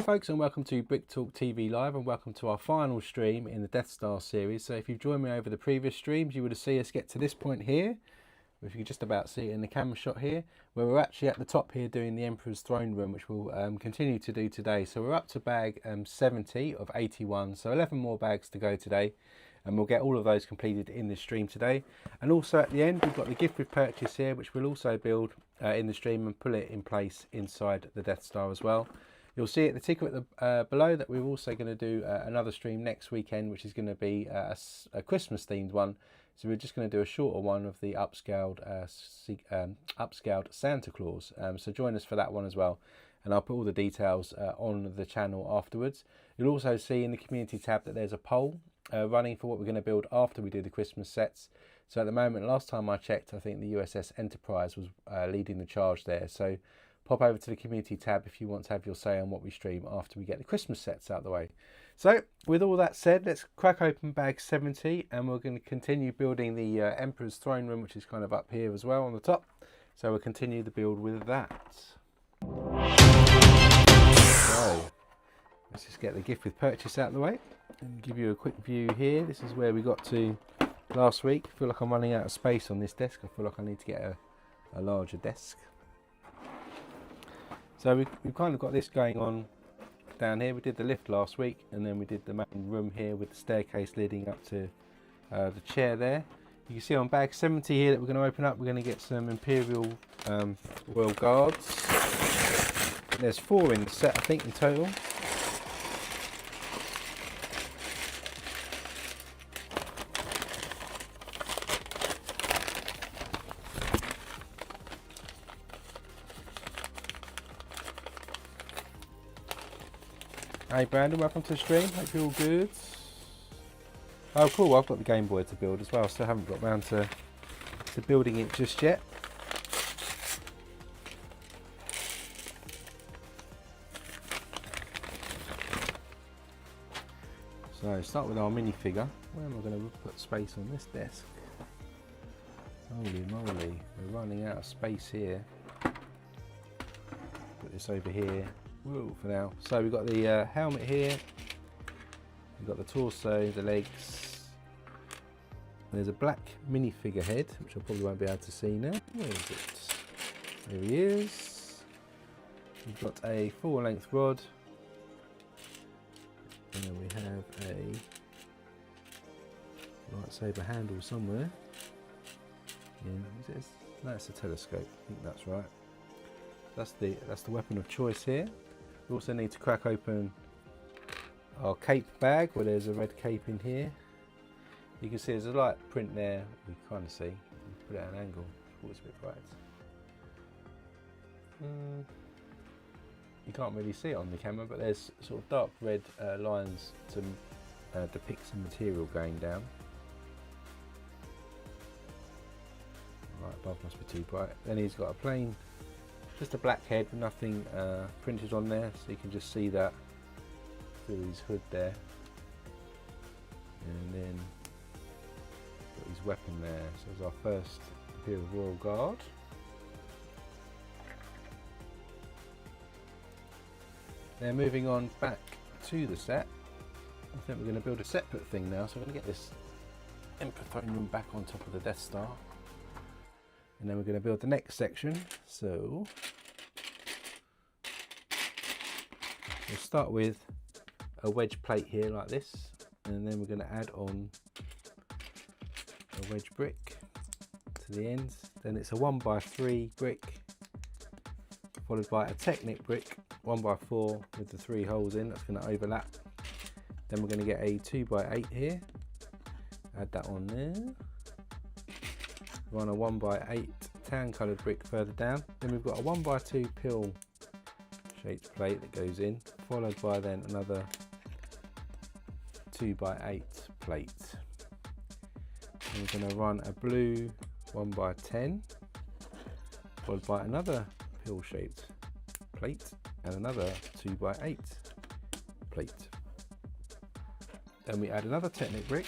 folks, and welcome to Brick Talk TV Live, and welcome to our final stream in the Death Star series. So if you've joined me over the previous streams, you would have seen us get to this point here, if you can just about see it in the camera shot here, where we're actually at the top here doing the Emperor's Throne Room, which we'll continue to do today. So we're up to bag 70 of 81, so 11 more bags to go today, and we'll get all of those completed in this stream today. And also at the end, we've got the gift with purchase here, which we'll also build in the stream and pull it in place inside the Death Star as well. You'll see at the ticker at the below that we're also going to do another stream next weekend, which is going to be a Christmas themed one. So we're just going to do a shorter one of the upscaled Santa Claus. So join us for that one as well. And I'll put all the details on the channel afterwards. You'll also see in the community tab that there's a poll running for what we're going to build after we do the Christmas sets. So at the moment, last time I checked, I think the USS Enterprise was leading the charge there. So pop over to the community tab if you want to have your say on what we stream after we get the Christmas sets out of the way. So with all that said, let's crack open bag 70, and we're going to continue building the Emperor's Throne Room, which is kind of up here as well on the top. So we'll continue the build with that. So let's just get the gift with purchase out of the way and give you a quick view here. This is where we got to last week. I feel like I'm running out of space on this desk. I feel like I need to get a larger desk. So we've kind of got this going on down here. We did the lift last week, and then we did the main room here with the staircase leading up to the chair there. You can see on bag 70 here that we're going to open up, we're going to get some Imperial Royal Guards. There's 4 in the set, I think, in total. Hey Brandon, welcome to the stream. Hope you're all good. Oh cool, I've got the Game Boy to build as well, so I haven't got round to building it just yet. So start with our minifigure. Where am I going to put space on this desk? Holy moly, we're running out of space here. Put this over here. Whoa, for now. So we've got the helmet here, we've got the torso, the legs. There's a black minifigure head, which I probably won't be able to see now. Where is it? There he is. We've got a full-length rod, and then we have a lightsaber handle somewhere. Yeah, no, it's a telescope. I think that's right. That's the weapon of choice here. We also need to crack open our cape bag, where there's a red cape in here. You can see there's a light print there. We kind of see. Put it at an angle. Oh, it's a bit bright. You can't really see it on the camera, but there's sort of dark red lines to depict some material going down. Right above must be too bright. Then he's got a plain, just a black head with nothing printed on there, so you can just see that through his hood there. And then got his weapon there. So there's our first Imperial Royal Guard. Now moving on back to the set, I think we're going to build a separate thing now. So we're going to get this Emperor Throne Room back on top of the Death Star. And then we're going to build the next section. So we'll start with a wedge plate here like this, and then we're going to add on a wedge brick to the ends. Then it's a 1x3 brick, followed by a Technic brick, 1x4 with the 3 holes in. That's going to overlap. Then we're going to get a 2x8 here. Add that on there. Run a 1x8 tan coloured brick further down. Then we've got a 1x2 pill shaped plate that goes in, followed by then another 2x8 plate. And we're going to run a blue 1x10, followed by another pill shaped plate and another 2x8 plate. Then we add another Technic brick.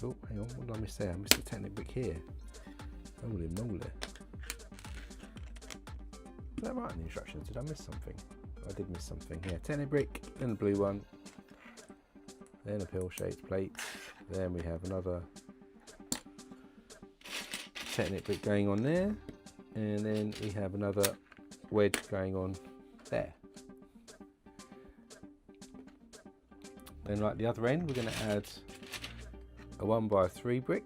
Oh, hang on, what did I miss there? I missed the Technic brick here. Holy moly. Is that right in the instructions? Did I miss something? I did miss something here. Technic brick, then the blue one, then a pill-shaped plate, then we have another Technic brick going on there, and then we have another wedge going on there. Then like the other end, we're going to add a 1x3 brick,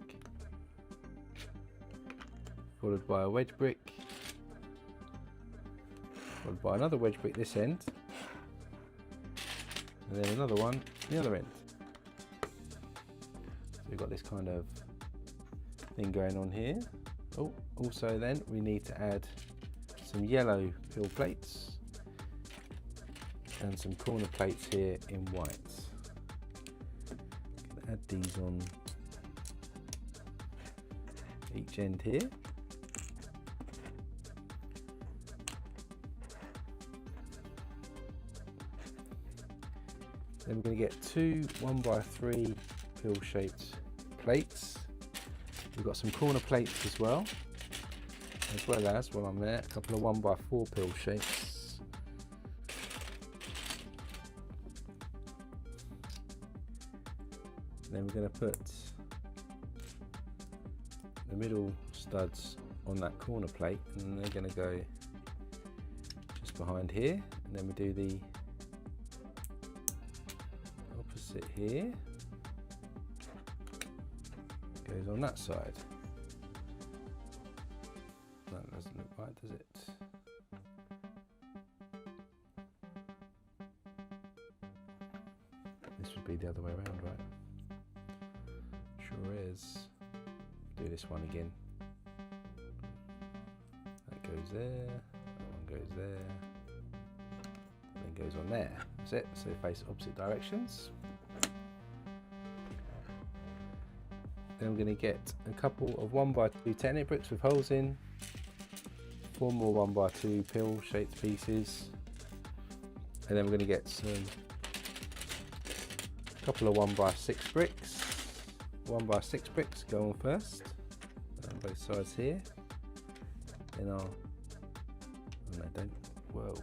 followed by a wedge brick, followed by another wedge brick this end, and then another one the other end. So we've got this kind of thing going on here. Oh, also then we need to add some yellow pill plates and some corner plates here in white. Add these on each end here. Then we're going to get two 1x3 pill shaped plates. We've got some corner plates as well as while I'm there, a couple of 1x4 pill shapes. Then we're going to put the middle studs on that corner plate, and they're going to go just behind here, and then we do the opposite here, goes on that side. That doesn't look right, does it? This would be the other way around, right? Sure is. Do this one again. That goes there, that one goes there, then goes on there. That's it, so they face opposite directions. Then we're going to get a couple of 1x2 Technic bricks with holes in, 4 more 1x2 pill shaped pieces, and then we're going to get a couple of 1x6 bricks. 1x6 bricks go on first, on both sides here. Then I'll, oh no, don't, whoa.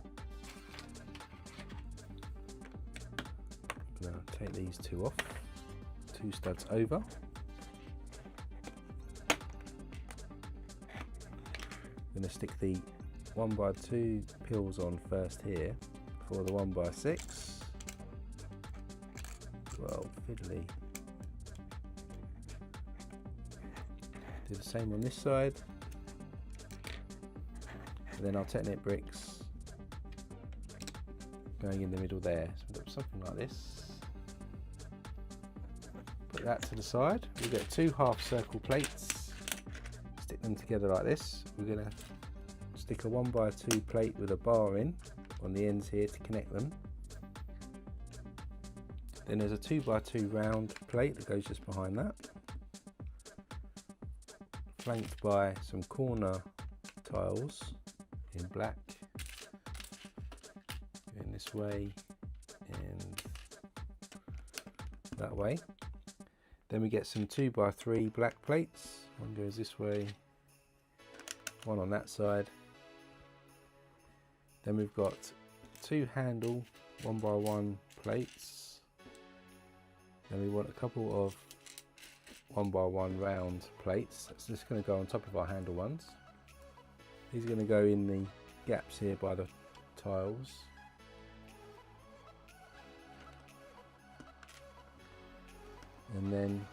Now take these two off, 2 studs over. I'm going to stick the 1x2 pills on first here for the 1x6. Well, fiddly. Do the same on this side, and then our Technic bricks going in the middle there. So we've got something like this. Put that to the side. We get 2 half circle plates. Stick them together like this. We're going to stick a 1x2 plate with a bar in on the ends here to connect them. Then there's a 2x2 round plate that goes just behind that, flanked by some corner tiles in black, going this way and that way. Then we get some 2x3 black plates. One goes this way, one on that side. Then we've got 2 handle 1x1 plates. Then we want a couple of 1x1 round plates. That's just going to go on top of our handle ones. These are going to go in the gaps here by the tiles. And then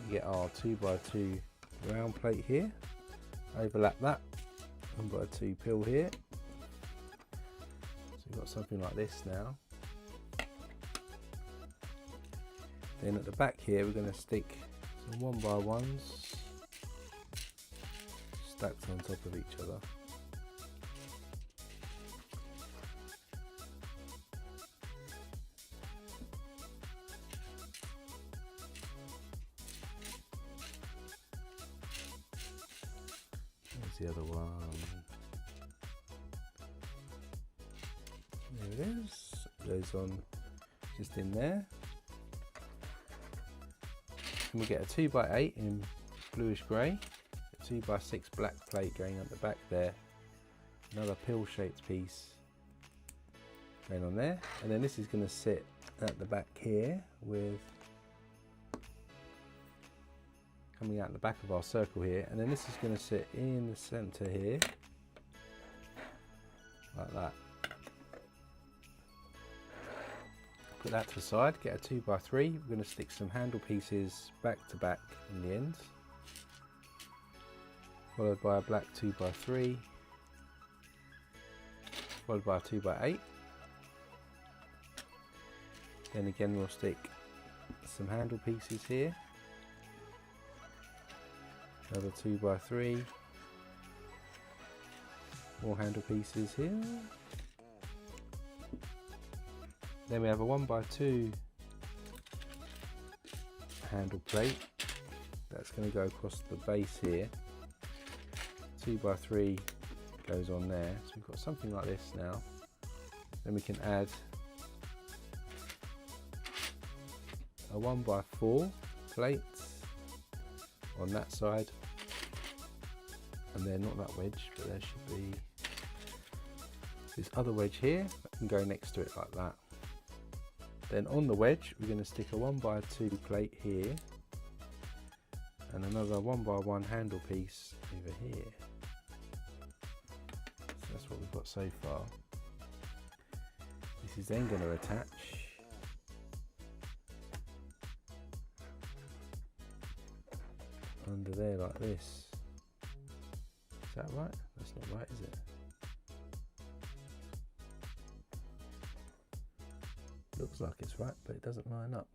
we get our 2x2 round plate here. Overlap that. 1x2 pill here. So we've got something like this now. Then at the back here we're going to stick some 1x1s stacked on top of each other. There's the other one. There it is. Goes on just in there. And we get a 2x8 in bluish grey, a 2x6 black plate going at the back there, another pill shaped piece going on there, and then this is going to sit at the back here with coming out the back of our circle here, and then this is going to sit in the center here like that. Put that to the side, get a 2x3. We're going to stick some handle pieces back to back in the ends, followed by a black 2x3, followed by a 2x8. Then again we'll stick some handle pieces here, another 2x3, more handle pieces here. Then we have a 1x2 handle plate that's going to go across the base here. 2x3 goes on there, so we've got something like this now. Then we can add a 1x4 plate on that side, and then not that wedge, but there should be this other wedge here that can go next to it like that. Then on the wedge we're going to stick a 1x2 plate here and another 1x1 handle piece over here. So that's what we've got so far. This is then going to attach under there like this. Is that right? That's not right, is it? Looks like it's right, but it doesn't line up.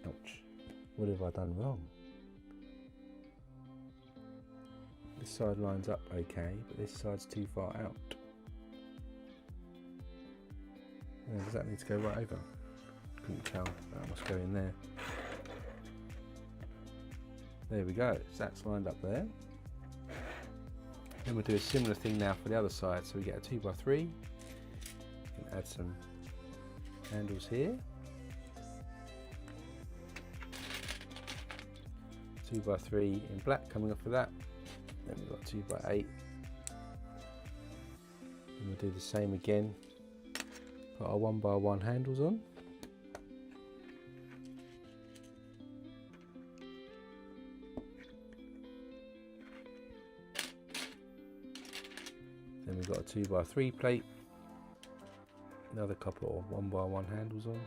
Ouch. What have I done wrong? This side lines up okay, but this side's too far out. Yeah, does that need to go right over? Couldn't tell. That must go in there. There we go, so that's lined up there. Then we'll do a similar thing now for the other side. So we get a 2x3, and add some handles here. 2x3 in black coming off of that. Then we've got 2x8. And we'll do the same again. Put our 1x1 handles on. Then we've got a 2x3 plate, another couple of 1x1 handles on.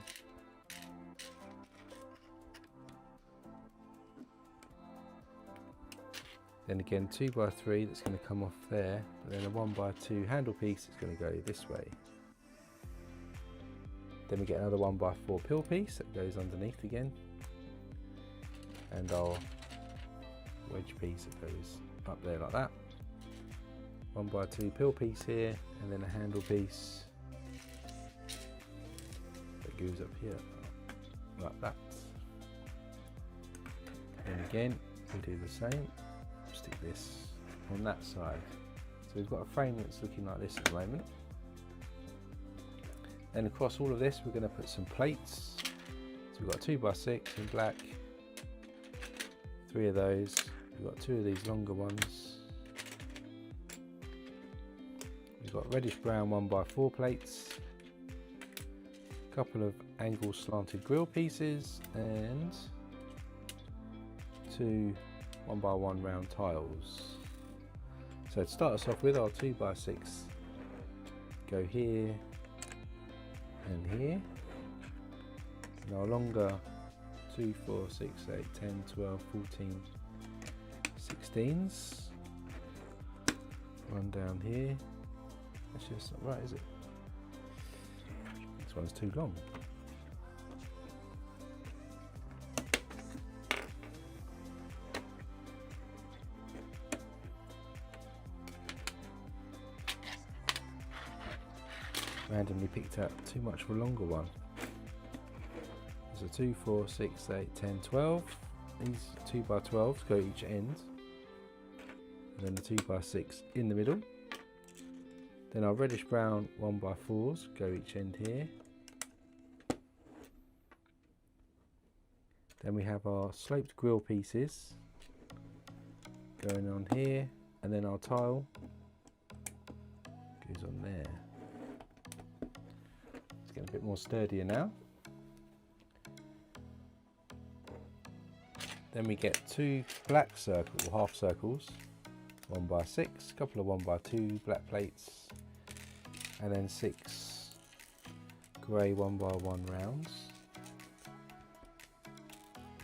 Then again 2x3 that's going to come off there, but then a 1x2 handle piece that's going to go this way. Then we get another 1x4 pill piece that goes underneath again, and our wedge piece that goes up there like that. 1x2 pill piece here, and then a handle piece that goes up here like that. And again we do the same, stick this on that side. So we've got a frame that's looking like this at the moment. Then across all of this we're going to put some plates. So we've got 2x6 in black, 3 of those. We've got 2 of these longer ones. We've got reddish brown 1x4 plates, a couple of angle slanted grill pieces, and 2 1x1 round tiles. So to start us off with, our 2x6 go here and here, and our longer 2, 4, 6, 8, 10, 12, 14, 16s run down here. Actually, that's not right, is it? This one's too long. Randomly picked out too much for a longer one. There's a 2, 4, 6, 8, 10, 12. These 2x12s go each end, and then the 2x6 in the middle. Then our reddish brown 1x4s go each end here. Then we have our sloped grill pieces going on here, and then our tile goes on there. It's getting a bit more sturdier now. Then we get 2 black half circles, 1x6, a couple of 1x2 black plates, and then 6 grey 1x1 rounds.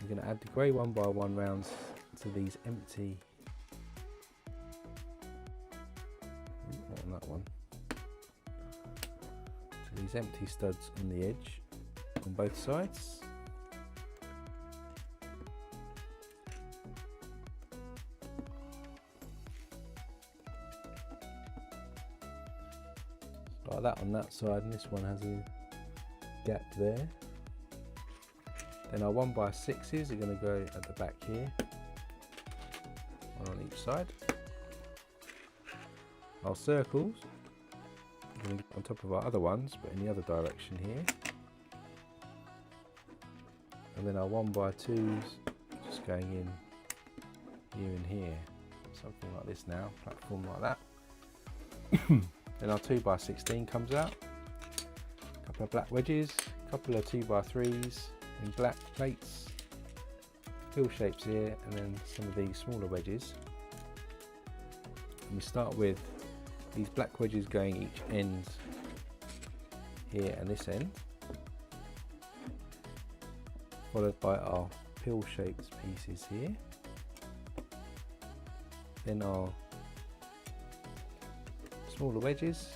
We're going to add the grey 1x1 rounds to these empty, not on that one, to these empty studs on the edge on both sides. Like that on that side, and this one has a gap there. Then our 1x6s are going to go at the back here, one on each side. Our circles are going to get on top of our other ones, but in the other direction here. And then our 1x2s just going in here and here, something like this now, platform like that. Then our 2x16 comes out, a couple of black wedges, a couple of 2x3s in black plates, fill shapes here, and then some of these smaller wedges. And we start with these black wedges going each end here and this end, followed by our pill shaped pieces here. Then our smaller wedges.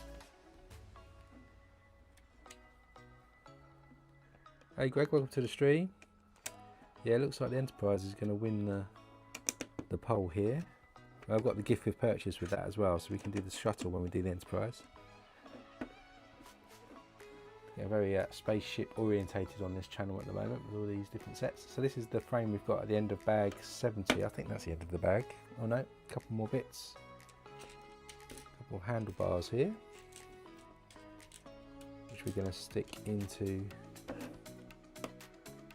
Hey Greg, welcome to the stream. Yeah, it looks like the Enterprise is going to win the poll here. I've got the gift with purchase with that as well, so we can do the shuttle when we do the Enterprise. Yeah, very spaceship orientated on this channel at the moment with all these different sets. So this is the frame we've got at the end of bag 70. I think that's the end of the bag. Oh no, a couple more bits. Handlebars here, which we're going to stick into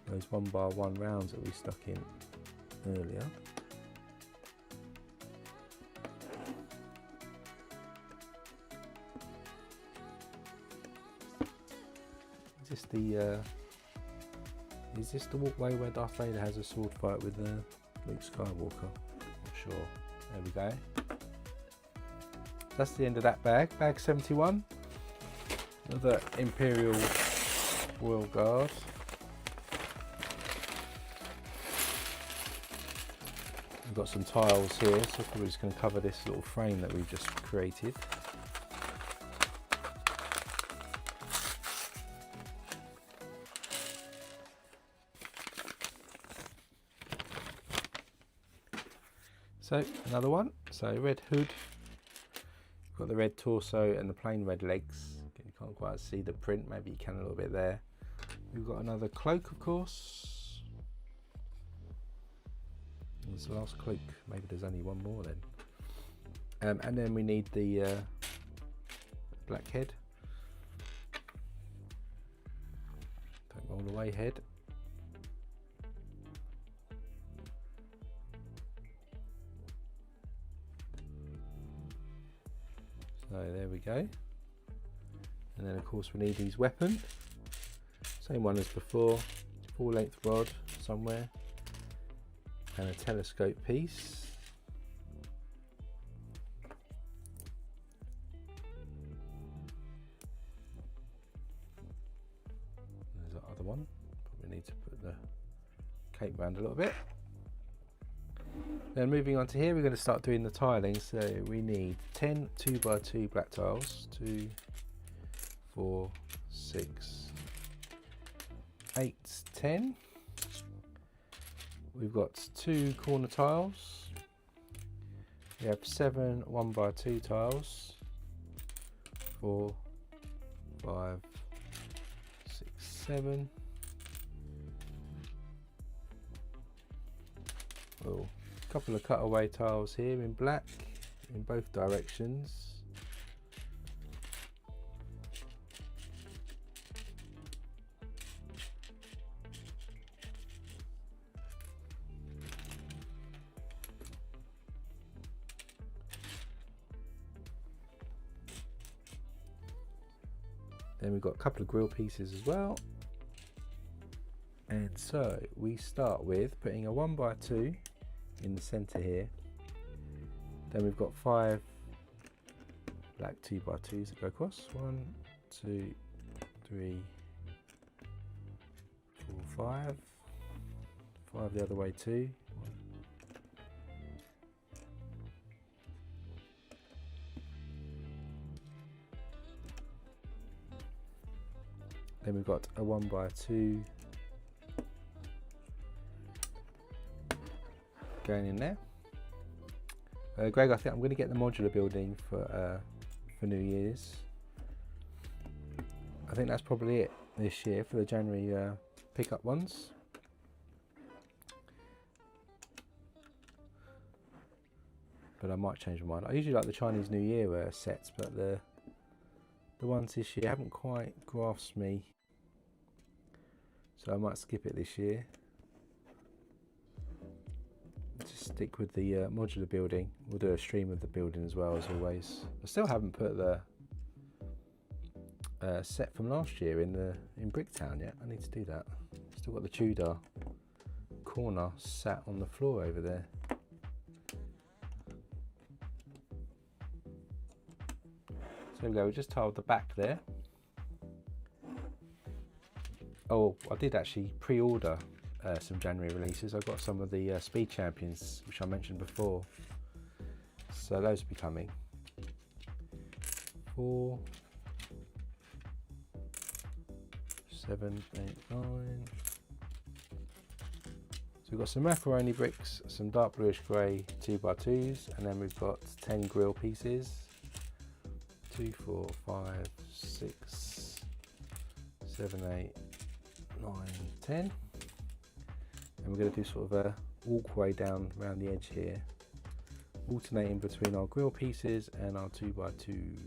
those 1x1 rounds that we stuck in earlier. Is this the walkway where Darth Vader has a sword fight with Luke Skywalker? Not sure. There we go. That's the end of that bag, bag 71. Another Imperial Royal Guard. We've got some tiles here, so we're just going to cover this little frame that we've just created. So another one, so red hood. Got the red torso and the plain red legs. You can't quite see the print, maybe you can a little bit there. We've got another cloak, of course. There's the last cloak, maybe there's only one more then. And then we need the black head. Don't roll away head. So there we go. And then of course we need these weapons. Same one as before, full length rod somewhere. And a telescope piece. There's that other one. Probably need to put the cape round a little bit. Then moving on to here, we're going to start doing the tiling. So we need 10 2x2 black tiles. 2, 4, 6, 8, 10. We've got 2 corner tiles. We have 7 1x2 tiles. 4, 5, 6, 7. Oh. Couple of cutaway tiles here in black in both directions. Then we've got a couple of grill pieces as well. And so we start with putting a 1x2 in the center here. Then we've got 5 black 2x2s that go across. 1, 2, 3, 4, 5. 5 the other way too. Then we've got a 1x2 going in there. Greg, I think I'm going to get the modular building for New Year's. I think that's probably it this year for the January pickup ones. But I might change my mind. I usually like the Chinese New Year sets, but the ones this year haven't quite grasped me, so I might skip it this year. Just stick with the modular building. We'll do a stream of the building as well, as always. I still haven't put the set from last year in Bricktown yet. I need to do that. Still got the Tudor corner sat on the floor over there. So there we go, we just tiled the back there. Oh, I did actually pre-order some January releases. I got some of the Speed Champions, which I mentioned before. So those will be coming. 4, 7, 8, 9. So we've got some macaroni bricks, some dark bluish grey 2x2s, and then we've got 10 grill pieces. 2, 4, 5, 6, 7, 8, 9, 10. And we're going to do sort of a walkway down around the edge here, alternating between our grill pieces and our 2x2.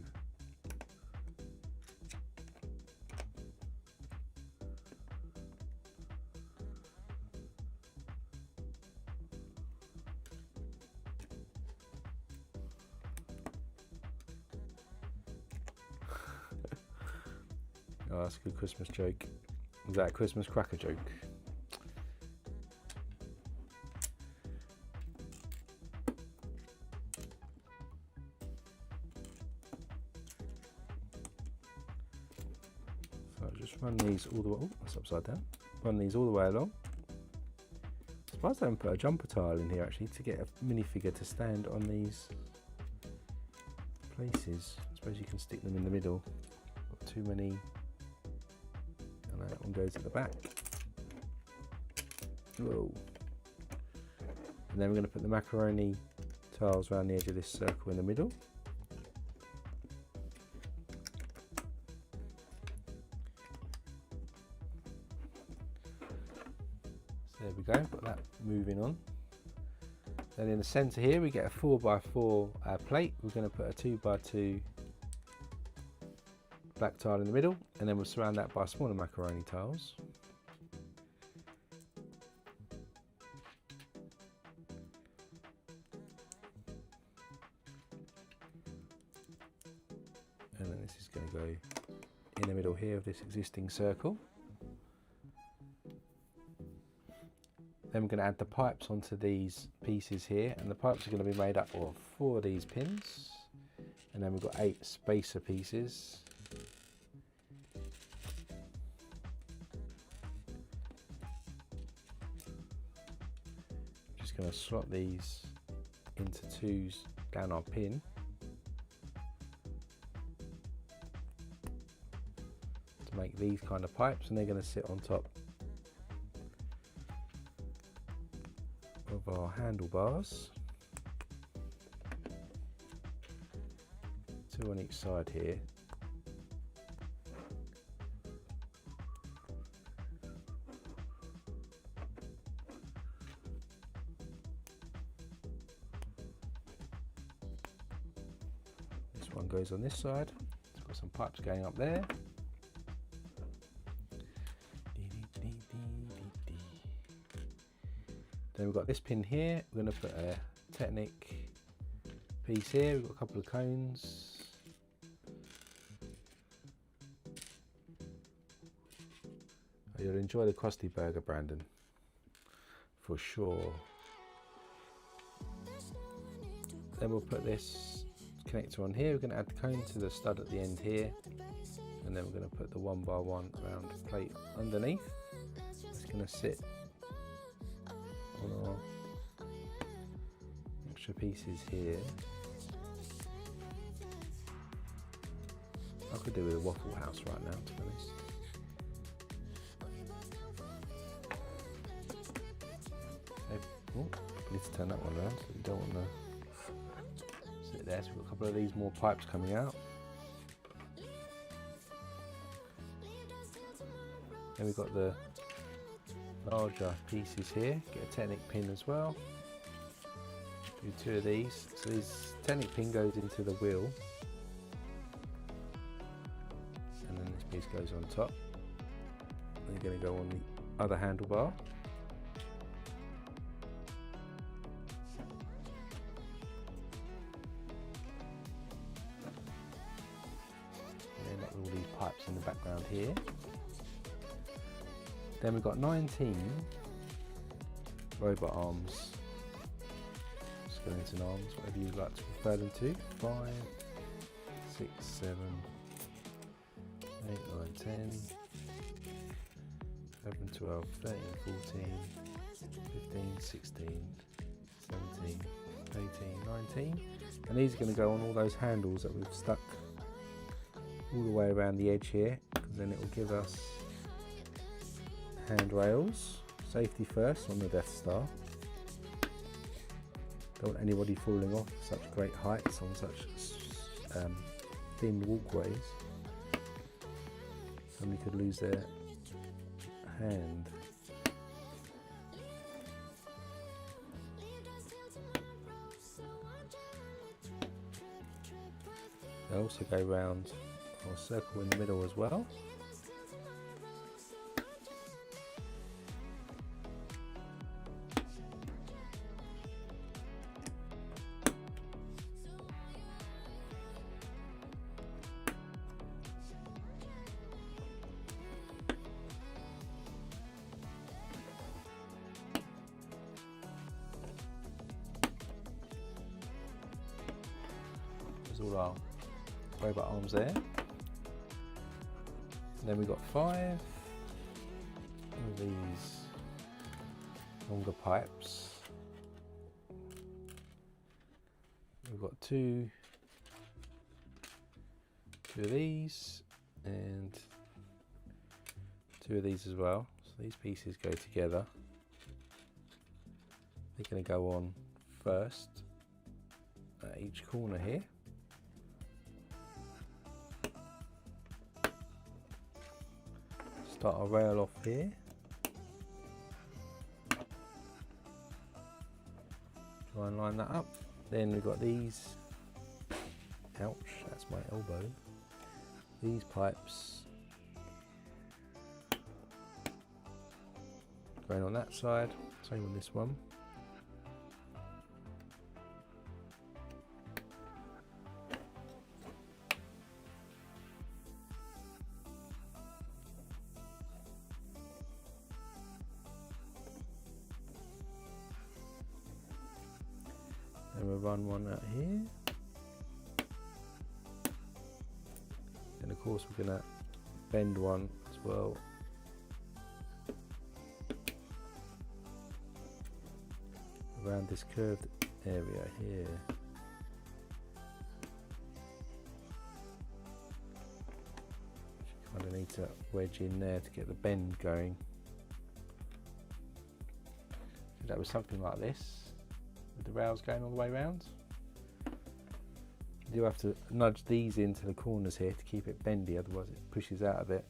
Oh, that's a good Christmas joke. Was that a Christmas cracker joke? So just run these all the way. Oh, that's upside down. Run these all the way along. Surprised I haven't put a jumper tile in here actually to get a minifigure to stand on these places. I suppose you can stick them in the middle. Not too many. That one goes at the back. Whoa. And then we're going to put the macaroni tiles around the edge of this circle in the middle. So there we go, got that moving on. Then in the centre here we get a 4x4 plate. We're going to put a 2x2 black tile in the middle, and then we'll surround that by smaller macaroni tiles. And then this is going to go in the middle here of this existing circle. Then we're going to add the pipes onto these pieces here, and the pipes are going to be made up of 4 of these pins, and then we've got 8 spacer pieces. Just going to slot these into 2s down our pin. To make these kind of pipes, and they're going to sit on top of our handlebars. 2 on each side here. This one goes on this side. It's got some pipes going up there. Then we've got this pin here. We're going to put a Technic piece here. We've got a couple of cones. But you'll enjoy the Krusty Burger, Brandon, for sure. Then we'll put this connector on here. We're going to add the cone to the stud at the end here, and then we're going to put the 1x1 round plate underneath. It's going to sit on our extra pieces here. I could do with a Waffle House right now, to be honest. Oh, need to turn that one around, so you don't want to sit there. So we've got a couple of these more pipes coming out. Then we've got the larger pieces here. Get a Technic pin as well. Do 2 of these. So this Technic pin goes into the wheel, and then this piece goes on top. Then you're going to go on the other handlebar. All these pipes in the background here. Then we've got 19 robot arms, skeleton arms, whatever you'd like to refer them to. 5, 6, 7, 8, 9, 10, 11, 12, 13, 14, 15, 16, 17, 18, 19. And these are going to go on all those handles that we've stuck all the way around the edge here, because then it will give us handrails. Safety first on the Death Star. Don't want anybody falling off such great heights on such thin walkways. Somebody could lose their hand. They also go round or circle in the middle as well. There's all our robot arms there. And then we've got 5 of these longer pipes. We've got two of these and 2 of these as well. So these pieces go together. They're going to go on first at each corner here. Start our rail off here. Try and line that up. Then we've got these, ouch, that's my elbow. These pipes going on that side, same on this one. Then we'll run one out here. And of course we're going to bend one as well. Around this curved area here. Kind of need to wedge in there to get the bend going. So that was something like this, with the rails going all the way around. You do have to nudge these into the corners here to keep it bendy, otherwise it pushes out of it.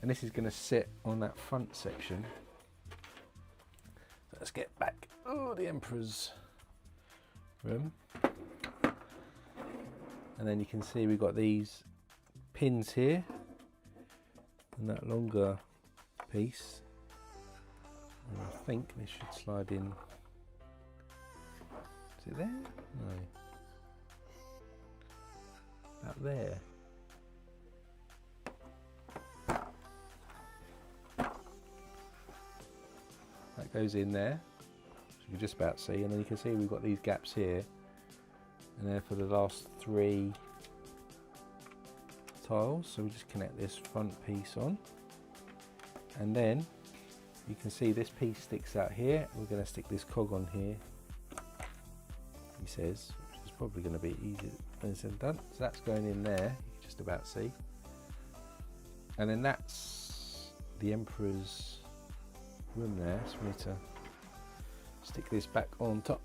And this is going to sit on that front section. So let's get back. Oh, the Emperor's room. And then you can see we've got these pins here and that longer piece. And I think this should slide in. Is it there? No. About there. goes in there, so you can just about see, and then you can see we've got these gaps here, and then for the last 3 tiles, so we just connect this front piece on, and then you can see this piece sticks out here. We're going to stick this cog on here, he says, which is probably going to be easy when it's done. So that's going in there, you can just about see, and then that's the Emperor's room there. So we need to stick this back on top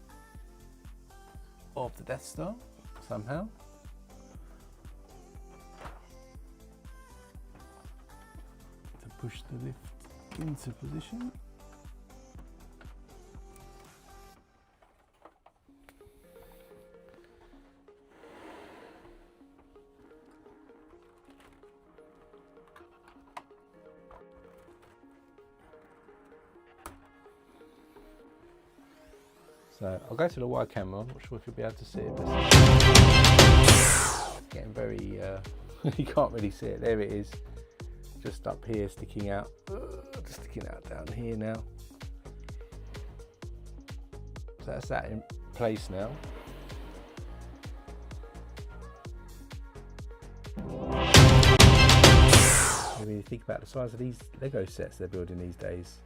of the Death Star somehow. To push the lift into position. So I'll go to the wide camera. I'm not sure if you'll be able to see it. It's getting very, you can't really see it. There it is, just up here sticking out, just sticking out down here now. So that's that in place now. When you think about the size of these Lego sets they're building these days.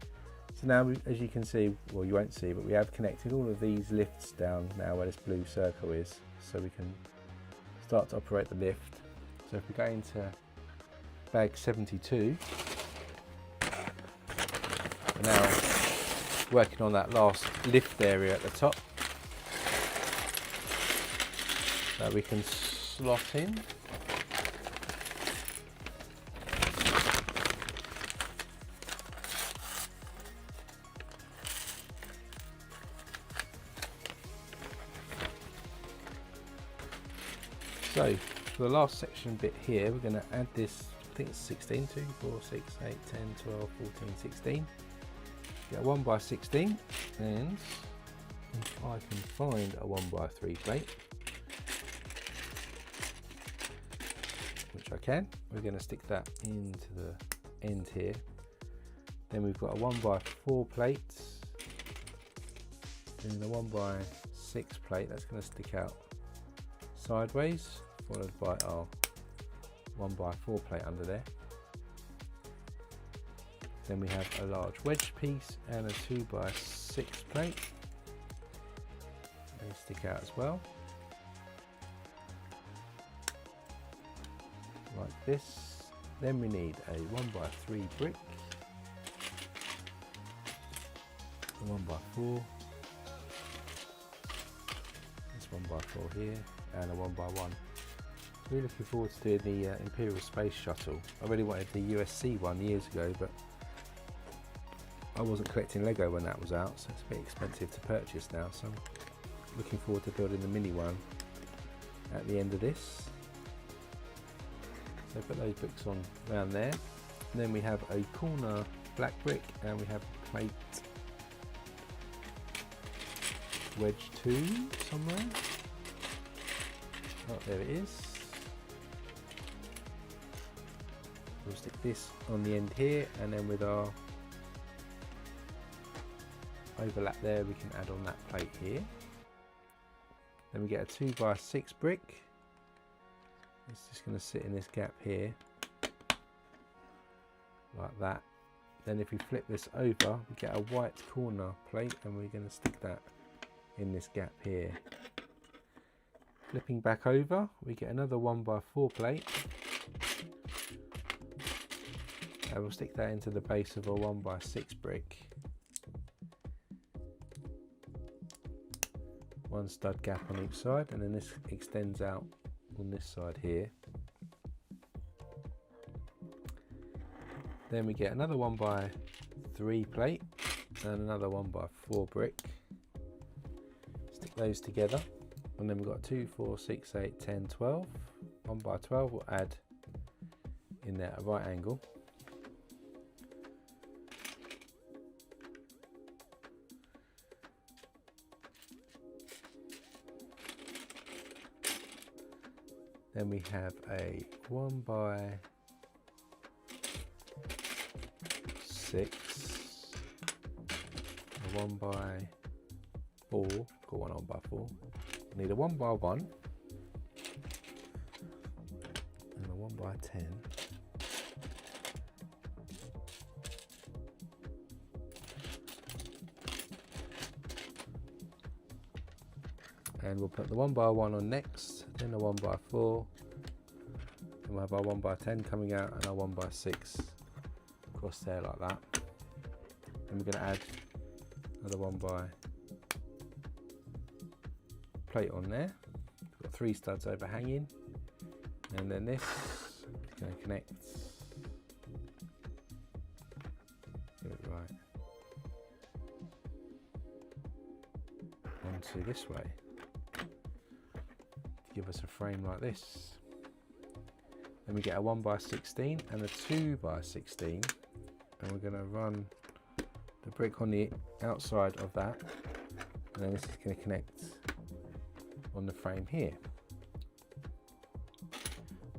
So now, as you can see, well you won't see, but we have connected all of these lifts down now where this blue circle is, so we can start to operate the lift. So if we go into bag 72, we're now working on that last lift area at the top that we can slot in. So for the last section bit here, we're going to add this, I think it's 16, 2, 4, 6, 8, 10, 12, 14, 16. Get a 1x16, and if I can find a 1x3 plate, which I can, we're going to stick that into the end here. Then we've got a 1x4 plate, and a 1x6 plate that's going to stick out sideways, followed by our 1x4 plate under there. Then we have a large wedge piece and a 2x6 plate. They stick out as well, like this. Then we need a 1x3 brick, a 1x4, this 1x4 here, and a 1x1. Really looking forward to doing the Imperial Space Shuttle. I really wanted the USC one years ago, but I wasn't collecting Lego when that was out, so it's a bit expensive to purchase now. So I'm looking forward to building the mini one at the end of this. So put those bricks on around there. And then we have a corner black brick, and we have a plate wedge 2 somewhere. Oh, there it is. We'll stick this on the end here, and then with our overlap there, we can add on that plate here. Then we get a 2x6 brick. It's just going to sit in this gap here, like that. Then if we flip this over, we get a white corner plate, and we're going to stick that in this gap here. Flipping back over, we get another 1x4 plate, and we'll stick that into the base of a 1x6 brick. One stud gap on each side, and then this extends out on this side here. Then we get another 1x3 plate and another 1x4 brick. Stick those together, and then we've got 2, 4, 6, 8, 10, 12. 1x12 will add in there at a right angle. Then we have a 1x6 a 1x4, got one 1x4. I need a 1x1 and a 1x10. And we'll put the 1x1 on next, then the 1x4, and we'll have our 1x10 coming out and our 1x6 across there like that. And we're going to add another 1x plate on there. We've got 3 studs overhanging, and then this is going to connect right onto this way to give us a frame like this. Then we get a 1x16 and a 2x16, and we're going to run the brick on the outside of that, and then this is going to connect on the frame here.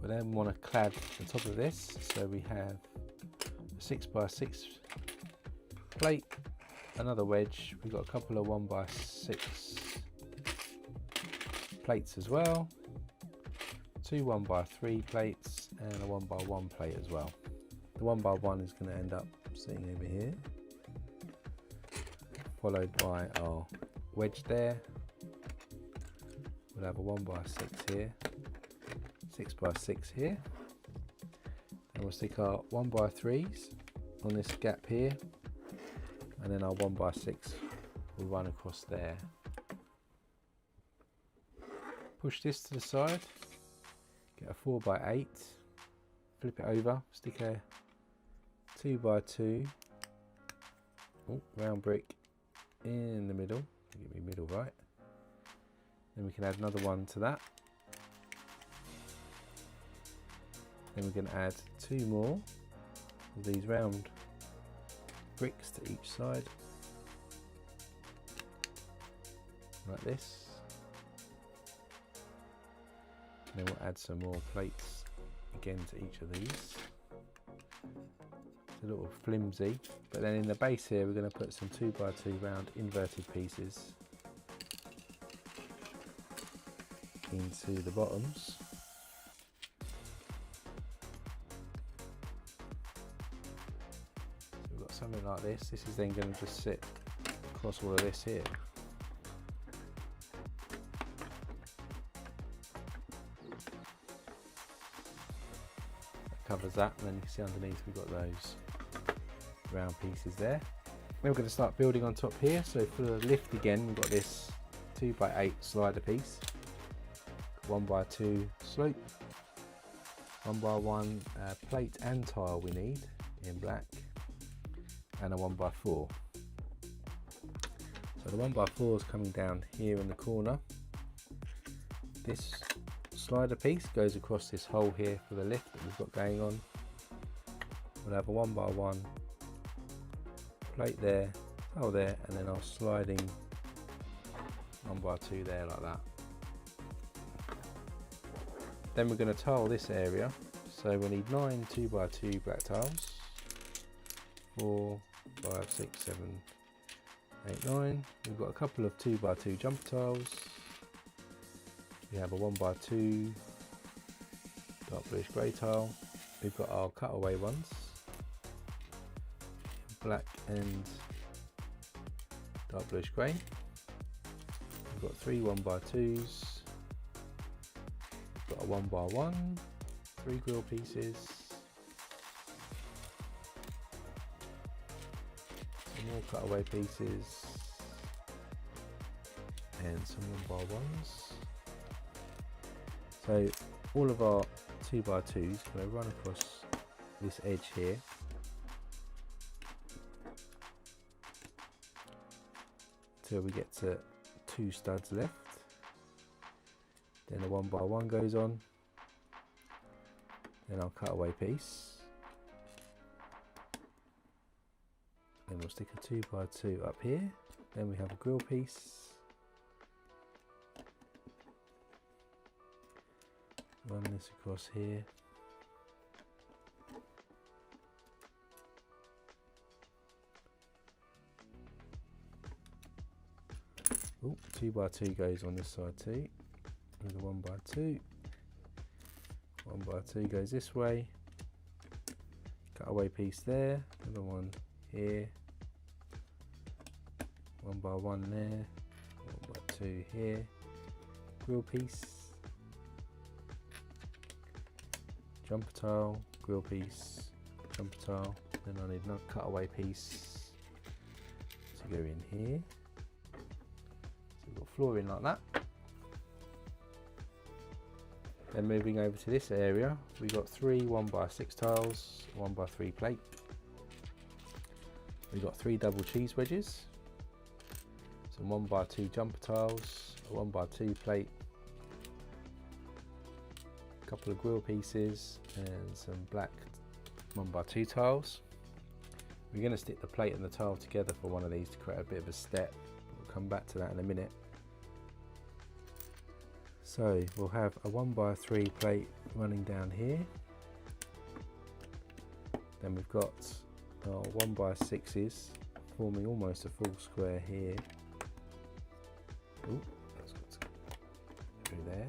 We then want to clad the top of this, so we have a 6x6 plate, another wedge, we've got a couple of 1x6 plates as well, 2 1x3 plates and a 1x1 plate as well. The 1x1 is going to end up sitting over here, followed by our wedge there. We'll have a 1x6 here, 6x6 here, and we'll stick our 1x3s on this gap here, and then our 1x6 will run across there. Push this to the side, get a 4x8, flip it over, stick a 2x2 round brick in the middle, give me middle right. Then we can add another one to that. Then we're going to add 2 more of these round bricks to each side, like this. And then we'll add some more plates again to each of these. It's a little flimsy, but then in the base here we're going to put some 2x2 round inverted pieces into the bottoms. So we've got something like this. This is then going to just sit across all of this here. That covers that, and then you can see underneath we've got those round pieces there. Then we're going to start building on top here. So for the lift again, we've got this 2x8 slider piece, 1x2 slope, 1x1 plate and tile we need in black, and a 1x4. So the 1x4 is coming down here in the corner. This slider piece goes across this hole here for the lift that we've got going on. We'll have a 1x1 plate there, hole there, and then our sliding 1x2 there like that. Then we're going to tile this area, so we need 9 2x2 black tiles, 4, 5, 6, 7, 8, 9. We've got a couple of 2x2 jumper tiles. We have a 1x2 dark bluish grey tile. We've got our cutaway ones, black and dark bluish grey. We've got 3 1x2s. Got a 1x1, 3 grill pieces, some more cutaway pieces, and some 1x1s. So all of our 2x2s going to run across this edge here. Till we get to 2 studs left. Then the 1x1 goes on, then our cutaway piece, then we'll stick a 2x2 up here, then we have a grill piece, run this across here, 2x2 goes on this side too. With a 1x2. 1x2 goes this way. Cutaway piece there. Another one here. 1x1 there. 1x2 here. Grill piece. Jumper tile. Grill piece. Jumper tile. Then I need another cutaway piece to go in here. So we've got flooring like that. Then moving over to this area, we've got 3 1x6 tiles, 1x3 plate. We've got 3 double cheese wedges, some 1x2 jumper tiles, a 1x2 plate, a couple of grill pieces and some black 1x2 tiles. We're going to stick the plate and the tile together for one of these to create a bit of a step. We'll come back to that in a minute. So we'll have a 1x3 plate running down here. Then we've got our 1x6s forming almost a full square here. Ooh, that's got to go through there.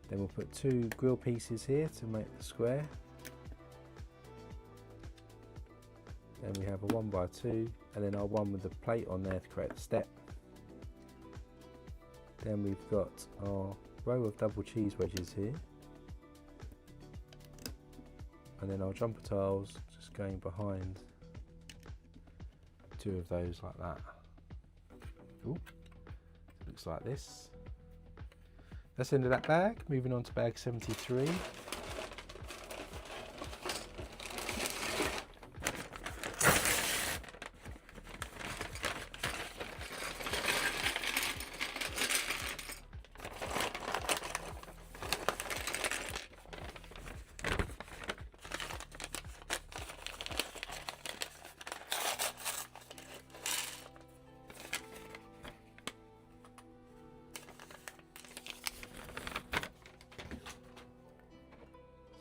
Then we'll put 2 grill pieces here to make the square. Then we have a 1x2 and then our one with the plate on there to create the step. Then we've got our row of double cheese wedges here. And then our jumper tiles just going behind 2 of those like that. Ooh, looks like this. That's the end of that bag. Moving on to bag 73.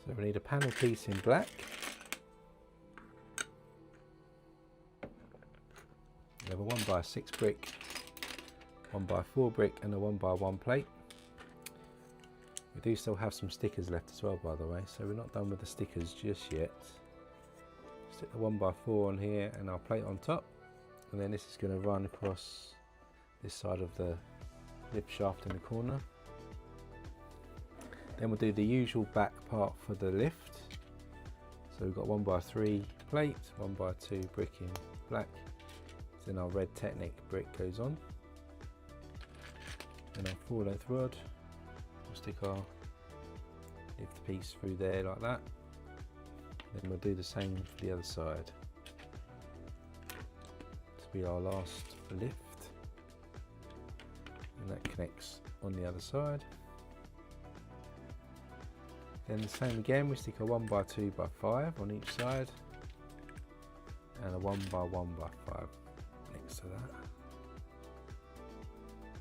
So we need a panel piece in black. We have a 1x6 brick, 1x4 brick and a 1x1 plate. We do still have some stickers left as well, by the way, so we're not done with the stickers just yet. Stick the 1x4 on here and our plate on top, and then this is going to run across this side of the lift shaft in the corner. Then we'll do the usual back part for the lift. So we've got 1x3 plate, 1x2 brick in black. Then our red Technic brick goes on. Then our 4-length rod. We'll stick our lift piece through there like that. Then we'll do the same for the other side. This will be our last lift. And that connects on the other side. Then the same again, we stick a 1x2x5 on each side and a 1x1x5 next to that.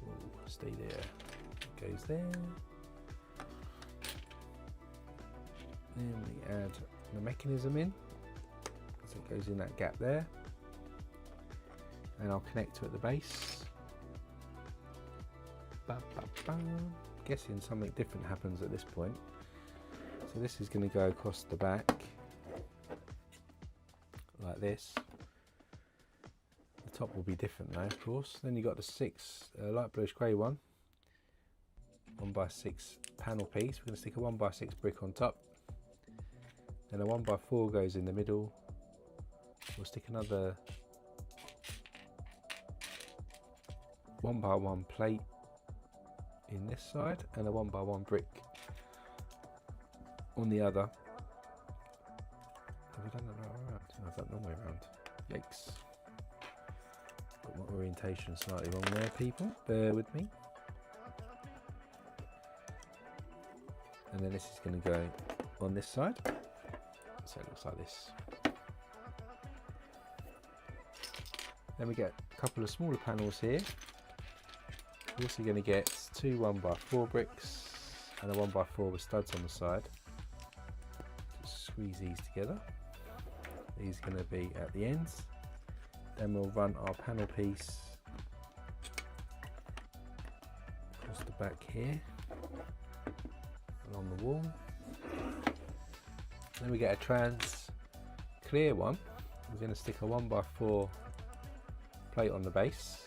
Ooh, stay there. It goes there. Then we add the mechanism in, so it goes in that gap there. And I'll connect to at the base. Ba, ba, ba. Guessing something different happens at this point. So this is going to go across the back like this. The top will be different though, of course. Then you've got the 6 light bluish grey one, 1x6 panel piece. We're going to stick a 1x6 brick on top. Then a 1x4 goes in the middle. We'll stick another 1x1 plate in this side and a 1x1 brick on the other. Have we done that right around? No, I've done the wrong way around. Yikes. Got my orientation slightly wrong there, people. Bear with me. And then this is going to go on this side. So it looks like this. Then we get a couple of smaller panels here. We're also going to get 2 1x4 bricks and a 1x4 with studs on the side. Squeeze these together. These are going to be at the ends. Then we'll run our panel piece back here along the wall. Then we get a trans clear one. We're going to stick a 1x4 plate on the base.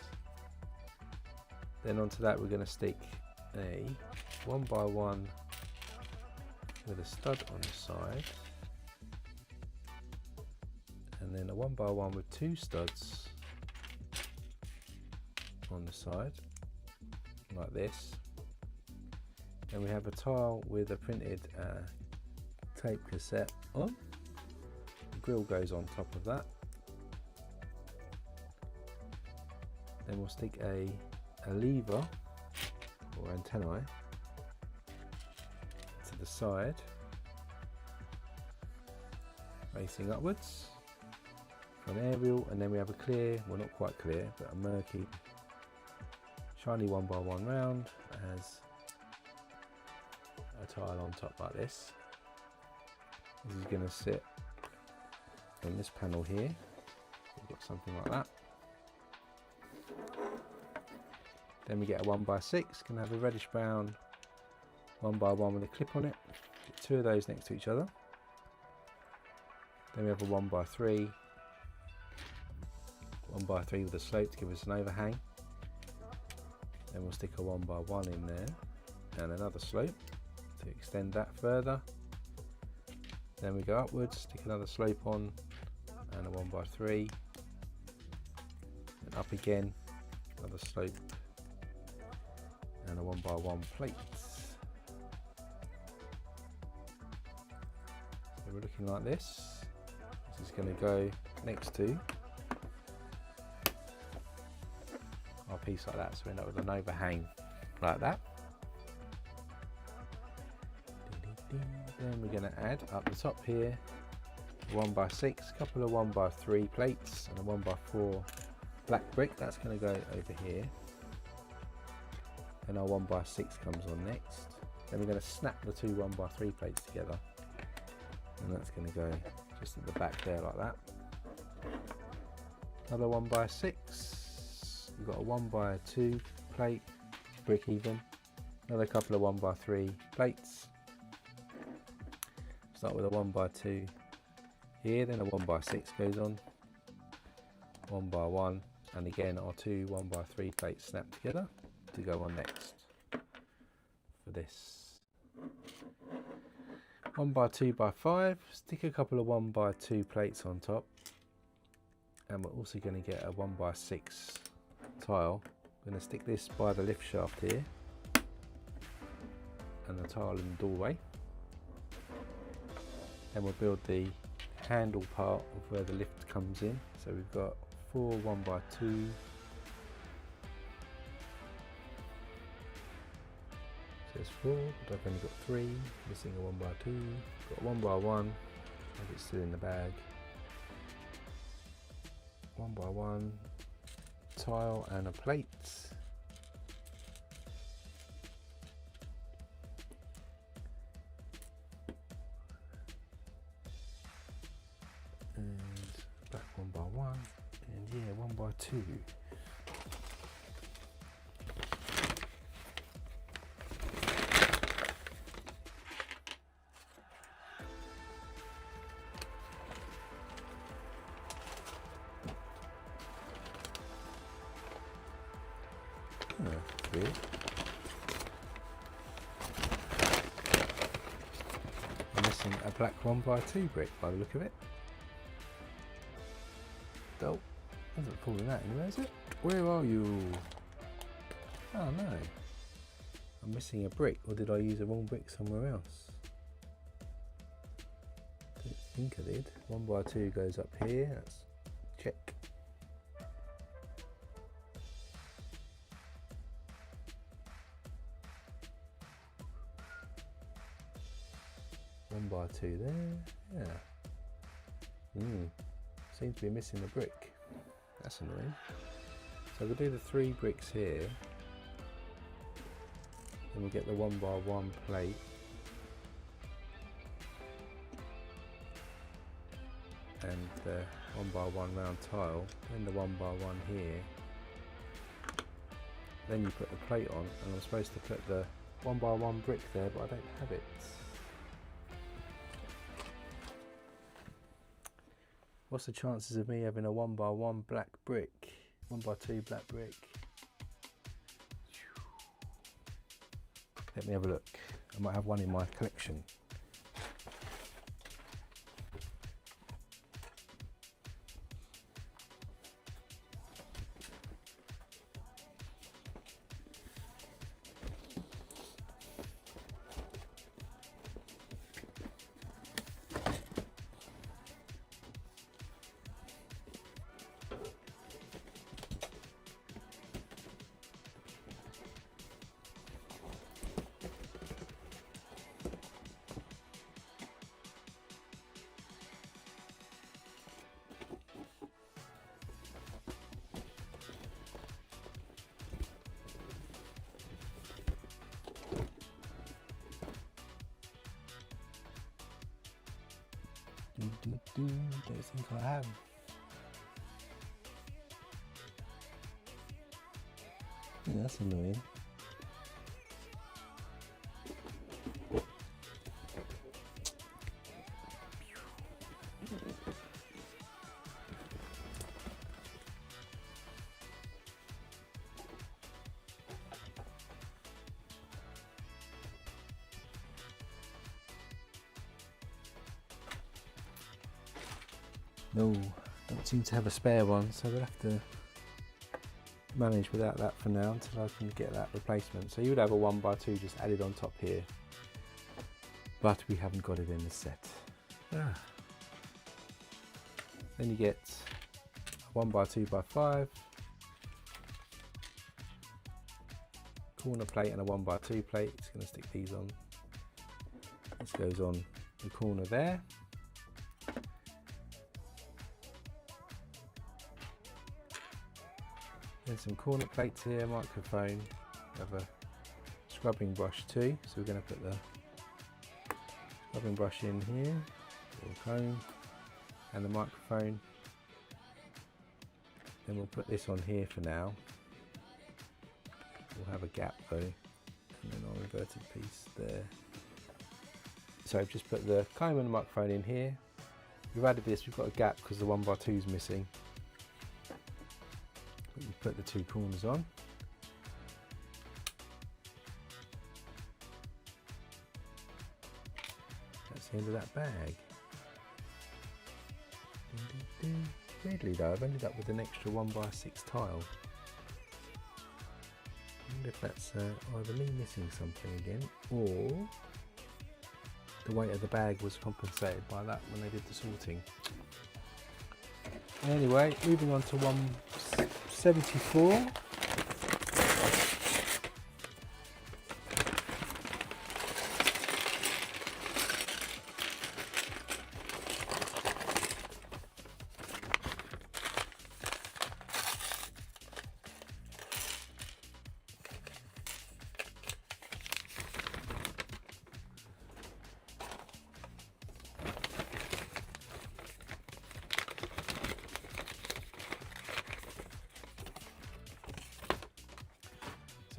Then onto that we're going to stick a 1x1 with a stud on the side, and then a 1x1 with 2 studs on the side like this. Then we have a tile with a printed tape cassette on. The grill goes on top of that. Then we'll stick a lever or antennae to the side facing upwards for an aerial, and then we have a clear, well not quite clear, but a murky shiny 1x1 round as a tile on top like this. This is going to sit on this panel here. We've got something like that. Then we get a 1x6, can have a reddish brown 1x1 with a clip on it. Get 2 of those next to each other. Then we have a 1x3, 1x3 with a slope to give us an overhang. Then we'll stick a 1x1 in there and another slope to extend that further. Then we go upwards, stick another slope on and a 1x3, and up again, another slope and a 1x1 plate. So we're looking like this. This is going to go next to our piece like that, so we end up with an overhang like that. Then we're going to add up the top here 1x6, couple of 1x3 plates and a 1x4 black brick. That's going to go over here, and our 1x6 comes on next. Then we're going to snap the 2 1x3 plates together, and that's going to go just at the back there like that. Another 1x6, we've got a 1x2 plate, brick even, another couple of 1x3 plates. Start with a 1x2 here, then a 1x6 goes on, 1x1, and again our 2 1x3 plates snap together to go on next for this. 1x2x5, stick a couple of 1x2 plates on top, and we're also going to get a 1x6 tile. I'm going to stick this by the lift shaft here and the tile in the doorway. Then we'll build the handle part of where the lift comes in. So we've got 4 1x2, so there's 4, but I've only got 3, missing a 1x2, got a 1x1, if it's still in the bag, 1x1 tile and a plate. And back 1x1, and yeah, 1x2. That's weird. I'm missing a black 1x2 brick by the look of it. Oh, hasn't fallen out anywhere, is it? Where are you? Oh no. I'm missing a brick, or did I use a wrong brick somewhere else? Didn't think I did. 1x2 goes up here, that's check. One by 2 there, yeah. Seems to be missing a brick. That's annoying. So we'll do the 3 bricks here. Then we'll get the 1x1 plate. And the 1x1 round tile. Then the 1x1 here. then you put the plate on, and I'm supposed to put the 1x1 brick there, but I don't have it. What's the chances of me having a 1x1 black brick? 1x2 black brick. Let me have a look. I might have one in my collection. Don't think I have. Yeah, that's annoying. No, don't seem to have a spare one, so we'll have to manage without that for now until I can get that replacement. So you would have a 1x2 just added on top here, but we haven't got it in the set. Then you get a 1x2x5 corner plate and a 1x2 plate. It's going to stick these on. This goes on the corner there. There's some corner plates here, microphone. We have a scrubbing brush too, so we're going to put the scrubbing brush in here, little comb, and the microphone. Then we'll put this on here for now. We'll have a gap though, and then our inverted piece there. So I've just put the comb and the microphone in here. We've added this, we've got a gap because the 1x2 is missing. You put the two corners on. That's the end of that bag. Weirdly though, I've ended up with an extra 1x6 tile. I wonder if that's either me missing something again, or the weight of the bag was compensated by that when they did the sorting. Anyway, moving on to 174.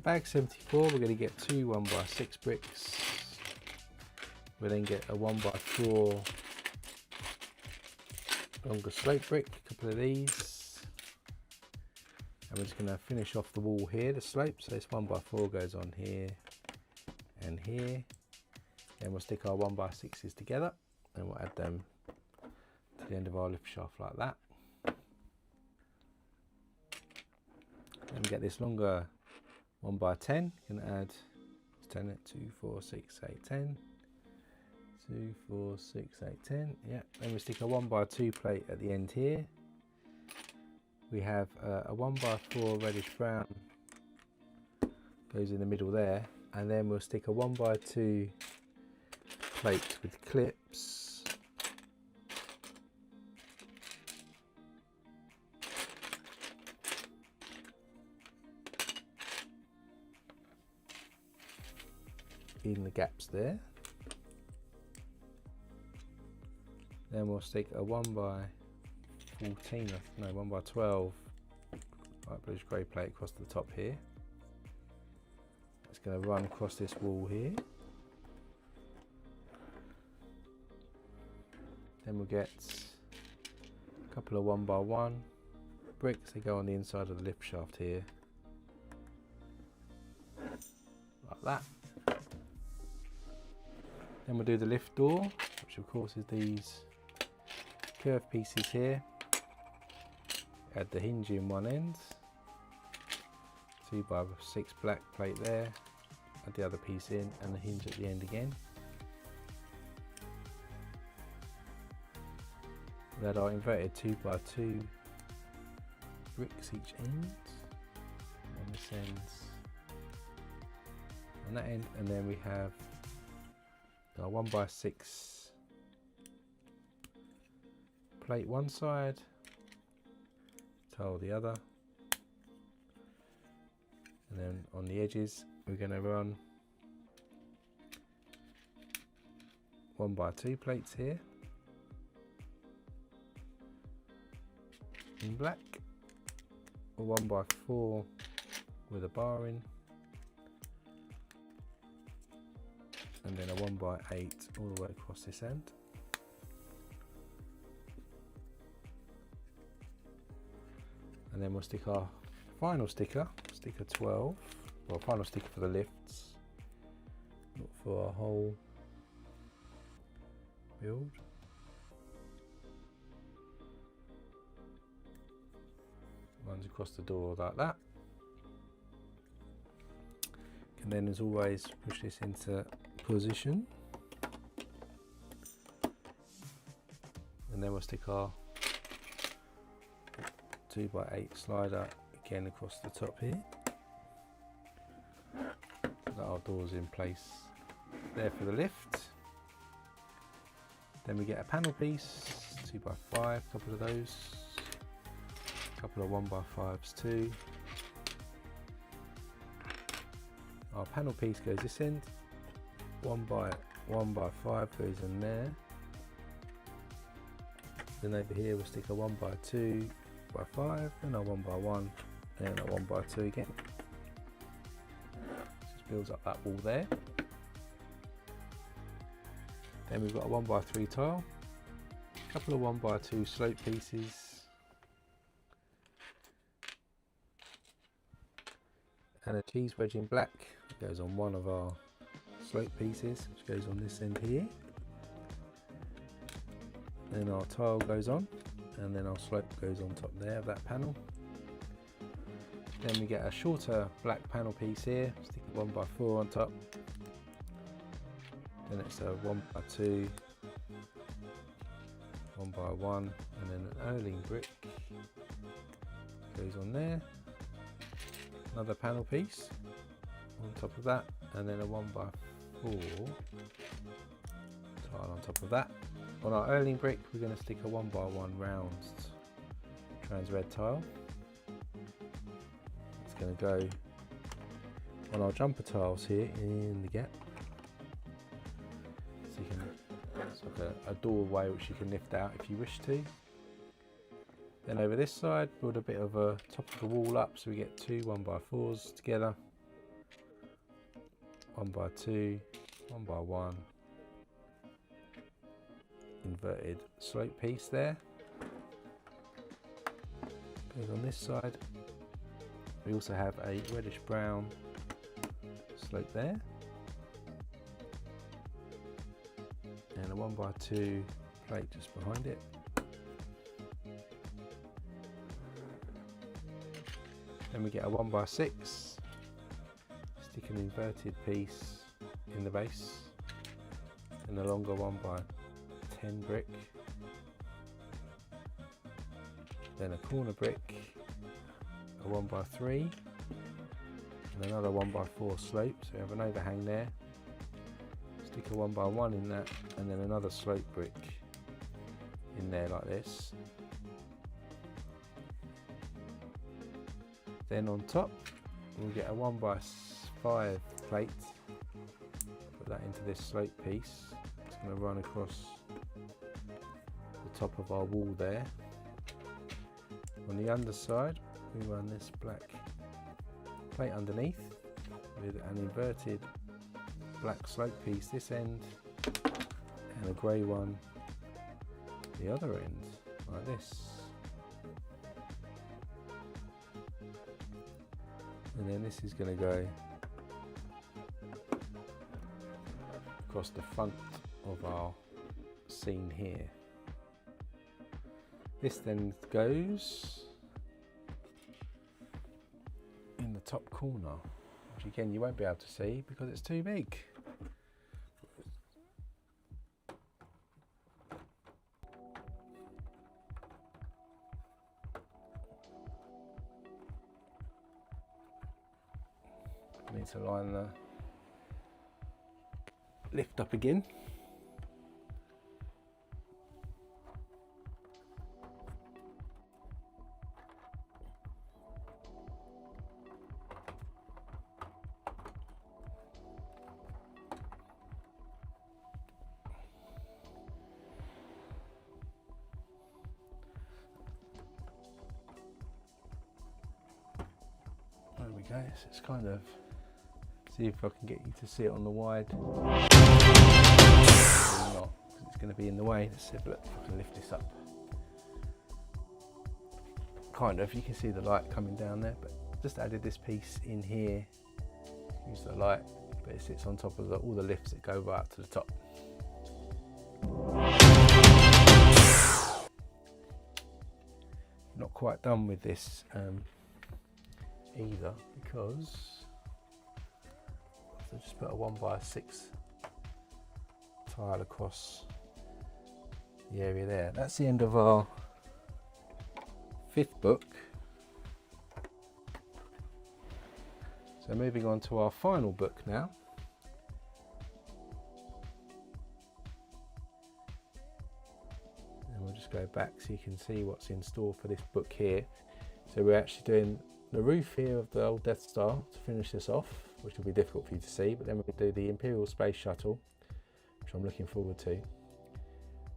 Bag 74, we're going to get two 1x6 bricks. We'll then get a 1x4 longer slope brick, a couple of these. And we're just going to finish off the wall here, the slope. So this 1x4 goes on here and here. Then we'll stick our 1x6s together and we'll add them to the end of our lift shaft like that. Then we get this longer 1x10, going to add 10, 2, 4, 6, 8, 10. 2, 4, 6, 8, 10. Yeah, then we stick a 1x2 plate at the end here. We have a 1x4 reddish brown goes in the middle there, and then we'll stick a 1x2 plate with clips. In the gaps there. Then we'll stick a 1x14, no 1x12 light bluish grey plate across the top here. It's going to run across this wall here. Then we'll get a couple of 1x1 bricks. They go on the inside of the lift shaft here, like that. Then we'll do the lift door, which of course is these curved pieces here. Add the hinge in one end, 2x6 black plate there, add the other piece in and the hinge at the end again. We'll add our inverted 2x2 bricks each end, on this end, on that end, and then we have our 1x6 plate one side, tile the other, and then on the edges we're going to run 1x2 plates here in black, a 1x4 with a bar in, and then a 1x8 all the way across this end. And then we'll stick our final sticker, sticker 12, well, final sticker for the lifts, not for our whole build. Runs across the door like that. And then as always, push this into position. And then we'll stick our 2x8 slider again across the top here. Put our doors in place there for the lift. Then we get a panel piece, 2x5, a couple of those, a couple of 1x5s too. Our panel piece goes this end, 1x5 goes in there. Then over here we'll stick a 1x2 by 5, then a 1x1, and a 1x2 again. Just builds up that wall there. Then we've got a 1x3 tile, a couple of 1x2 slope pieces, and a cheese wedge in black that goes on one of our slope pieces, which goes on this end here. Then our tile goes on, and then our slope goes on top there of that panel. Then we get a shorter black panel piece here, stick a 1x4 on top. Then it's a 1x2, 1x1, and then an Erling brick goes on there. Another panel piece on top of that, and then a 1x4 tile on top of that. On our Erling brick, we're going to stick a 1x1 round trans red tile. It's going to go on our jumper tiles here in the gap. So you can, it's like a doorway which you can lift out if you wish to. Then over this side, build a bit of a top of the wall up, so we get two 1x4s together, 1x2, 1x1. Inverted slope piece there. Goes on this side. We also have a reddish brown slope there, and a 1x2 plate just behind it. Then we get a 1x6, stick an inverted piece in the base, and a longer 1x10 brick, then a corner brick, a 1x3, and another 1x4 slope, so we have an overhang there. Stick a 1x1 in that, and then another slope brick in there like this. Then on top we'll get a 1x5 plate, put that into this slope piece. It's going to run across the top of our wall there. On the underside we run this black plate underneath, with an inverted black slope piece this end and a grey one the other end, like this. And then this is going to go across the front of our scene here. This then goes in the top corner, which again you won't be able to see because it's too big. I need to line the lift up again. There we go, so it's kind of, see if I can get you to see it on the wide. Not, because it's going to be in the way. Let's see if I can lift this up. Kind of, you can see the light coming down there, but just added this piece in here. Use the light, but it sits on top of all the lifts that go right up to the top. Not quite done with this either, because I just put a 1x6 tile across the area there. That's the end of our 5th book. So moving on to our final book now. And we'll just go back so you can see what's in store for this book here. So we're actually doing the roof here of the old Death Star to finish this off, which will be difficult for you to see, but then we'll do the Imperial Space Shuttle, which I'm looking forward to.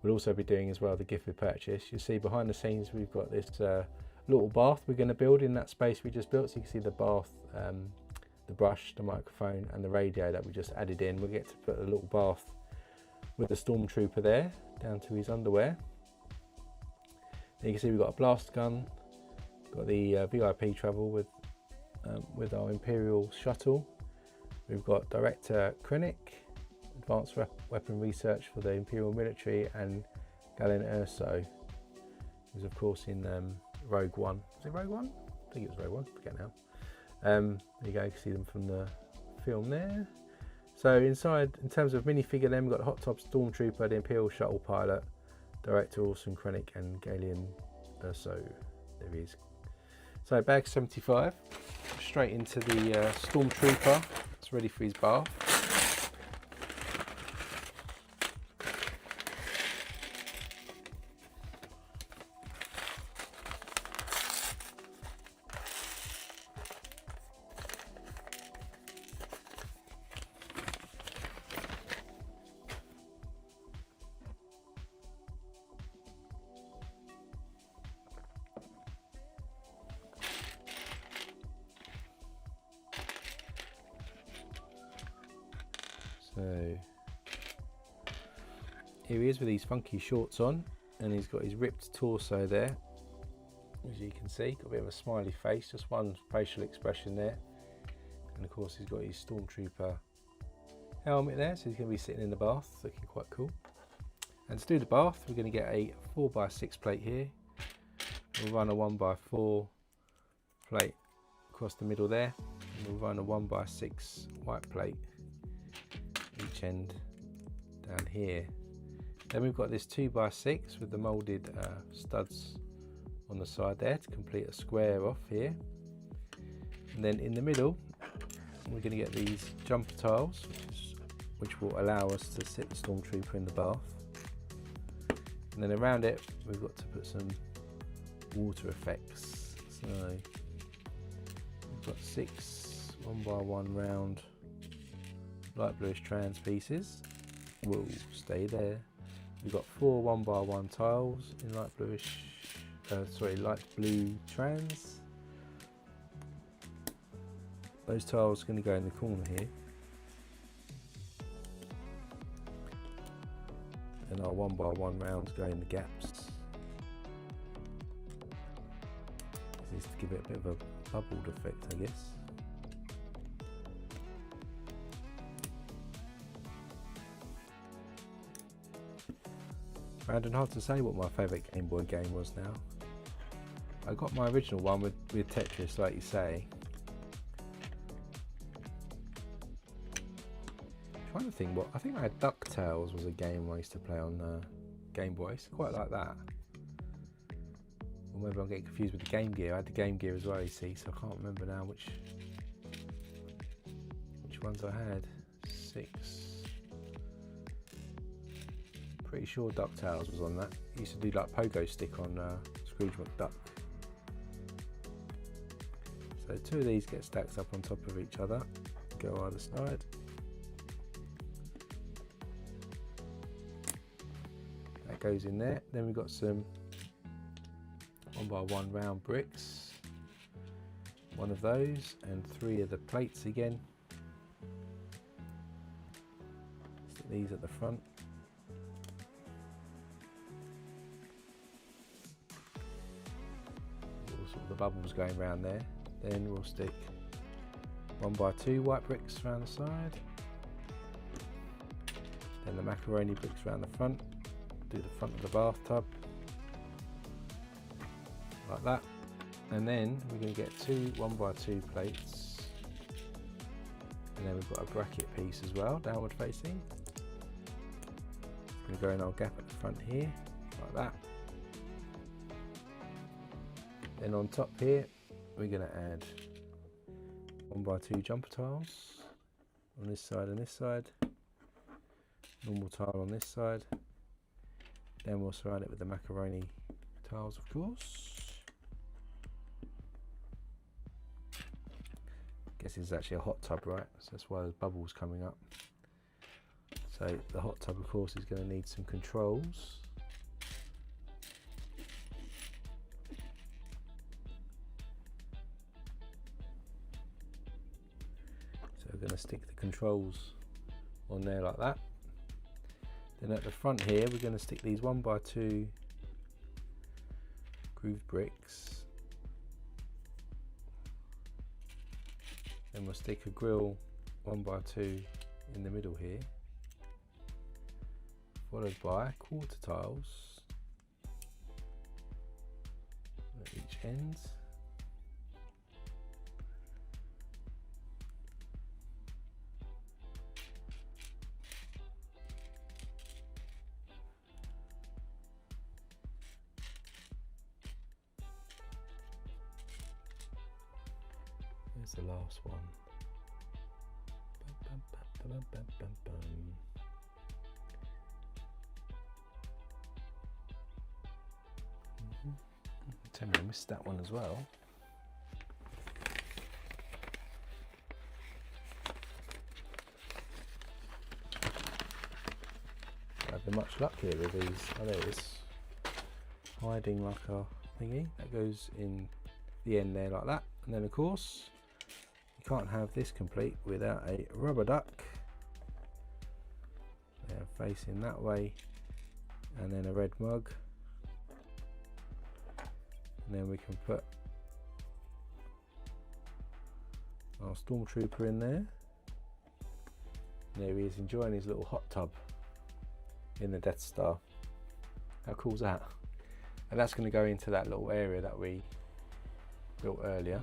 We'll also be doing as well the gift with purchase. You'll see behind the scenes we've got this little bath we're going to build in that space we just built, so you can see the bath, the brush, the microphone and the radio that we just added in. We'll get to put a little bath with the Stormtrooper there, down to his underwear. Then you can see we've got a blast gun, got the VIP travel with our Imperial shuttle. We've got Director Krennic, Advanced Weapon Research for the Imperial Military, and Galen Erso, who's of course in Rogue One. Was it Rogue One? I think it was Rogue One, forget now. There you go, you can see them from the film there. So inside, in terms of minifigure then, we've got the Hot Top Stormtrooper, the Imperial Shuttle pilot, Director Orson Krennic and Galen Erso. There he is. So bag 75, straight into the Stormtrooper. It's ready for his bath. So here he is with these funky shorts on, and he's got his ripped torso there, as you can see. Got a bit of a smiley face, just one facial expression there, and of course he's got his Stormtrooper helmet there, so he's going to be sitting in the bath looking quite cool. And to do the bath, we're going to get a 4x6 plate here. We'll run a 1x4 plate across the middle there, and we'll run a 1x6 white plate each end down here. Then we've got this 2x6 with the moulded studs on the side there to complete a square off here. And then in the middle we're going to get these jumper tiles, which will allow us to sit the Stormtrooper in the bath. And then around it we've got to put some water effects. So we've got 6 1x1 round light bluish trans pieces. Will stay there. We've got 4 1x1 tiles in light bluish, light blue trans. those tiles are going to go in the corner here, and our 1x1 rounds go in the gaps. This is to give it a bit of a bubbled effect, I guess. Random, hard to say what my favourite Game Boy game was now. I got my original one with Tetris, like you say. I'm trying to think I think I had DuckTales was a game I used to play on Game Boy. I used to quite like that. Or maybe I'm getting confused with the Game Gear. I had the Game Gear as well, you see, so I can't remember now which ones I had. 6. Pretty sure DuckTales was on that. Used to do like pogo stick on Scrooge McDuck. So 2 of these get stacked up on top of each other, go either side. That goes in there. Then we've got some 1x1 round bricks. 1 of those and 3 of the plates again. Stick these at the front. Sort of the bubbles going around there. Then we'll stick 1x2 white bricks around the side. Then the macaroni bricks around the front. Do the front of the bathtub like that. And then we're going to get 2 1x2 plates. And then we've got a bracket piece as well, downward facing. Going to go in our gap at the front here, like that. Then on top here, we're going to add 1x2 jumper tiles on this side and this side. Normal tile on this side. Then we'll surround it with the macaroni tiles, of course. Guess this is actually a hot tub, right? So that's why there's bubbles coming up. So the hot tub, of course, is going to need some controls. We're going to stick the controls on there like that. Then at the front here we're going to stick these 1x2 grooved bricks. Then we'll stick a grill 1x2 in the middle here, followed by quarter tiles at each end. There's the last one. Tell me I missed that one as well. I've been much luck here with these. Oh, there it is. Hiding like a thingy. That goes in the end there like that. And then of course, you can't have this complete without a rubber duck. They're facing that way. And then a red mug. And then we can put our stormtrooper in there. And there he is enjoying his little hot tub in the Death Star. How cool is that? And that's going to go into that little area that we built earlier.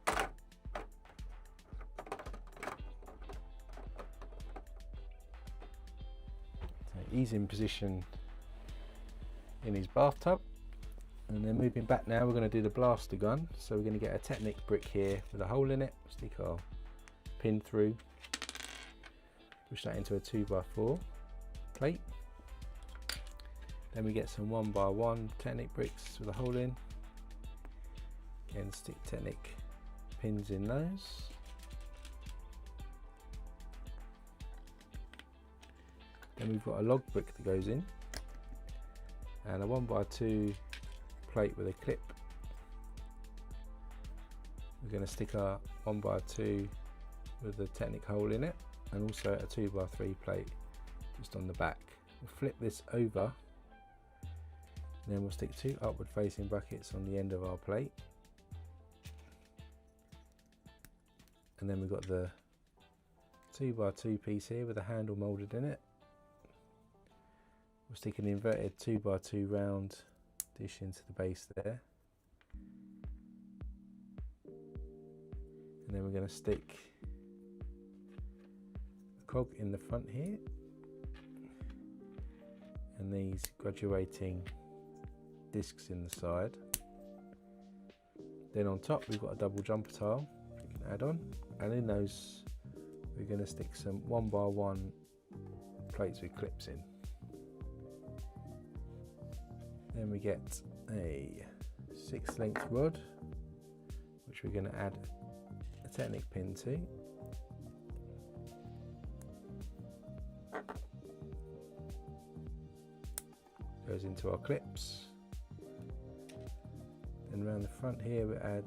So he's in position in his bathtub, and then moving back now we're going to do the blaster gun. So we're going to get a Technic brick here with a hole in it, stick our pin through, push that into a 2x4 plate. Then we get some 1x1 Technic bricks with a hole in. Again, stick Technic pins in those. Then we've got a log brick that goes in, and a 1x2 plate with a clip. going to stick our 1x2 with a Technic hole in it, and also a 2x3 plate just on the back. We'll flip this over, and then we'll stick 2 upward facing brackets on the end of our plate, and then we've got the 2x2 piece here with a handle moulded in it. We'll stick an inverted 2x2 round dish into the base there, and then we're going to stick a cog in the front here, and these graduating discs in the side. Then on top we've got a double jumper tile we can add on, and in those we're going to stick some 1x1 plates with clips in. Then we get a 6 length rod, which we're going to add a Technic pin to. Goes into our clips. Then around the front here we add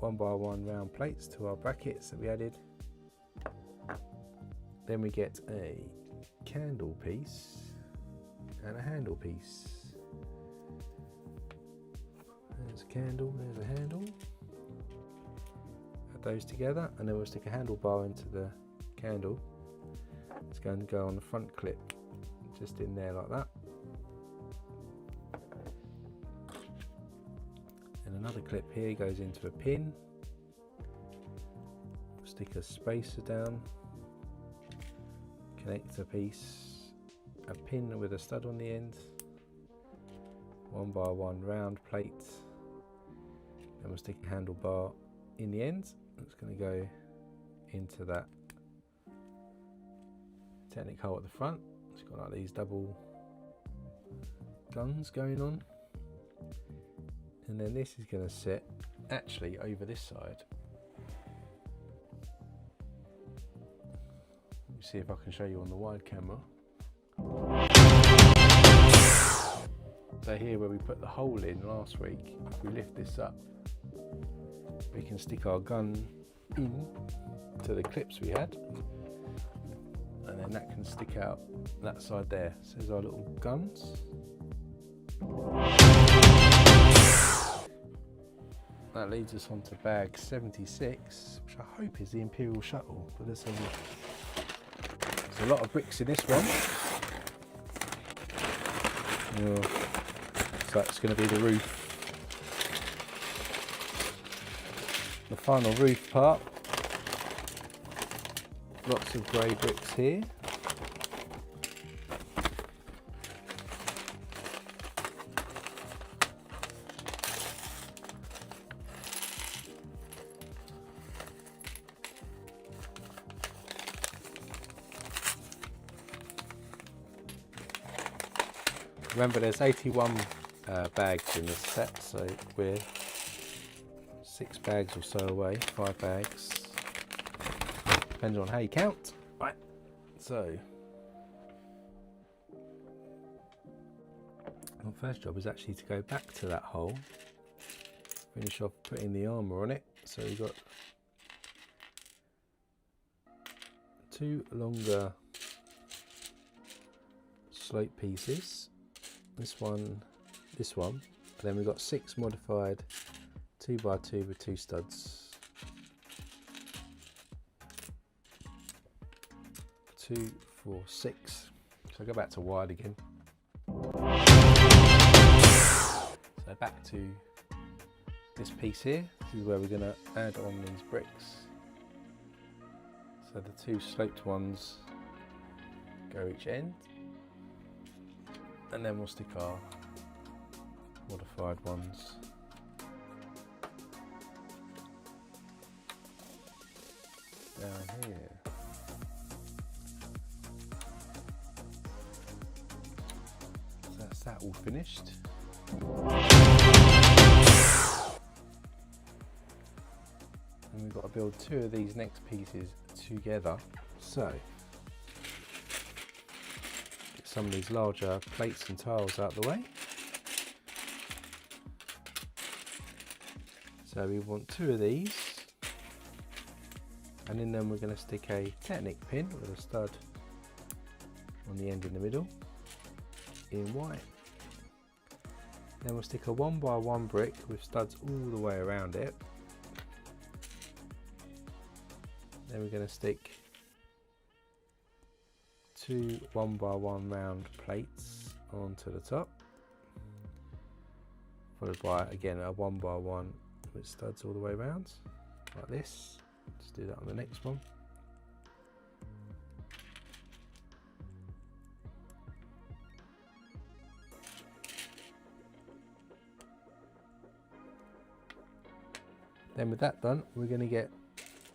1x1 round plates to our brackets that we added. Then we get a candle piece and a handle piece. There's a candle, there's a handle. Add those together, and then we'll stick a handlebar into the candle. It's going to go on the front clip, just in there like that. And another clip here goes into a pin. We'll stick a spacer down, connect a piece, a pin with a stud on the end, 1x1 round plate. Then we'll stick a handlebar in the end. It's going to go into that Technic hole at the front. It's got like these double guns going on, and then this is going to sit actually over this side. Let me see if I can show you on the wide camera. So here where we put the hole in last week, if we lift this up, we can stick our gun in to the clips we had, and then that can stick out that side there. So there's our little guns. That leads us on to bag 76, which I hope is the Imperial Shuttle, but there's a lot of bricks in this one. So that's going to be the roof. The final roof part. Lots of grey bricks here. Remember, there's 81 bags in this set, so we're 6 bags or so away, 5 bags, depends on how you count. Right, so our first job is actually to go back to that hole, finish off putting the armour on it. So we've got 2 longer slope pieces, this one, and then we've got 6 modified 2x2 with 2 studs. 2, 4, 6. So go back to wide again. So back to this piece here. This is where we're going to add on these bricks. So the 2 sloped ones go each end, and then we'll stick our modified ones down here. So that's that all finished. And we've got to build 2 of these next pieces together. So get some of these larger plates and tiles out of the way. So we want 2 of these And in them we're going to stick a Technic pin with a stud on the end in the middle in white. Then we'll stick a 1x1 brick with studs all the way around it. Then we're going to stick 2 1x1 round plates onto the top, followed by again a 1x1 with studs all the way around, like this. Let's do that on the next one. Then with that done, we're going to get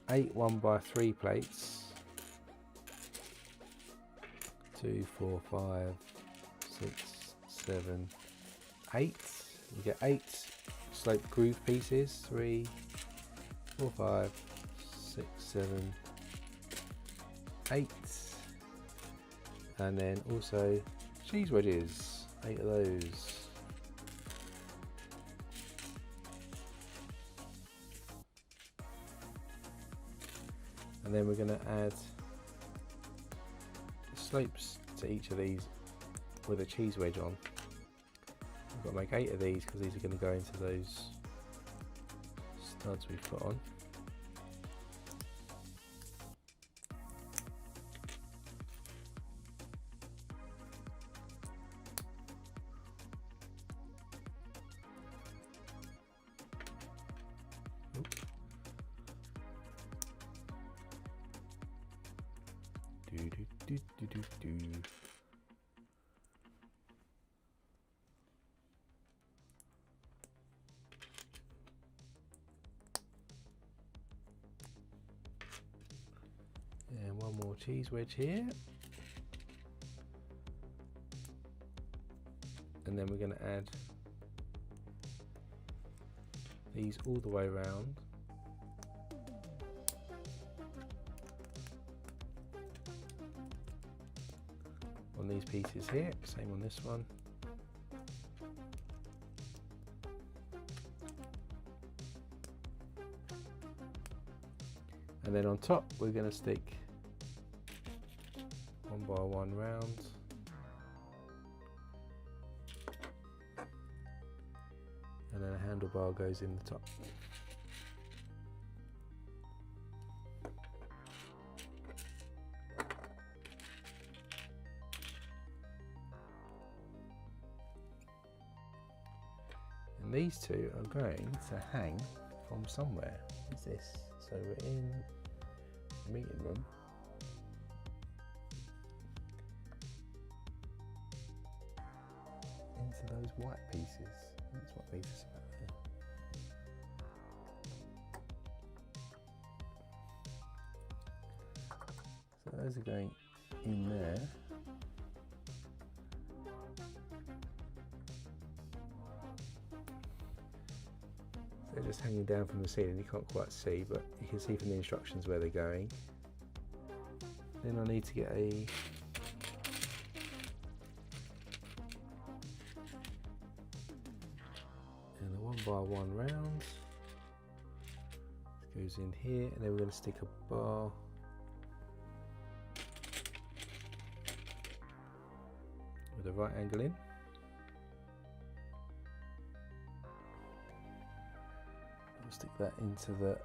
8 1x3 plates, 2, 4, 5, 6, 7, 8. We get 8 sloped groove pieces, 3, 4, 5, 6, 7, 8. And then also cheese wedges, 8 of those. And then we're going to add slopes to each of these with a cheese wedge on. We've got to make 8 of these because these are going to go into those studs we've put on. And one more cheese wedge here. And then we're going to add these all the way around. On these pieces here, same on this one. And then on top we're going to stick 1x1 rounds. And then a handlebar goes in the top. And these two are going to hang from somewhere. What's this? So we're in the meeting room. Into those white pieces. That's what these are about there. So those are going in there. They're just hanging down from the ceiling, you can't quite see, but you can see from the instructions where they're going. Then I need to get a and a 1x1 round. This goes in here, and then we're going to stick a bar with a right angle in. Stick that into the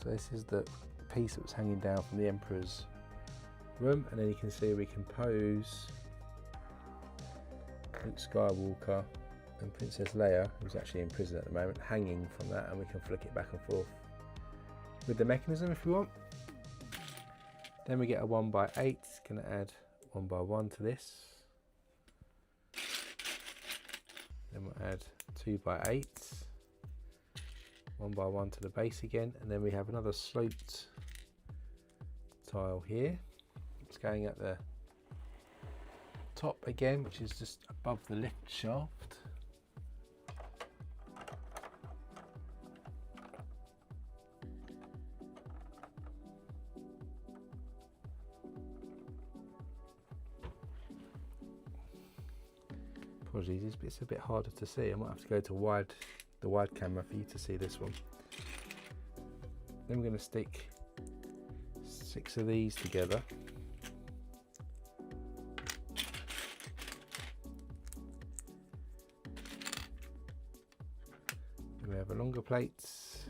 so this is the piece that was hanging down from the Emperor's room, and then you can see we can pose Luke Skywalker and Princess Leia, who's actually in prison at the moment, hanging from that, and we can flick it back and forth with the mechanism if we want. Then we get a 1x8, going to add 1x1 to this. Then we'll add 2x8, 1x1 to the base again, and then we have another sloped tile here. It's going at the top again, which is just above the lift shaft. Apologies, it's a bit harder to see. I might have to go to wide the wide camera for you to see this one. Then we're going to stick 6 of these together. We have a longer plates,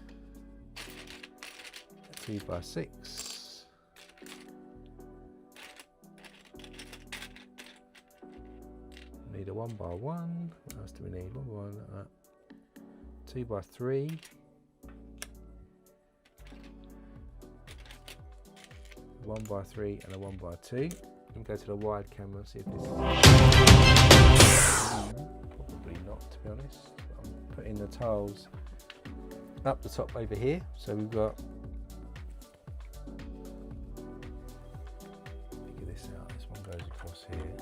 2x6, need a 1x1. What else do we need? 1x1, 2x3, 1x3 and a 1x2. Let me go to the wide camera and see if this is probably not, to be honest. I'm putting the tiles up the top over here, so we've got, figure this out, this one goes across here.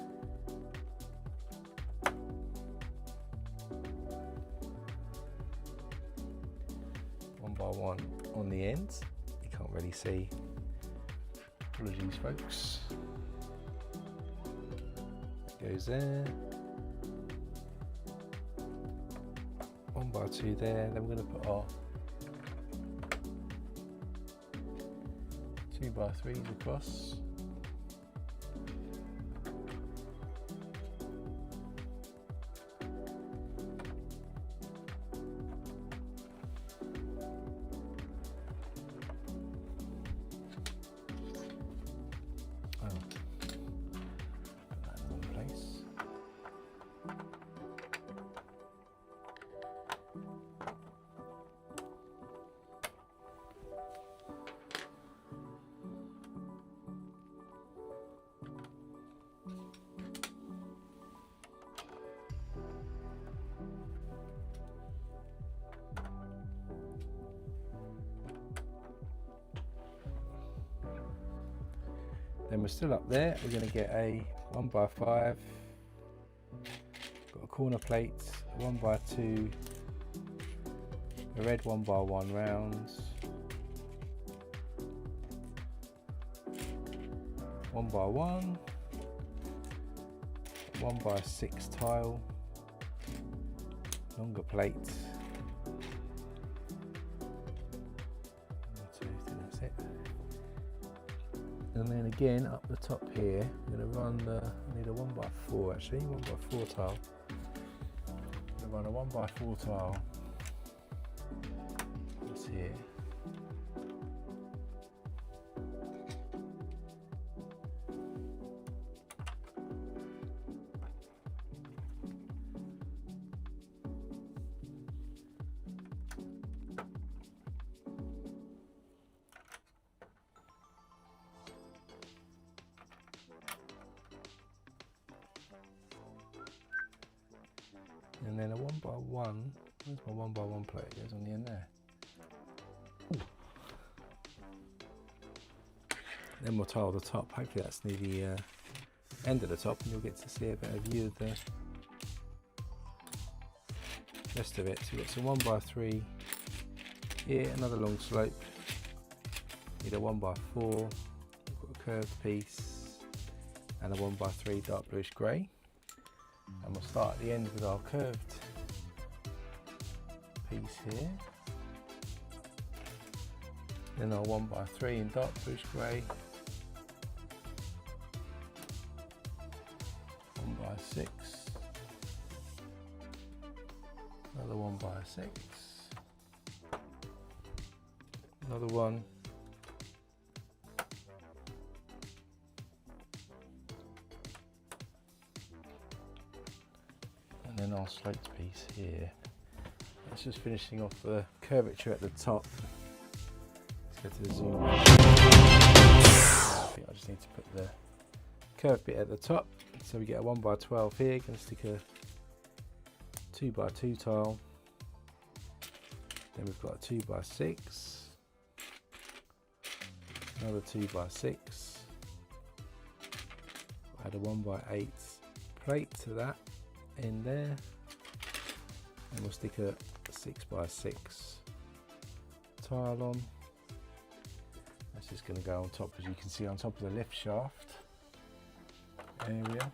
One by one on the ends, you can't really see. Apologies, folks. Goes there. 1x2 there. Then we're going to put our 2x3s across. Then we're still up there, we're going to get a 1x5, got a corner plate, 1x2, a red 1x1 rounds, 1x1, 1x6 tile, longer plate, 1, 2, 3, that's it. And then again up the top here, I'm going to run I need a 1x4 actually, 1x4 tile. I'm going to run a 1x4 tile. That's here. And then a 1x1, where's my 1x1 plate? It goes on the end there. Ooh. Then we'll tile the top, hopefully that's near the end of the top and you'll get to see a better view of the rest of it. So we've got some 1x3 here, another long slope, need a 1x4, we've got a curved piece and a 1x3 dark bluish grey. And we'll start at the end with our curved piece here. Then our 1x3 in dark bluish grey. 1x6. Another 1x6. Another one. And then our sloped piece here. That's just finishing off the curvature at the top. Let's go to the zoom. I think I just need to put the curved bit at the top. So we get a 1x12 here, going to stick a 2x2 tile. Then we've got a 2x6. Another 2x6. Add a 1x8 plate to that in there, and we'll stick a 6x6 tile on. That's just going to go on top, as you can see, on top of the lift shaft area.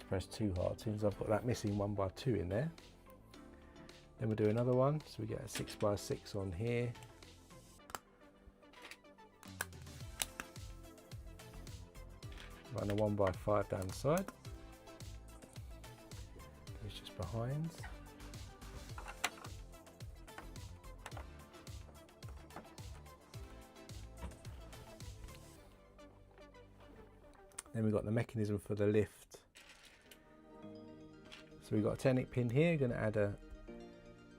to press too hard, since I've got that missing 1x2 in there. Then we'll do another one, so we get a 6x6 on here. Run a 1x5 down the side. It's just behind. Then we've got the mechanism for the lift. So we've got a 10-inch pin here, going to add a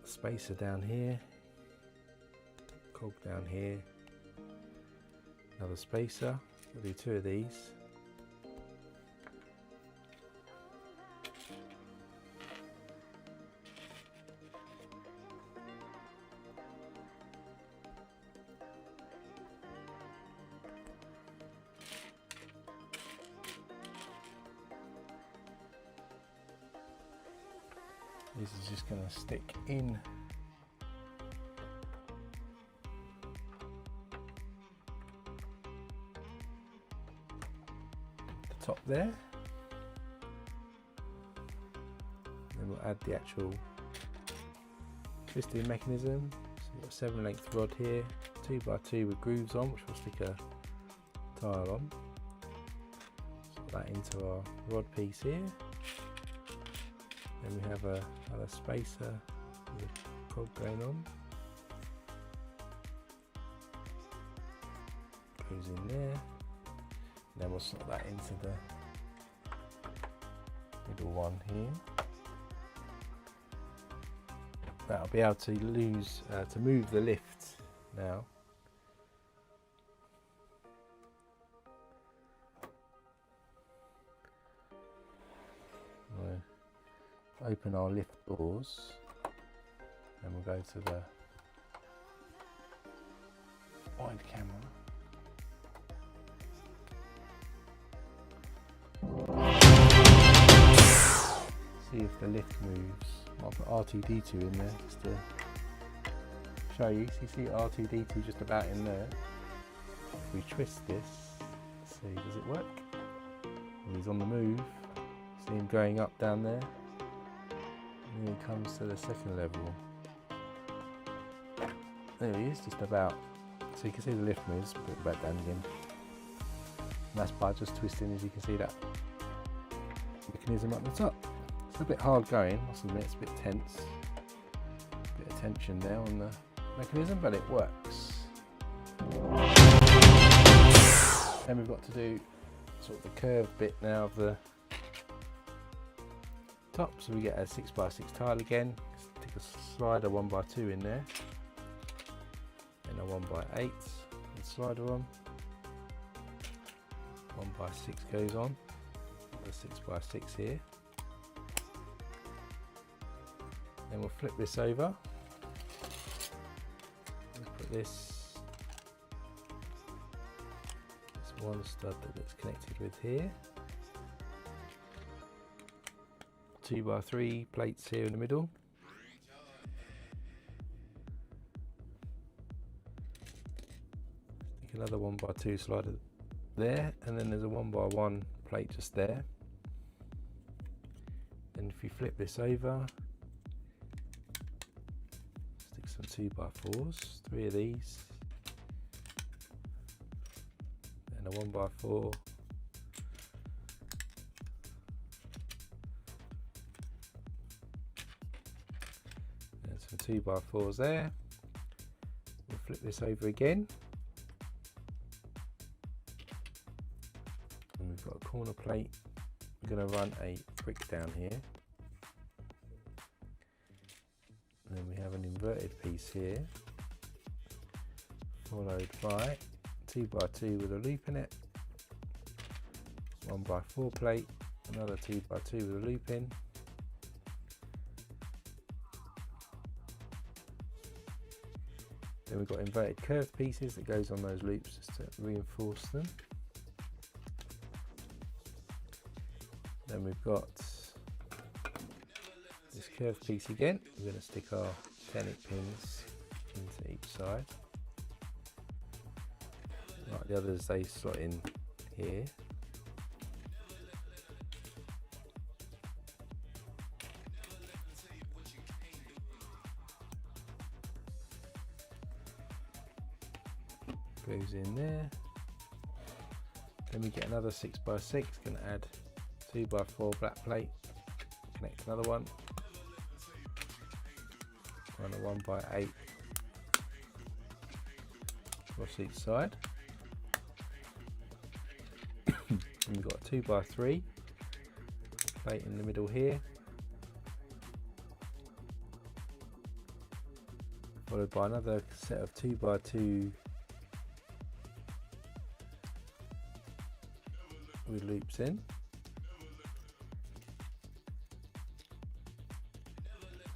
spacer down here, cog down here, another spacer. We'll do 2 of these. This is just going to stick in the top there. Then we'll add the actual twisting mechanism. So we've got a 7-length rod here, 2x2 with grooves on, which will stick a tile on. Put that into our rod piece here. Then we have another spacer with a cog going on. Goes in there. And then we'll slot that into the middle one here. That'll be able to move the lift now. Open our lift doors, and we'll go to the wide camera. See if the lift moves. I'll put R2D2 in there just to show you. So you see R2D2 just about in there. If we twist this, let's see, does it work? Well, he's on the move. See him going up down there. And he comes to the second level. There he is, just about. So you can see the lift moves, put it back down again. And that's by just twisting, as you can see, that mechanism up the top. It's a bit hard going, I must admit, it's a bit tense. A bit of tension there on the mechanism, but it works. Then we've got to do sort of the curved bit now of the top, so we get a 6x6 tile again. Stick a slider 1x2 in there, and a 1x8 and slider on. 1x6 goes on, the 6x6 here. Then we'll flip this over. We'll put this one stud that it's connected with here. 2x3 plates here in the middle. Stick another 1x2 slider there, and then there's a 1x1 plate just there. Then if you flip this over, stick some 2x4s, 3 of these, and a 1x4. Some 2x4s there. We'll flip this over again, and we've got a corner plate. We're going to run a brick down here, and then we have an inverted piece here, followed by 2x2 with a loop in it, 1x4 plate, another 2x2 with a loop in. Then we've got inverted curved pieces that goes on those loops just to reinforce them. Then we've got this curved piece again. We're going to stick our 10-inch pins into each side. Like the others, they slot in here. goes in there. Then we get another 6x6, going to add 2x4 black plate, connect another one, and a 1x8 across each side. And we've got a 2x3 plate in the middle here, followed by another set of 2x2 with loops in.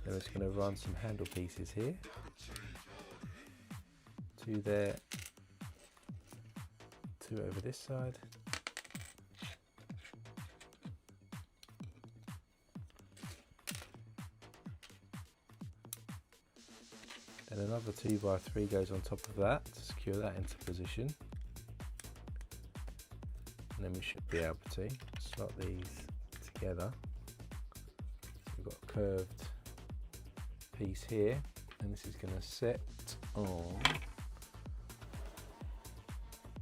Then we're just going to run some handle pieces here, 2 there, 2 over this side, and another 2x3 goes on top of that to secure that into position. And then we should be able to slot these together. So we've got a curved piece here, and this is going to sit on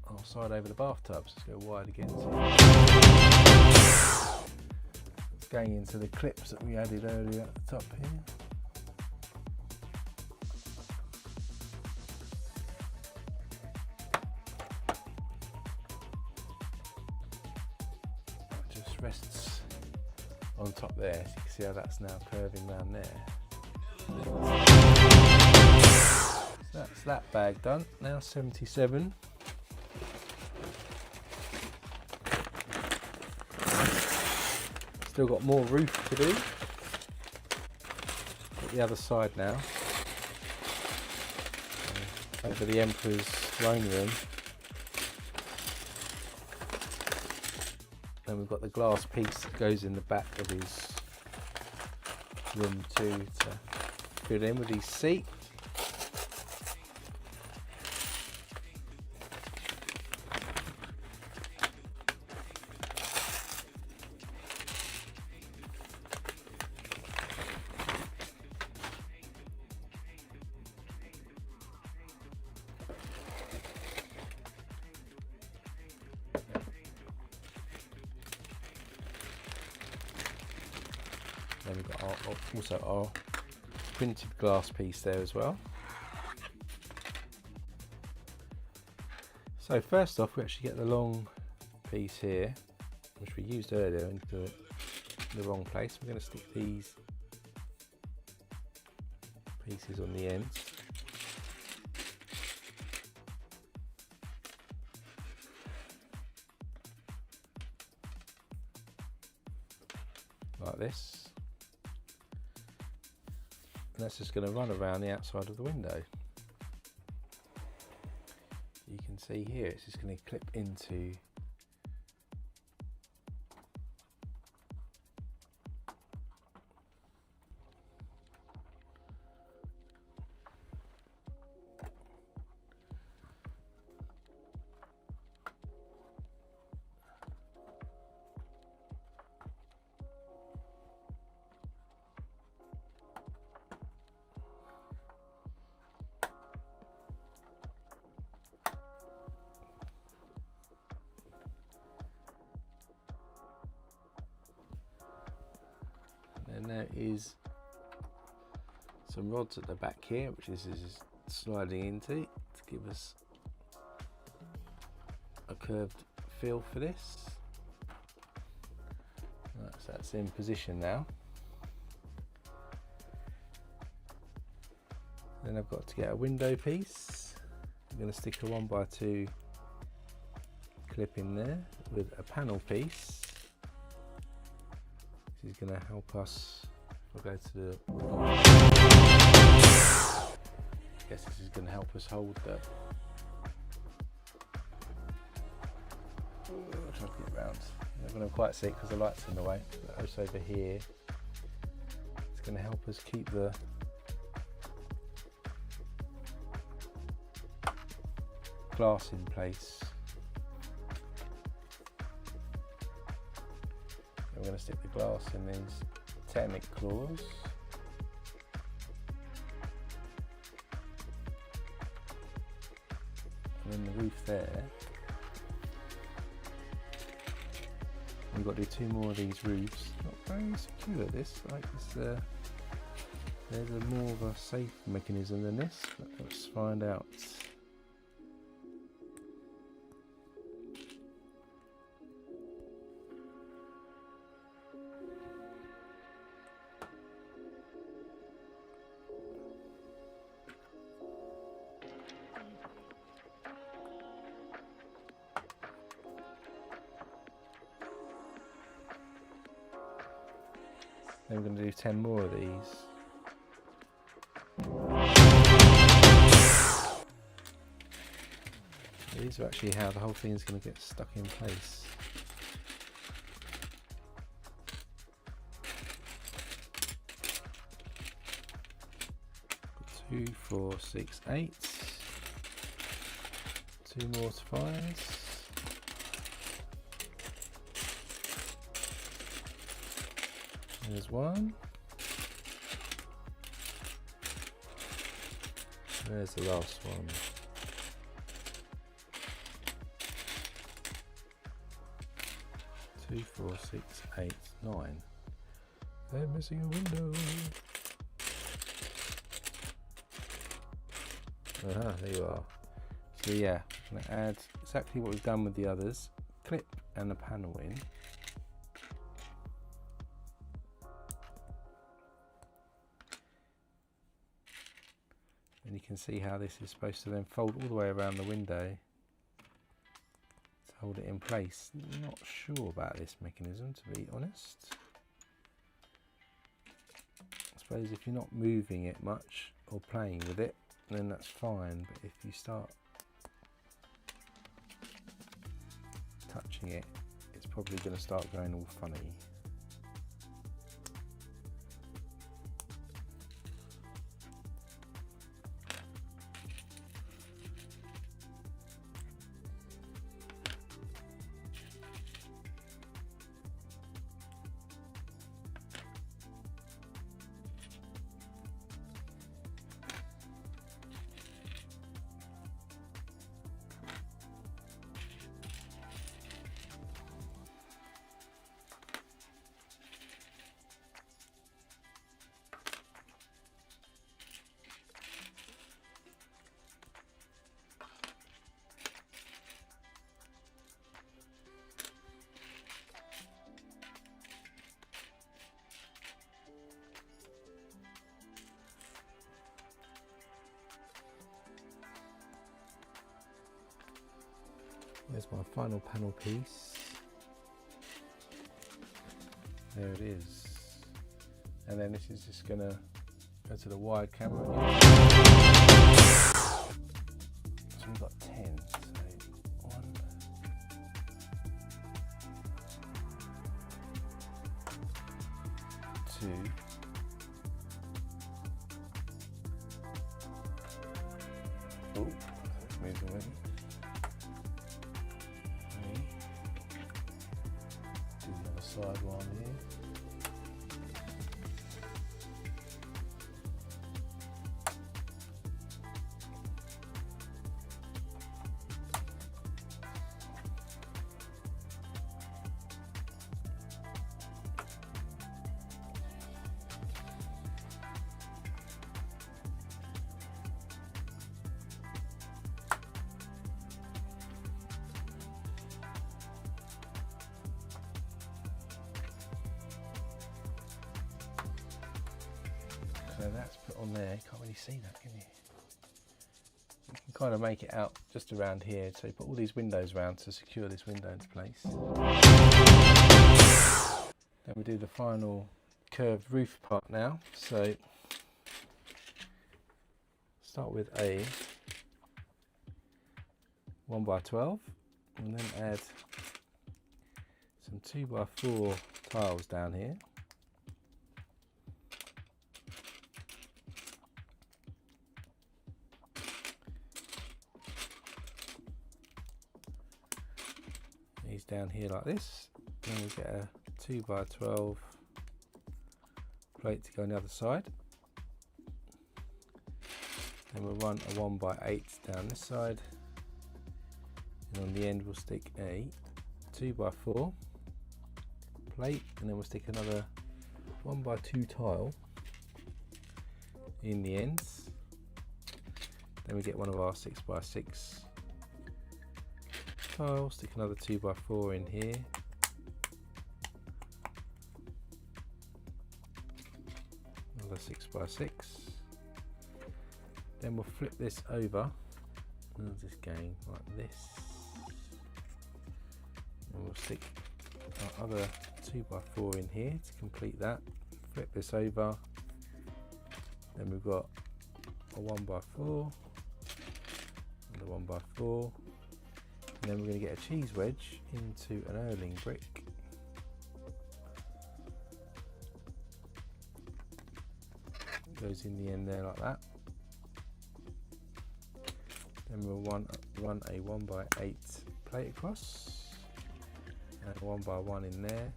our side over the bathtub. So let's go wide again. It's going into the clips that we added earlier at the top here. Rests on top there, so you can see how that's now curving around there. So that's that bag done. Now 77. Still got more roof to do. Got the other side now. Over the Emperor's throne room. Then we've got the glass piece that goes in the back of his room too, to fit in with his seat. Then we've got also our printed glass piece there as well. So first off, we actually get the long piece here, which we used earlier into the wrong place. We're going to stick these pieces on the ends. Like this. And that's just going to run around the outside of the window. You can see here it's just going to clip into and there is some rods at the back here, which this is sliding into to give us a curved feel for this. Right, so that's in position now. Then I've got to get a window piece. I'm going to stick a 1x2 clip in there with a panel piece. This is going to help us. We'll go to the. I guess this is going to help us hold the. I'll try to get around. I'm not going to quite see it because the light's in the way. But also over here, it's going to help us keep the glass in place. We're going to stick the glass in these Technic claws. And then the there. We've got to do 2 more of these roofs. Not very secure this, like this. There's more of a safe mechanism than this, but let's find out. Then we're going to do 10 more of these. These are actually how the whole thing is going to get stuck in place. 2, 4, 6, 8. 2 mortifiers. There's 1. There's the last one. 2, 4, 6, 8, 9. They're missing a window. There you are. So yeah, I'm going to add exactly what we've done with the others. Clip and the panel in. And you can see how this is supposed to then fold all the way around the window to hold it in place. Not sure about this mechanism, to be honest. I suppose if you're not moving it much or playing with it, then that's fine, but if you start touching it, it's probably going to start going all funny. There's my final panel piece. There it is. And then this is just going to go to the wide camera again. So we've got 10. So 1, 2, oh, let's move away. Do another side one here. So that's put on there. You can't really see that, can you? You can kind of make it out just around here. So you put all these windows around to secure this window into place. Then we do the final curved roof part now. So start with a 1x12 and then add some 2x4 tiles down here. These down here like this. Then we get a 2x12 plate to go on the other side. Then we'll run a 1x8 down this side. and on the end we'll stick a 2x4 plate, and then we'll stick another 1x2 tile in the ends. Then we get one of our 6x6 tiles, stick another 2x4 in here, another 6x6. Then we'll flip this over, and just going like this, and we'll stick our other 2x4 in here to complete that. Flip this over, then we've got a 1x4 and a 1x4, and then we're going to get a cheese wedge into an Erling brick. Goes in the end there like that. Then we'll run a 1x8 plate across, and a 1x1 in there.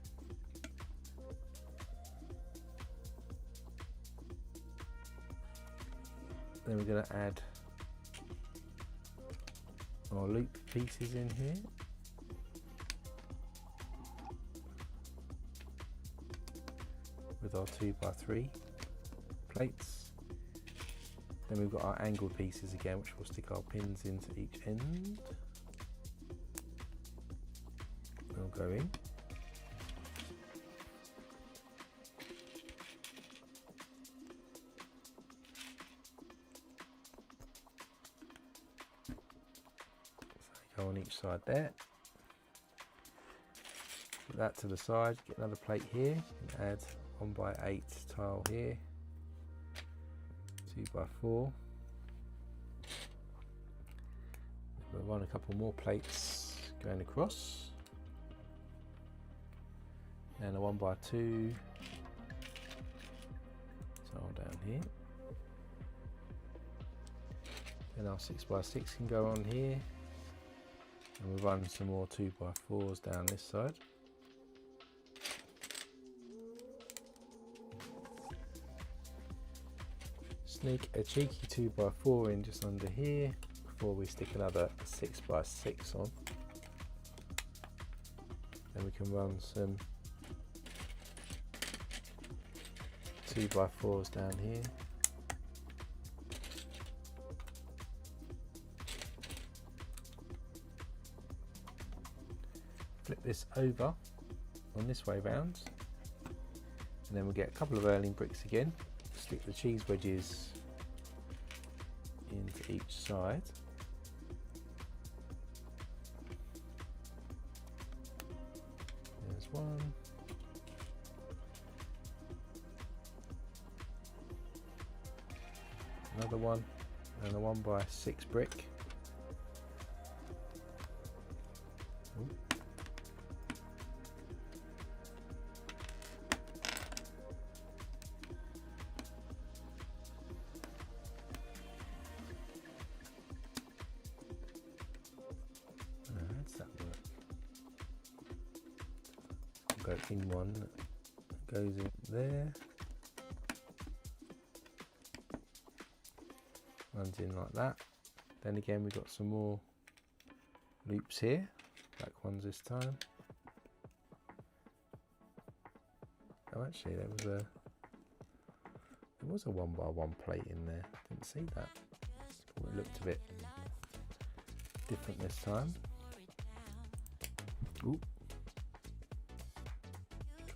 Then we're going to add our loop pieces in here. With our 2x3 plates. Then we've got our angled pieces again, which we'll stick our pins into each end. They'll go in. So go on each side there. Put that to the side, get another plate here, and add 1x8 tile here. 2x4. We'll run a couple more plates going across, and a 1x2 tile down here. Then our 6x6 can go on here, and we'll run some more 2x4s down this side. Sneak a cheeky 2x4 in just under here before we stick another 6x6 on. Then we can run some 2x4s down here. Flip this over on this way round, and then we'll get a couple of Erling bricks again. Stick the cheese wedges into each side. There's one. Another one, and a 1x6 brick. Ooh. Go in one that goes in there, runs in like that. Then again we've got some more loops here, black ones this time. Oh, actually there was a 1x1 plate in there, didn't see that. Oh, it looked a bit different this time. Ooh.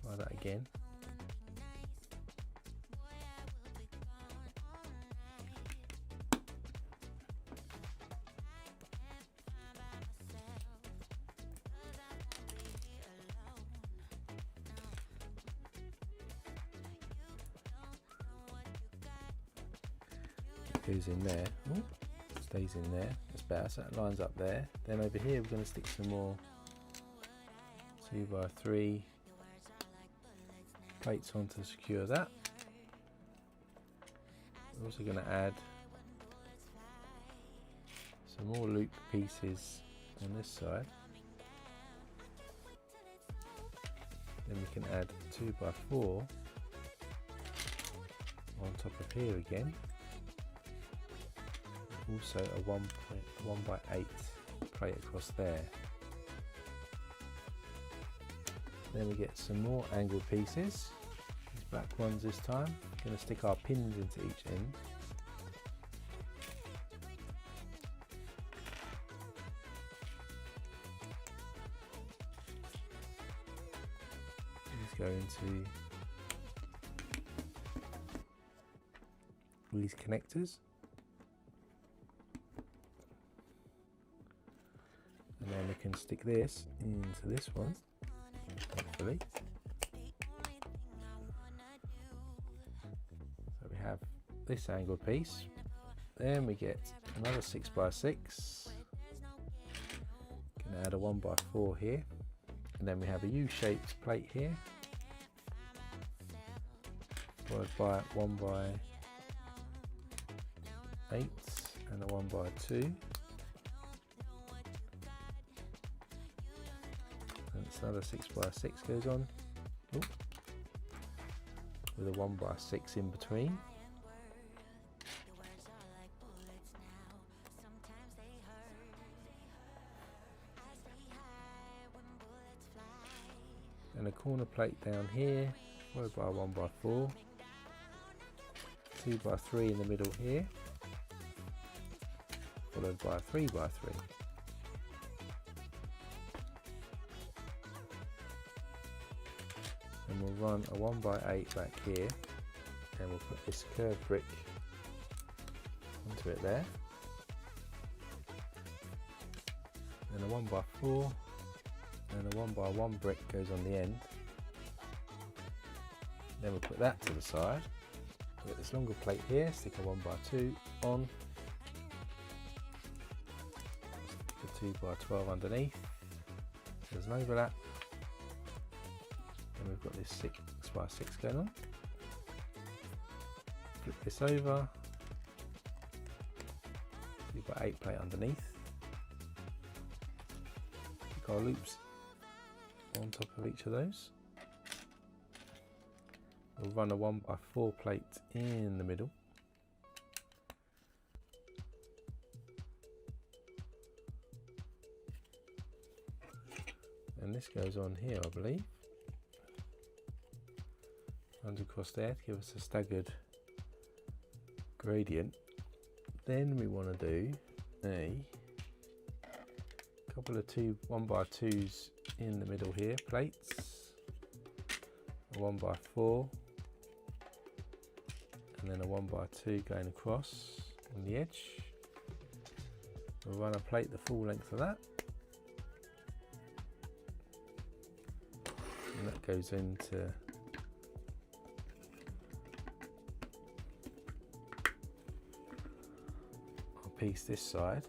Try that again. Goes in there. Ooh, stays in there. That's better. So that lines up there. Then over here we're going to stick some more 2x3 plates on to secure that. We're also going to add some more loop pieces on this side. Then we can add 2x4 on top of here again. Also a 1x8 plate across there. Then we get some more angled pieces, these black ones this time. We're going to stick our pins into each end. These go into these connectors. And then we can stick this into this one, hopefully. So we have this angled piece. Then we get another 6x6. Gonna add a 1x4 here. And then we have a U-shaped plate here, followed by 1x8 and a 1x2. Another 6x6 goes on. Ooh. With a 1x6 in between. And a corner plate down here, followed by a 1x4. 2x3 in the middle here, followed by a 3x3. And we'll run a 1x8 back here, and we'll put this curved brick onto it there. And a 1x4 and a 1x1 brick goes on the end. Then we'll put that to the side. Put this longer plate here, stick a 1x2 on, stick a 2x12 underneath. There's an overlap. And we've got this 6x6 going on. Flip this over. 2x8 plate underneath. Stick our loops on top of each of those. We'll run a 1x4 plate in the middle. And this goes on here, I believe. Runs across there to give us a staggered gradient. Then we want to do a couple of 1x2s in the middle here, plates, a 1x4, and then a 1x2 going across on the edge. We'll run a plate the full length of that, and that goes into our piece this side.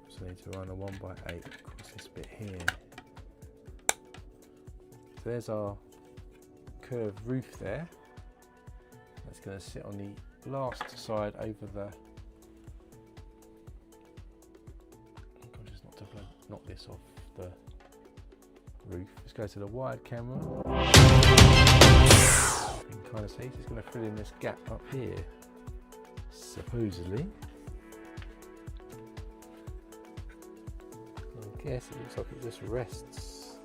So I need to run a 1x8 across this bit here. So there's our curved roof there. That's going to sit on the last side over the. I'm conscious not to knock this off the roof. Let's go to the wide camera. You can kind of see it's going to fill in this gap up here, supposedly. I guess it looks like it just rests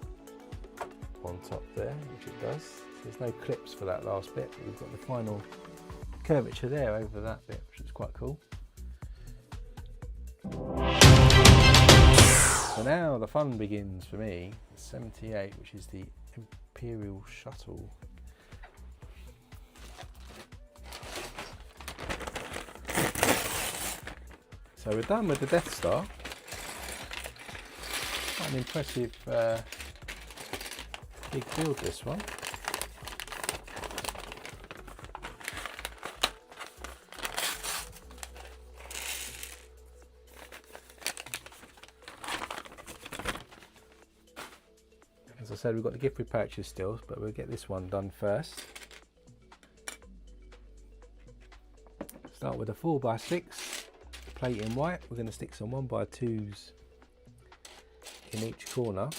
on top there, which it does. There's no clips for that last bit, but we've got the final curvature there over that bit, which is quite cool. So now the fun begins for me. 78, which is the Imperial Shuttle. So we're done with the Death Star. Quite an impressive big build, this one. As I said, we've got the gift with pouches still, but we'll get this one done first. Start with a 4x6 plate in white. We're going to stick some 1x2s in each corner,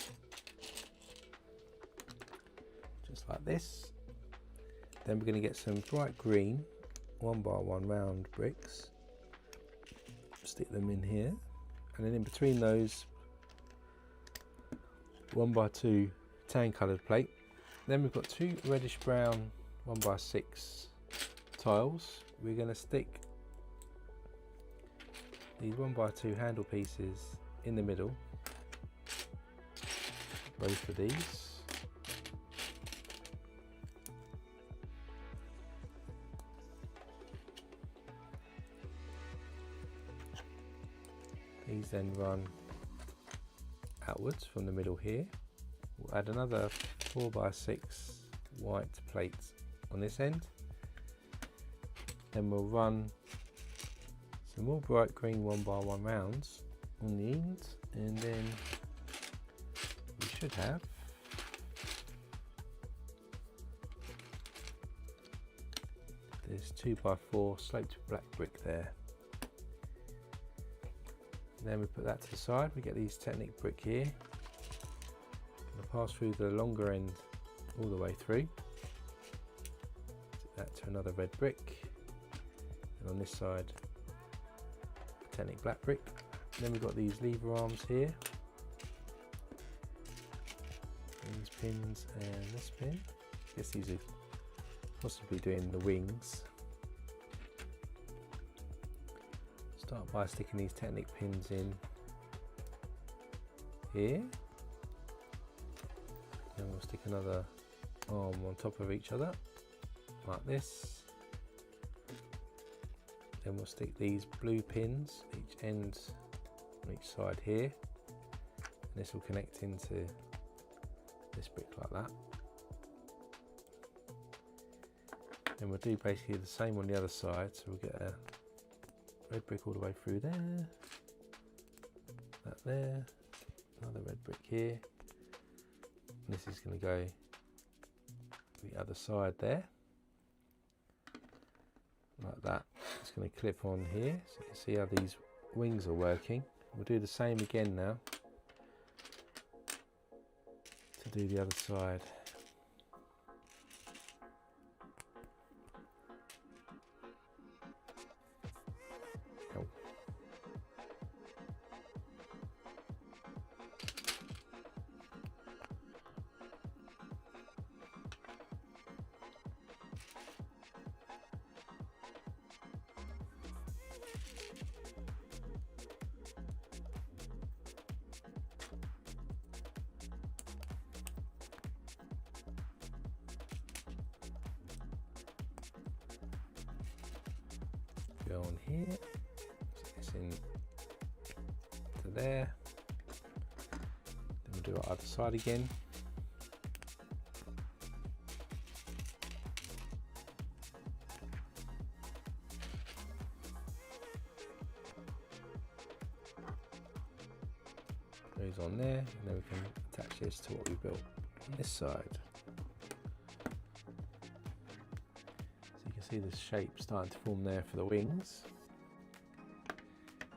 just like this. Then we're going to get some bright green 1x1 round bricks, stick them in here, and then in between those 1x2 tan coloured plate. Then we've got two reddish brown 1x6 tiles. We're going to stick these 1x2 handle pieces in the middle, both of these. These then run outwards from the middle here. We'll add another 4x6 white plate on this end. Then we'll run some more bright green 1x1 rounds on the ends, and then we should have this 2x4 sloped black brick there. Then we put that to the side. We get these Technic brick here. We'll pass through the longer end all the way through. Take that to another red brick, and on this side, Technic black brick. And then we've got these lever arms here. These pins and this pin. I guess these are possibly doing the wings. Start by sticking these Technic pins in here. Then we'll stick another arm on top of each other, like this. Then we'll stick these blue pins, each end on each side here. And this will connect into this brick like that. And we'll do basically the same on the other side, so we'll get a red brick all the way through there, that there, another red brick here, and this is going to go the other side there, like that. It's going to clip on here, so you can see how these wings are working. We'll do the same again now to do the other side. Go on here, stick this in to there, then we'll do our other side again. Goes on there, and then we can attach this to what we built on this side. See the shape starting to form there for the wings.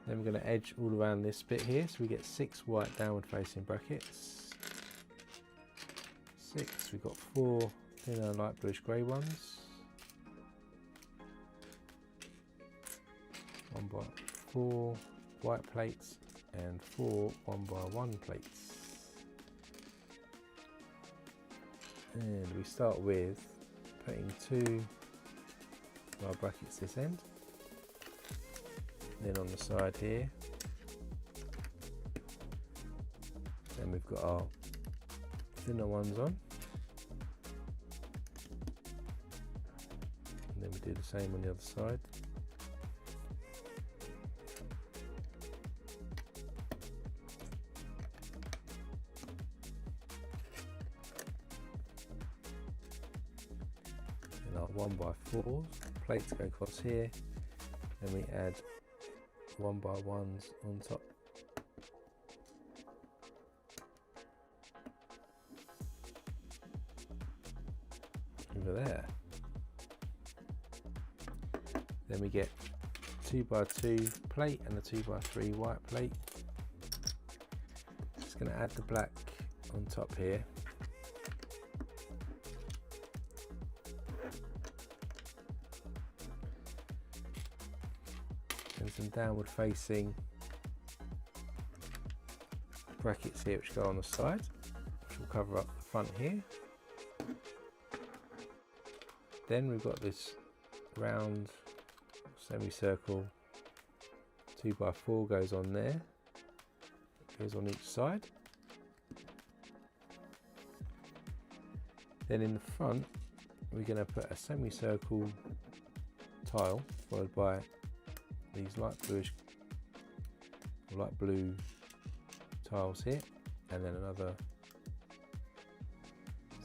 Then we're going to edge all around this bit here, so we get 6 white downward facing brackets. 6, we've got 4 thinner light bluish grey ones. 1x4 white plates and 4 1x1 plates. And we start with putting 2 our brackets this end, then on the side here, then we've got our thinner ones on, and then we do the same on the other side. And our 1x4s plates go across here, and we add 1x1s on top. Over there. Then we get 2x2 plate and a 2x3 white plate. Just going to add the black on top here. some downward facing brackets here which go on the side, which will cover up the front here. Then we've got this round semicircle 2x4 goes on there, goes on each side. Then in the front we're going to put a semicircle tile followed by these light blue tiles here, and then another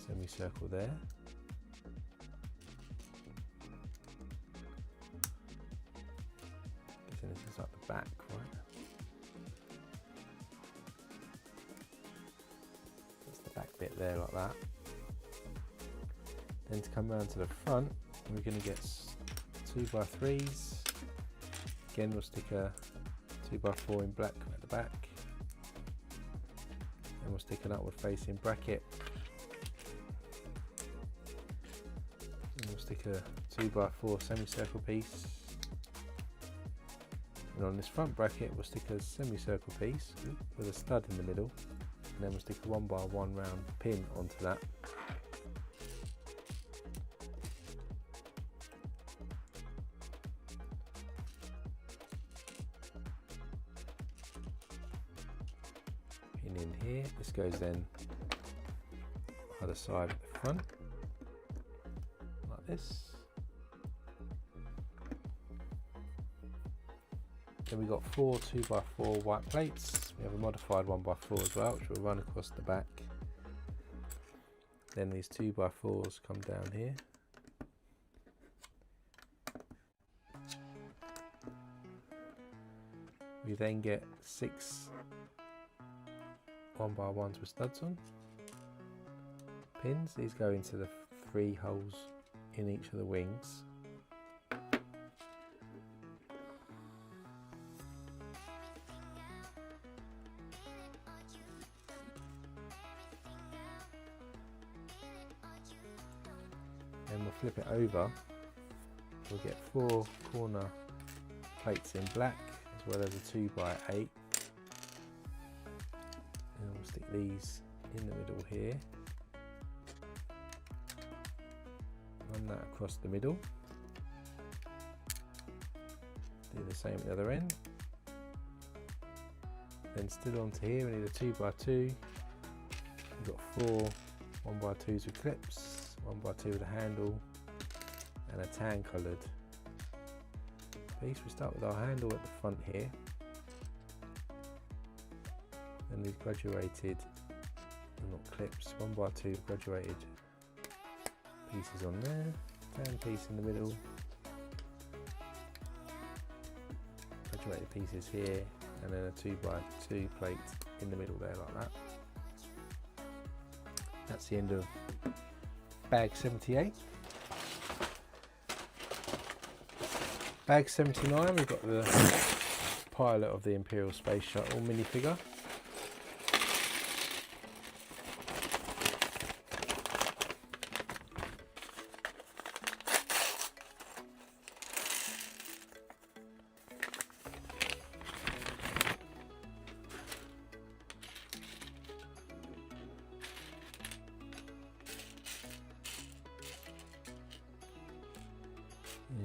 semicircle there. Guessing this is like the back, right? That's the back bit there, like that. Then to come around to the front, we're going to get 2x3s. Again, we'll stick a 2x4 in black at the back. Then we'll stick an upward facing bracket. And we'll stick a 2x4 semicircle piece. And on this front bracket, we'll stick a semicircle piece with a stud in the middle. And then we'll stick a 1x1 round pin onto that. In here, this goes then either side of the front, like this. Then we've got 4 2x4 white plates. We have a modified 1x4 as well, which will run across the back. Then these 2x4s come down here. We then get 6 1x1s with studs on. Pins, these go into the 3 holes in each of the wings. Then we'll flip it over. We'll get 4 corner plates in black, as well as a 2x8. And we'll stick these in the middle here. Run that across the middle. Do the same at the other end. Then still onto here, we need a 2x2. We've got 4 1x2s with clips, 1x2 with a handle, and a tan coloured piece. We start with our handle at the front here. Then these graduated, not clips, 1x2 graduated pieces on there, tan piece in the middle, graduated pieces here, and then a 2x2 plate in the middle there, like that. That's the end of bag 78. Bag 79, we've got the pilot of the Imperial Space Shuttle minifigure.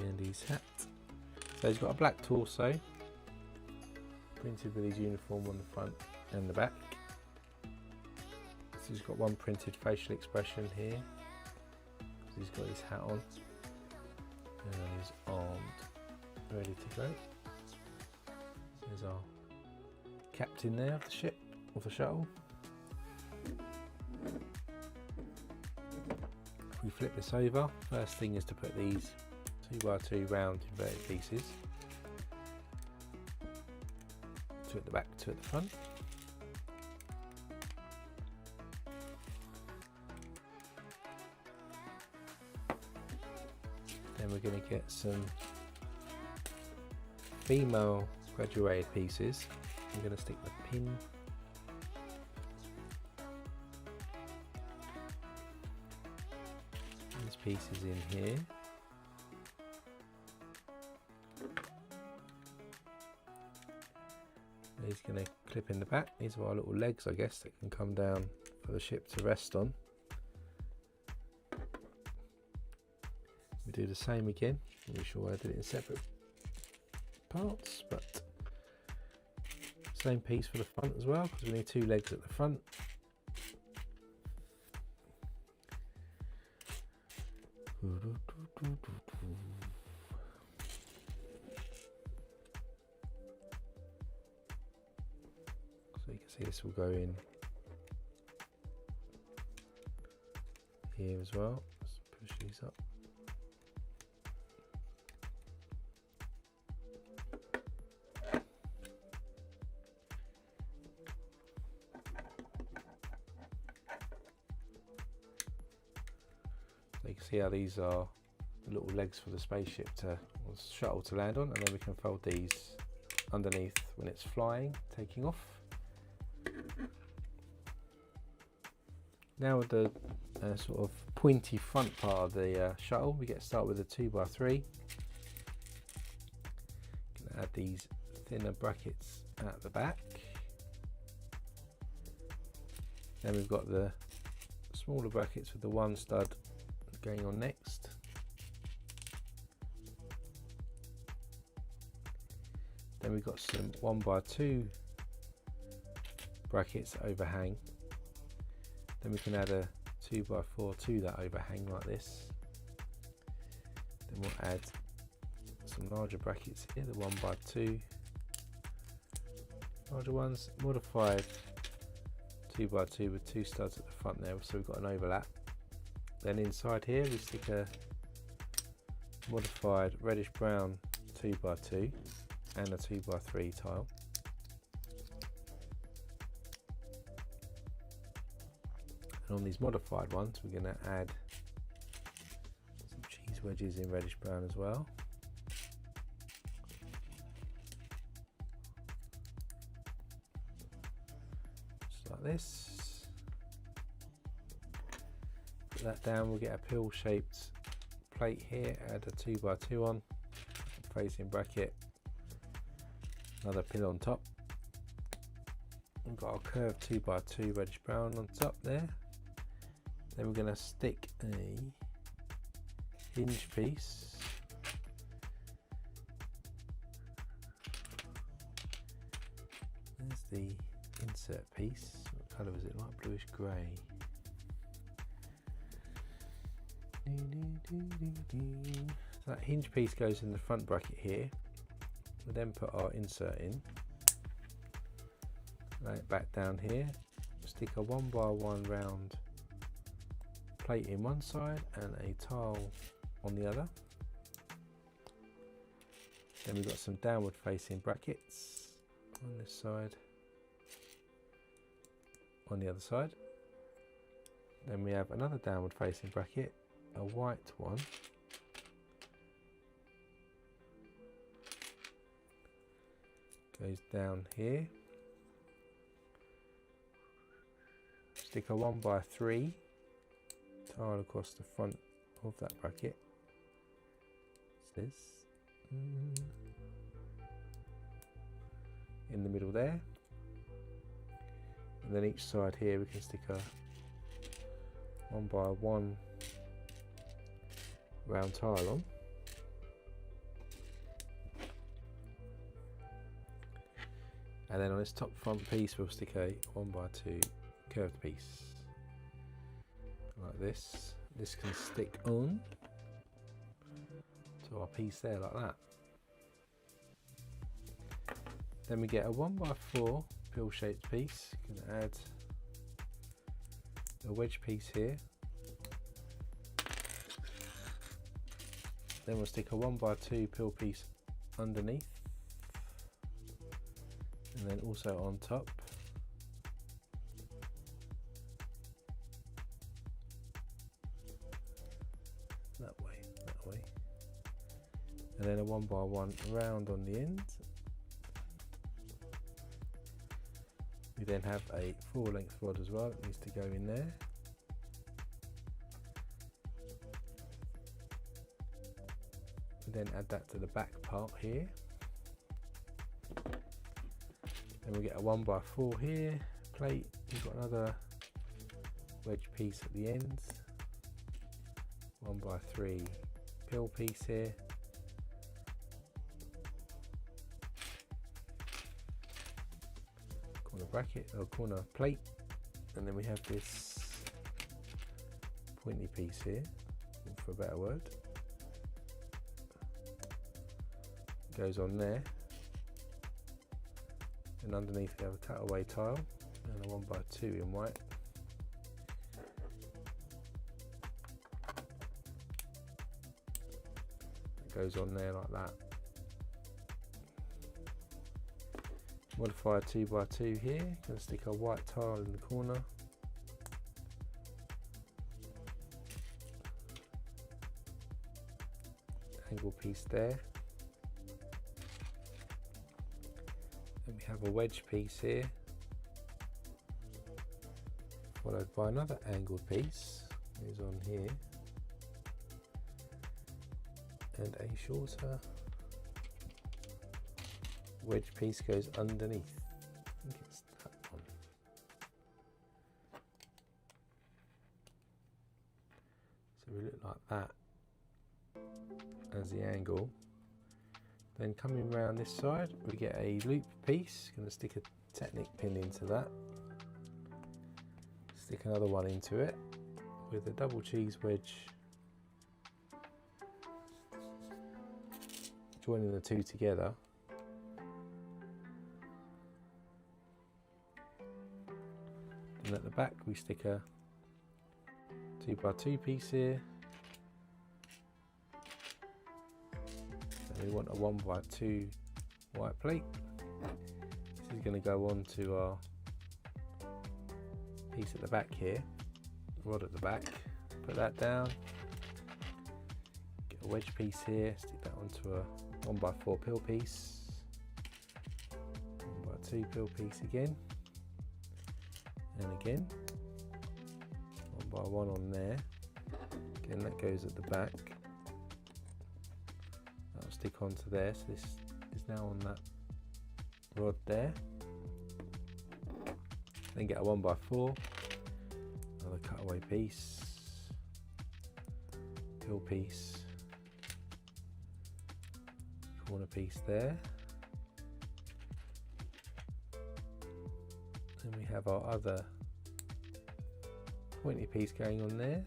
And his hat. So he's got a black torso, printed with his uniform on the front and the back. So he's got one printed facial expression here. So he's got his hat on and he's armed, ready to go. There's our captain there of the ship, of the shuttle. If we flip this over, first thing is to put these 2x2 round inverted pieces, 2 at the back, 2 at the front. Then we're going to get some female graduated pieces. I'm going to stick the pin these pieces in here. clip in the back. These are our little legs, I guess, that can come down for the ship to rest on. We do the same again. I'm not sure I did it in separate parts, but same piece for the front as well, because we need 2 legs at the front. So you can see this will go in here as well. Let's push these up. So you can see how these are the little legs for the spaceship or shuttle to land on, and then we can fold these underneath when it's flying, taking off. Now with the sort of pointy front part of the shuttle, we get started with a 2x3. Gonna add these thinner brackets at the back. Then we've got the smaller brackets with the 1 stud going on next. Then we've got some 1x2 brackets that overhang. Then we can add a 2x4 to that overhang like this. Then we'll add some larger brackets here, the 1x2 larger ones, modified 2x2 with 2 studs at the front there, so we've got an overlap. Then inside here we stick a modified reddish brown 2x2 and a 2x3 tile. And on these modified ones we're going to add some cheese wedges in reddish brown as well. Just like this. Put that down, we'll get a pill shaped plate here, add a 2x2 on, facing bracket, another pill on top. We've got our curved 2x2 reddish brown on top there. Then we're going to stick a hinge piece there's the insert piece. What colour is it? Light bluish grey. So that hinge piece goes in the front bracket here. We'll then put our insert in, lay it back down here, stick a 1x1 round plate in one side and a tile on the other. Then we've got some downward facing brackets on this side, on the other side. Then we have another downward facing bracket, a white one, goes down here. Stick a 1x3 tile across the front of that bracket. It's this. In the middle there. And then each side here we can stick a 1x1 round tile on. And then on this top front piece we'll stick a 1x2 curved piece like this. This can stick on to our piece there like that. Then we get a 1x4 pill shaped piece. You can add a wedge piece here. Then we'll stick a 1x2 pill piece underneath, and then also on top. That way. And then a 1x1 round on the end. We then have a 4-length rod as well that needs to go in there. We then add that to the back part here. Then we get a 1x4 here, plate. We've got another wedge piece at the ends. 1x3 pill piece here. Corner bracket or corner plate. And then we have this pointy piece here, for a better word. Goes on there. And underneath we have a cutaway tile and a 1x2 in white. It goes on there like that. Modified 2x2 here. Going to stick a white tile in the corner. Angle piece there. Then we have a wedge piece here, followed by another angled piece, is on here, and a shorter wedge piece goes underneath. I think it's that one. So we look like that as the angle. Then coming round this side, we get a loop piece. Going to stick a Technic pin into that. Stick another one into it with a double cheese wedge, joining the two together. And at the back, we stick a 2x2 piece here. We want a 1x2 white plate. This is going to go on to our piece at the back here, rod at the back. Put that down. Get a wedge piece here, stick that onto a 1x4 pill piece. 1x2 pill piece again. And again. 1x1 on there. Again, that goes at the back. Stick onto there, so this is now on that rod there. Then get a 1x4, another cutaway piece, pill piece, corner piece there. Then we have our other pointy piece going on there.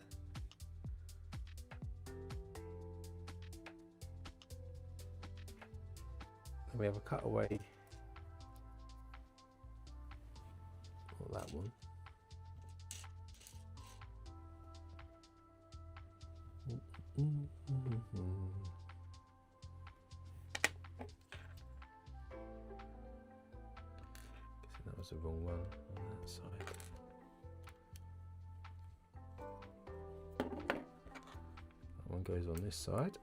We have a cutaway, or that one. That was the wrong one on that side. That one goes on this side,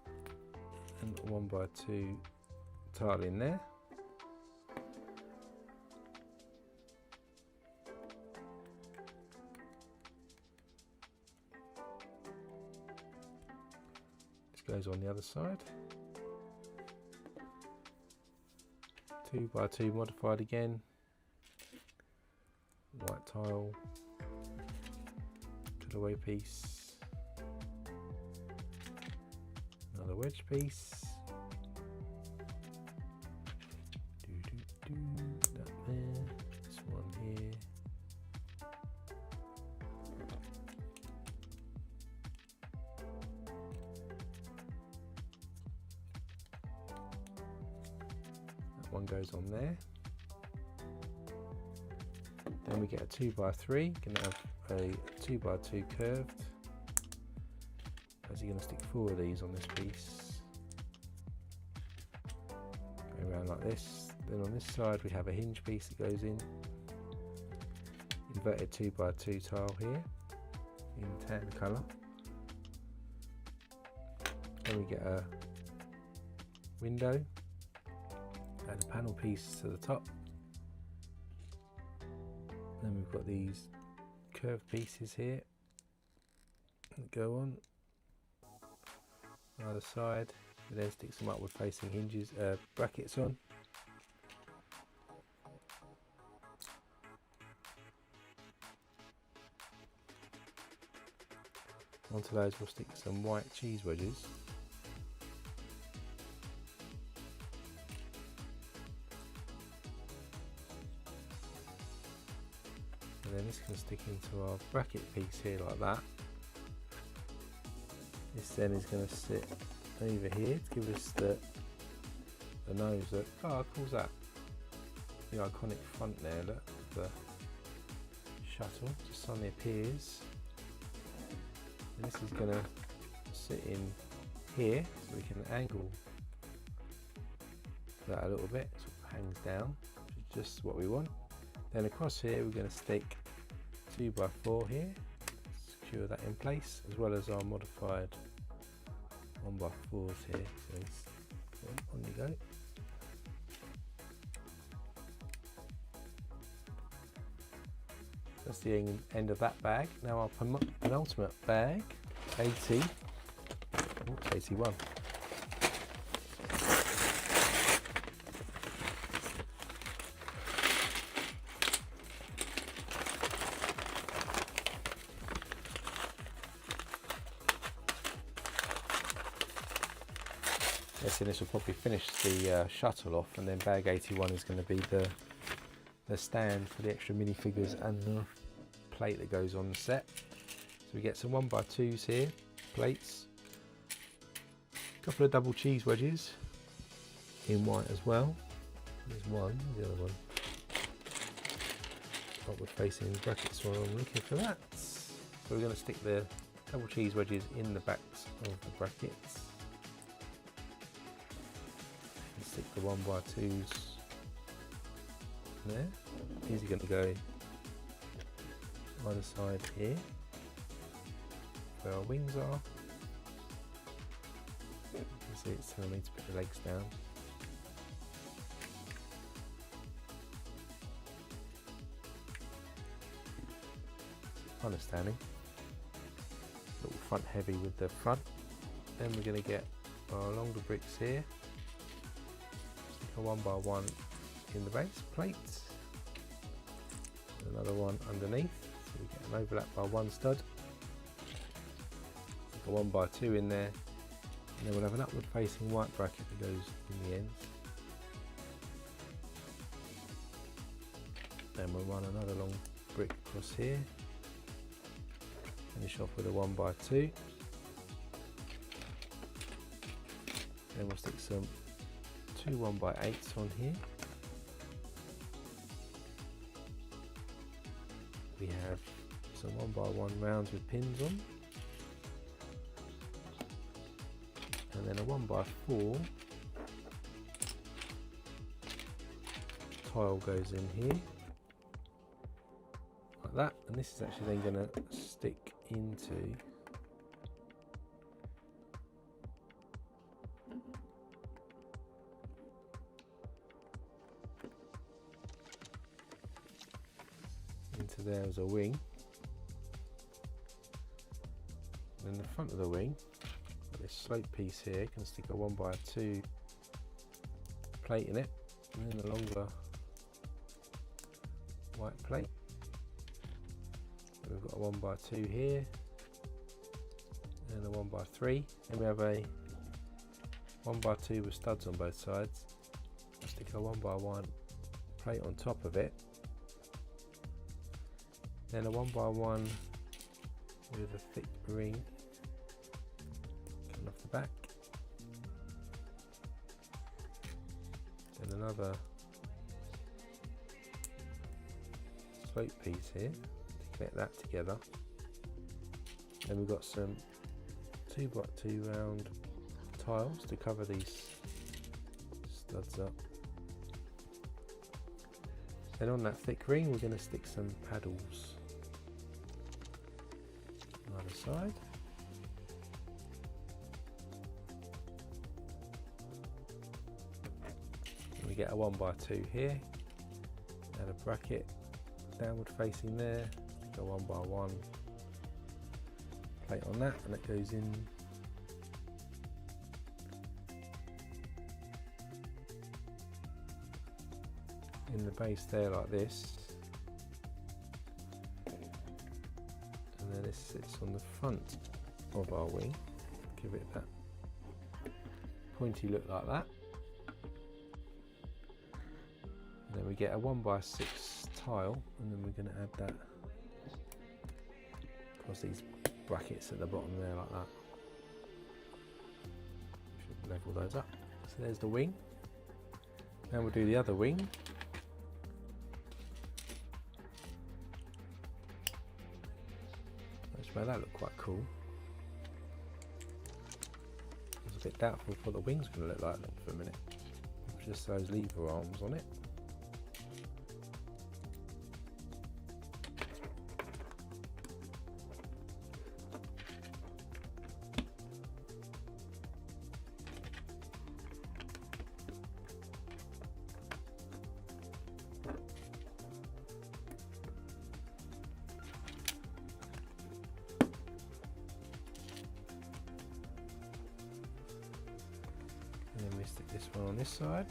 and 1x2 tile in there. This goes on the other side. 2x2 modified again. White tile. Cutaway piece. Another wedge piece. That there, this one here. That one goes on there. Then we get a 2x3, gonna have a 2x2 curved. As you're gonna stick 4 of these on this piece. Go around like this. Then on this side we have a hinge piece that goes in. Inverted 2x2 tile here in tan colour. Then we get a window and a panel piece to the top. Then we've got these curved pieces here that go on. The other side, we then stick some upward facing hinges, brackets on. Onto those we'll stick some white cheese wedges. And then this can stick into our bracket piece here like that. This then is going to sit over here to give us the nose that, oh, calls that the iconic front there, look, the shuttle just suddenly appears. And this is going to sit in here so we can angle that a little bit, so it hangs down, which is just what we want. Then across here we're going to stick 2x4 here, secure that in place, as well as our modified 1x4s here. So on you go. That's the end of that bag. Now our penultimate bag, 80, oops, 81. Yes, and this will probably finish the shuttle off, and then bag 81 is going to be the stand for the extra minifigures and the plate that goes on the set. So we get some 1x2s here, plates, a couple of double cheese wedges in white as well. There's one, the other one upward facing brackets while I'm looking for that. So we're going to stick the double cheese wedges in the backs of the brackets. And stick the 1x2s there. These are going to go either side here where our wings are. You can see it's telling me to put the legs down. Understanding. Little front heavy with the front. Then we're going to get our longer bricks here. Stick a 1x1 in the base plate. Another one underneath, so we get an overlap by one stud. Stick a 1x2 in there, and then we'll have an upward facing white bracket that goes in the ends. Then we'll run another long brick across here. Finish off with a 1x2. Then we'll stick some 2 1x8s on here. We have some 1x1 rounds with pins on, and then a 1x4 tile goes in here like that, and this is actually then going to stick into there as a wing. And in the front of the wing, got this slope piece here, can stick a 1x2 plate in it, and then a longer white plate. We've got a 1x2 here, and a 1x3, and we have a 1x2 with studs on both sides. I'll stick a 1x1 plate on top of it. Then a 1x1 with a thick ring coming off the back. Then another slope piece here to connect that together. Then we've got some 2x2 round tiles to cover these studs up. Then on that thick ring we're going to stick some paddles. Other side. And we get a 1x2 here, and a bracket downward facing there, a 1x1 plate on that, and it goes in the base there like this. And then this sits on the front of our wing. Give it that pointy look like that. And then we get a 1x6 tile, and then we're going to add that across these brackets at the bottom there like that. Should level those up. So there's the wing. Now we'll do the other wing. That's where that looked quite cool. I was a bit doubtful what the wing's going to look like for a minute. Just those lever arms on it. And then we stick this one on this side.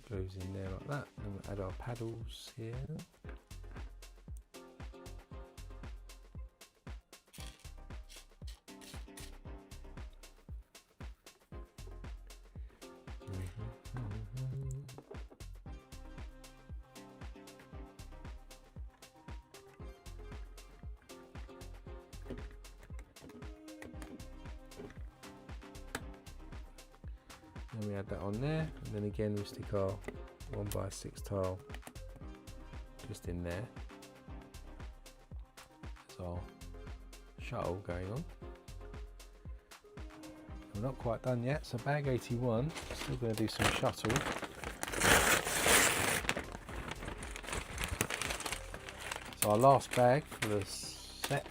Goes in there like that, and we'll add our paddles here. Then we add that on there, and then again we stick our 1x6 tile just in there. There's our shuttle going on. We're not quite done yet, so bag 81, still going to do some shuttle. So our last bag for the set.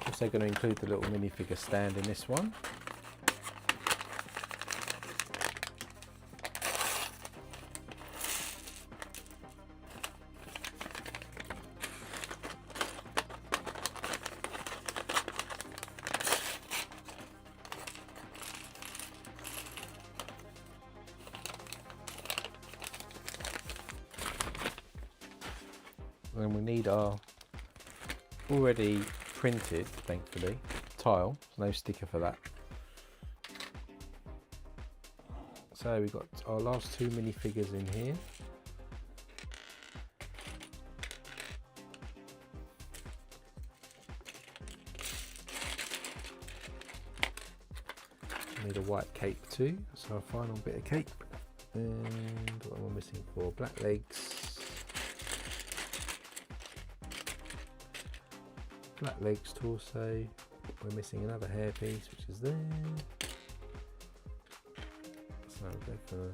Also going to include the little minifigure stand in this one. Then we need our already printed, thankfully, tile. There's no sticker for that. So we've got our last two minifigures in here. We need a white cape too, so our final bit of cape. And what am I missing for? Black legs. Black legs, torso. We're missing another hairpiece, which is there. So we'll go for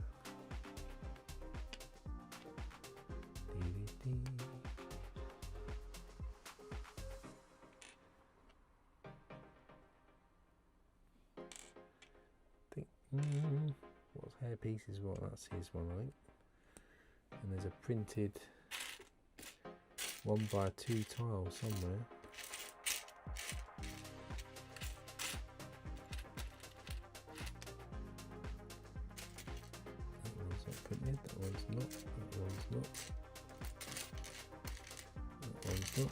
what's hairpiece is what? That's his one, I think. And there's a printed 1x2 tile somewhere. That one's not, that one's not, that one's not.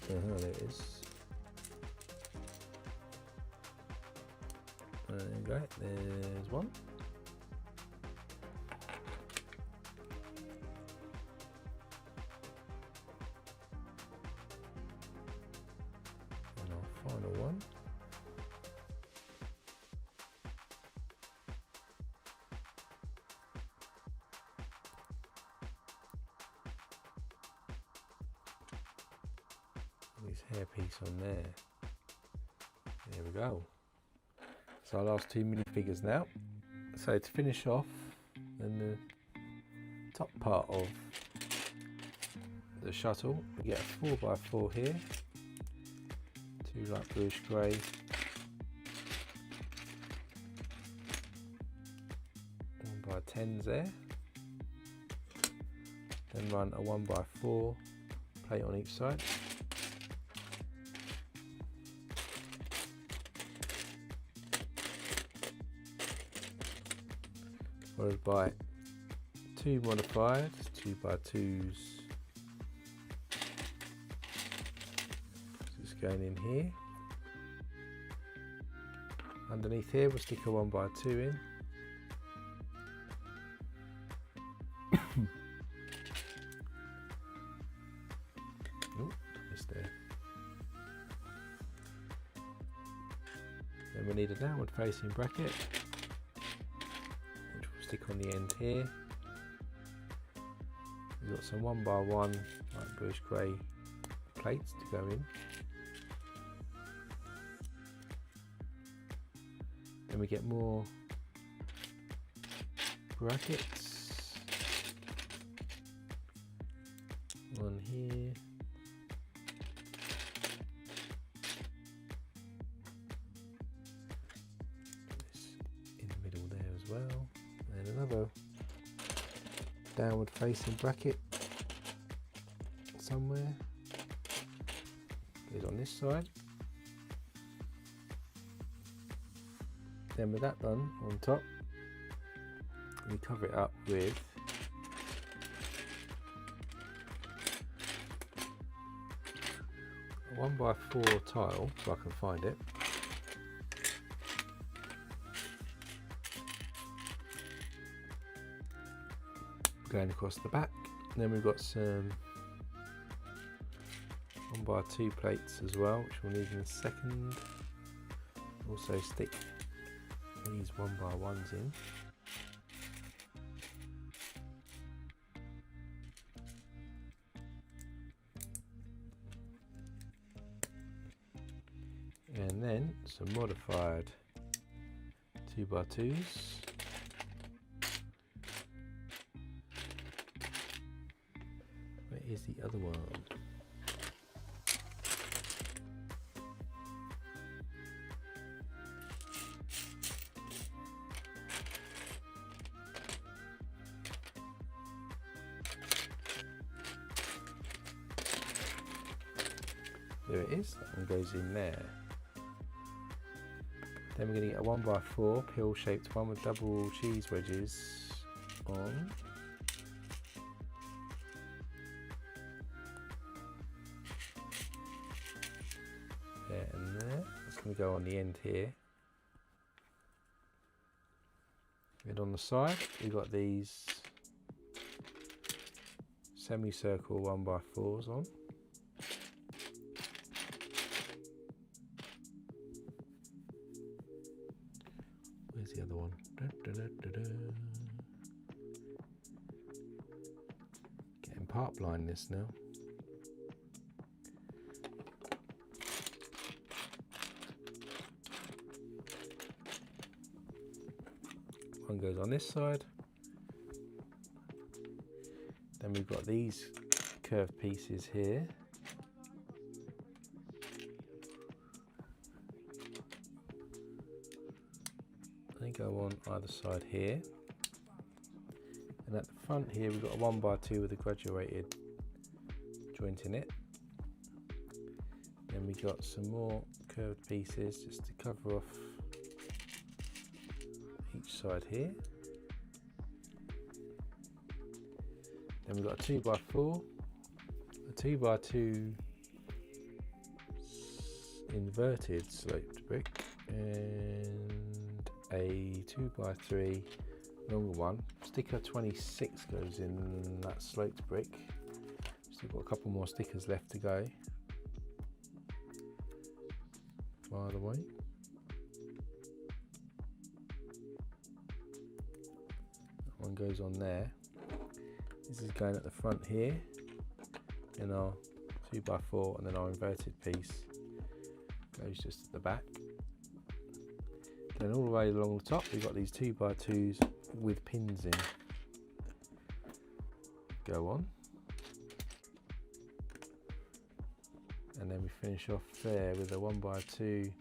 There it is. There you go, there's one. And our final one. hairpiece on there. There we go. So our last 2 minifigures now. So to finish off, then the top part of the shuttle, we get a 4x4 here, 2 light bluish grey, 1x10s there, then run a 1x4 plate on each side. Followed by 2 modified 2x2s, just going in here. Underneath here we'll stick a 1x2 in. Oop, missed there. Then we need a downward facing bracket, stick on the end here. We've got some 1x1 light bluish grey plates to go in. Then we get more brackets. One here. This in the middle there as well. And another downward facing bracket somewhere, goes on this side. Then with that done on top, we cover it up with a 1x4 tile, if I can find it. Going across the back, and then we've got some 1x2 plates as well, which we'll need in a second. Also stick these 1x1s in. And then some modified 2x2s. Is the other one? There it is, that one goes in there. Then we're going to get a 1x4 pill shaped one with double cheese wedges on. There and there. It's going to go on the end here. And on the side, we've got these semicircle 1x4s on. Where's the other one? Getting part blindness now. One goes on this side. Then we've got these curved pieces here. They go on either side here. And at the front here we've got a 1x2 with a graduated joint in it. Then we got some more curved pieces just to cover off each side here. Then we've got a 2x4, a 2x2 inverted sloped brick, and a 2x3 longer one. Sticker 26 goes in that sloped brick. Still got a couple more stickers left to go. By the way. One goes on there. This is going at the front here in our 2x4, and then our inverted piece goes just at the back. Then all the way along the top we've got these 2x2s with pins in. Go on. And then we finish off there with a 1x2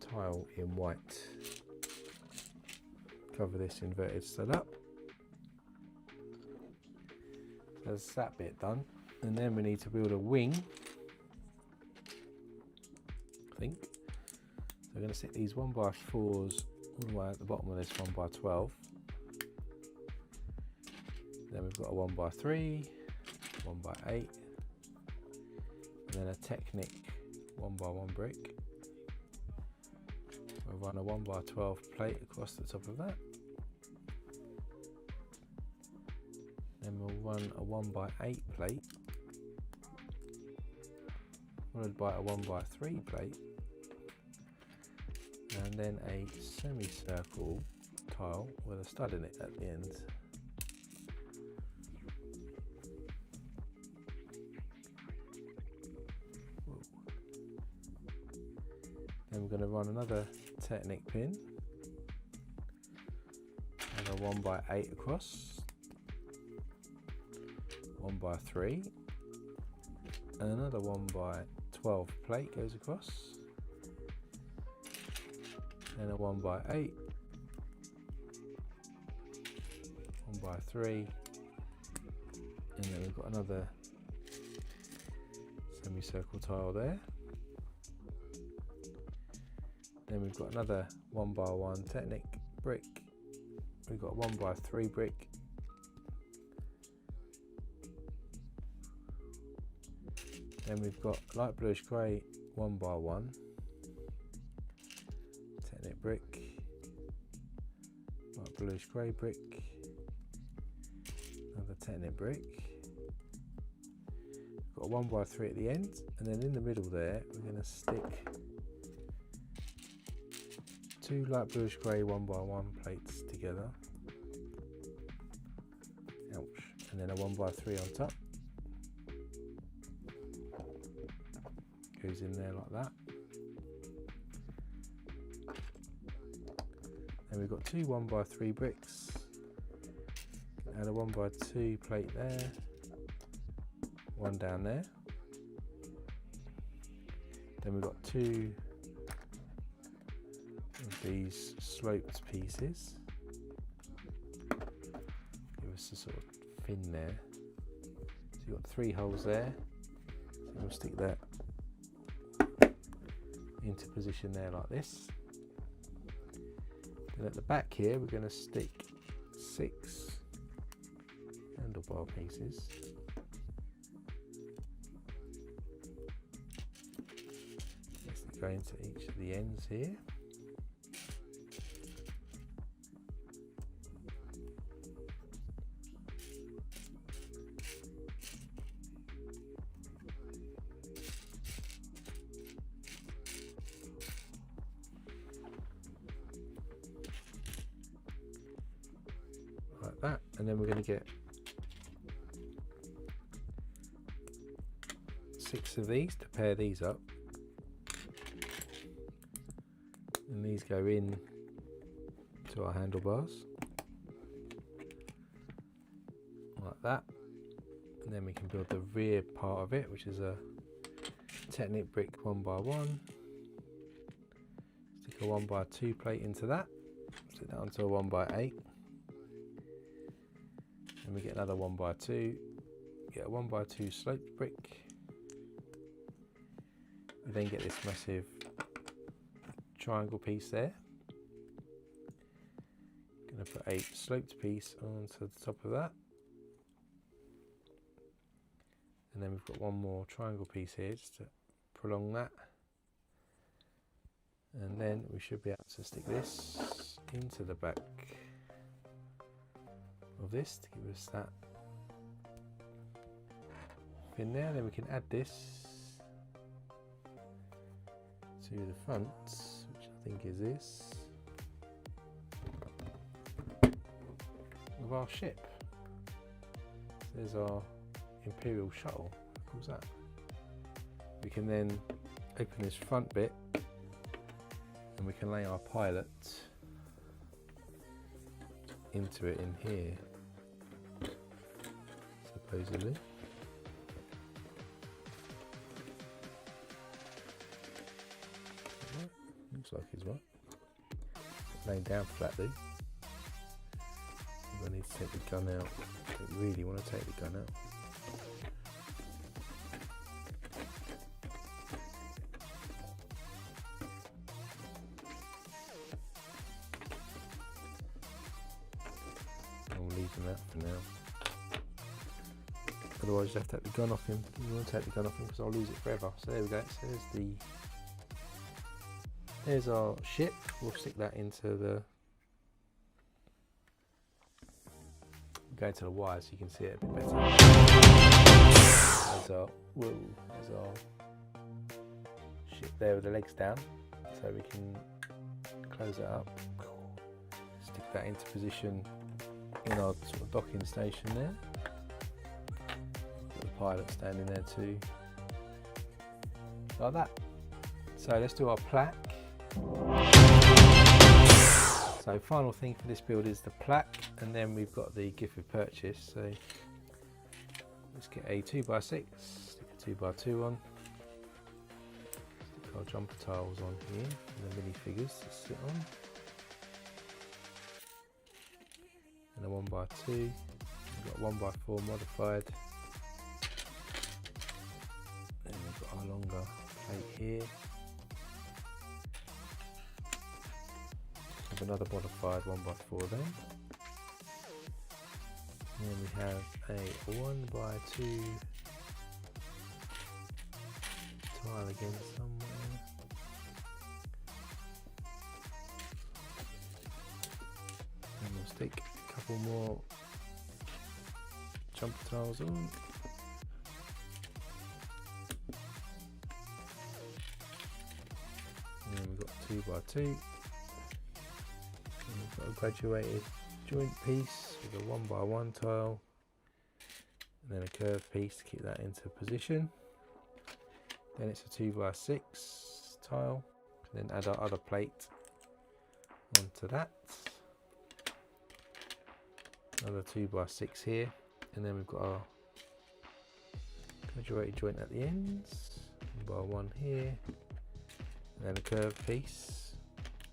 tile in white. Cover this inverted stud up. That's that bit done. And then we need to build a wing, I think. So we're going to stick these 1x4s all the way at the bottom of this 1x12. Then we've got a 1x3, 1x8, and then a Technic 1x1 brick. We'll run a 1x12 plate across the top of that. Then we'll run a 1x8 plate, followed by a 1x3 plate, and then a semicircle tile with a stud in it at the end. Then we're going to run another Technic pin and a 1x8 across, 1x3, and another 1x12 plate goes across, then a 1x8, 1x3, and then we've got another semicircle tile there. Then we've got another 1x1 Technic brick. We've got a 1x3 brick. Then we've got light bluish grey 1x1 Technic brick, light bluish grey brick, another Technic brick. We've got a 1x3 at the end, and then in the middle there we're going to stick two light bluish grey 1x1 plates together. Ouch. And then a 1x3 on top. Goes in there like that. Then we've got two 1x3 bricks. Add a 1x2 plate there. One down there. Then we've got two of these sloped pieces. Give us a sort of fin there. So you've got 3 holes there. So we'll stick that into position there like this. Then at the back here we're going to stick 6 handlebar pieces. Let's go into each of the ends here. Like that, and then we're going to get 6 of these to pair these up, and these go in to our handlebars like that, and then we can build the rear part of it, which is a Technic brick 1x1. Stick a 1x2 plate into that, stick that onto a 1x8. And we get another 1x2, get a 1x2 sloped brick. We then get this massive triangle piece there. Going to put a sloped piece onto the top of that. And then we've got one more triangle piece here just to prolong that. And then we should be able to stick this into the back of this to give us that fin there. Then we can add this to the front, which I think is this, of our ship. So there's our Imperial shuttle. How cool is that? We can then open this front bit and we can lay our pilot into it in here, supposedly. Looks like he's right. Laying down flatly. I need to take the gun out. I don't really want to take the gun out. I'll leave him out for now. Otherwise you have to take the gun off him. You want to take the gun off him because I'll lose it forever. So there we go. So there's our ship. We'll stick that into the, go into the wire so you can see it a bit better. There's our ship there with the legs down, so we can close it up, stick that into position in our sort of docking station there. Got the pilot standing there too, like that. So let's do our plaque. So final thing for this build is the plaque, and then we've got the gift of purchase. So let's get a 2x6, stick a 2x2 on, stick our jumper tiles on here, and the minifigures to sit on, and a 1x2, we've got 1x4 modified, then we've got our longer plate here. Another modified 1x4 then. And then we have a 1x2 tile again somewhere. And we'll stick a couple more jumper tiles on. And then we've got 2x2. We've got a graduated joint piece with a 1x1 tile, and then a curved piece to keep that into position. Then it's a 2x6 tile, and then add our other plate onto that. Another 2x6 here, and then we've got our graduated joint at the ends, 1x1 here, and then a curved piece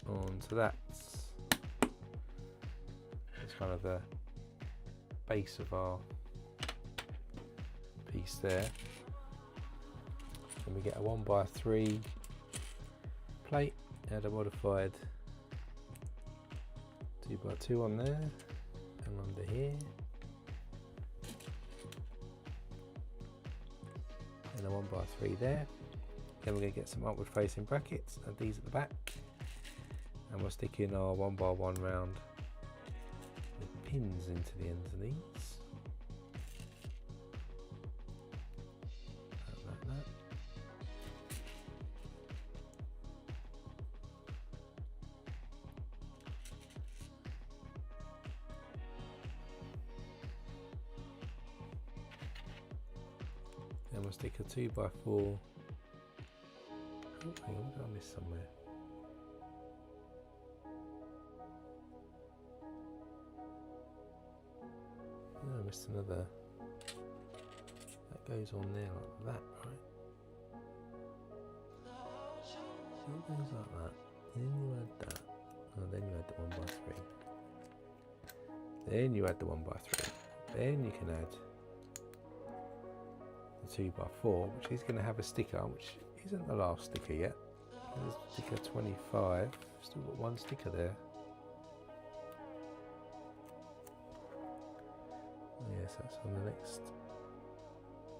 onto that. Kind of the base of our piece there. And we get a 1x3 plate, add a modified 2x2 on there and under here, and a 1x3 there. Then we're going to get some upward facing brackets, and these at the back, and we'll stick in our 1x1 round pins into the ends of these, like that. Then we'll stick a 2x4. Oh, hang on, did I miss somewhere? I missed another. That goes on there like that, right? So it goes like that. Then you add that. Oh, then you add the 1x3. Then you add the 1x3. Then you can add the 2x4, which is going to have a sticker, which isn't the last sticker yet. There's sticker 25. Still got one sticker there. Yes, that's on the next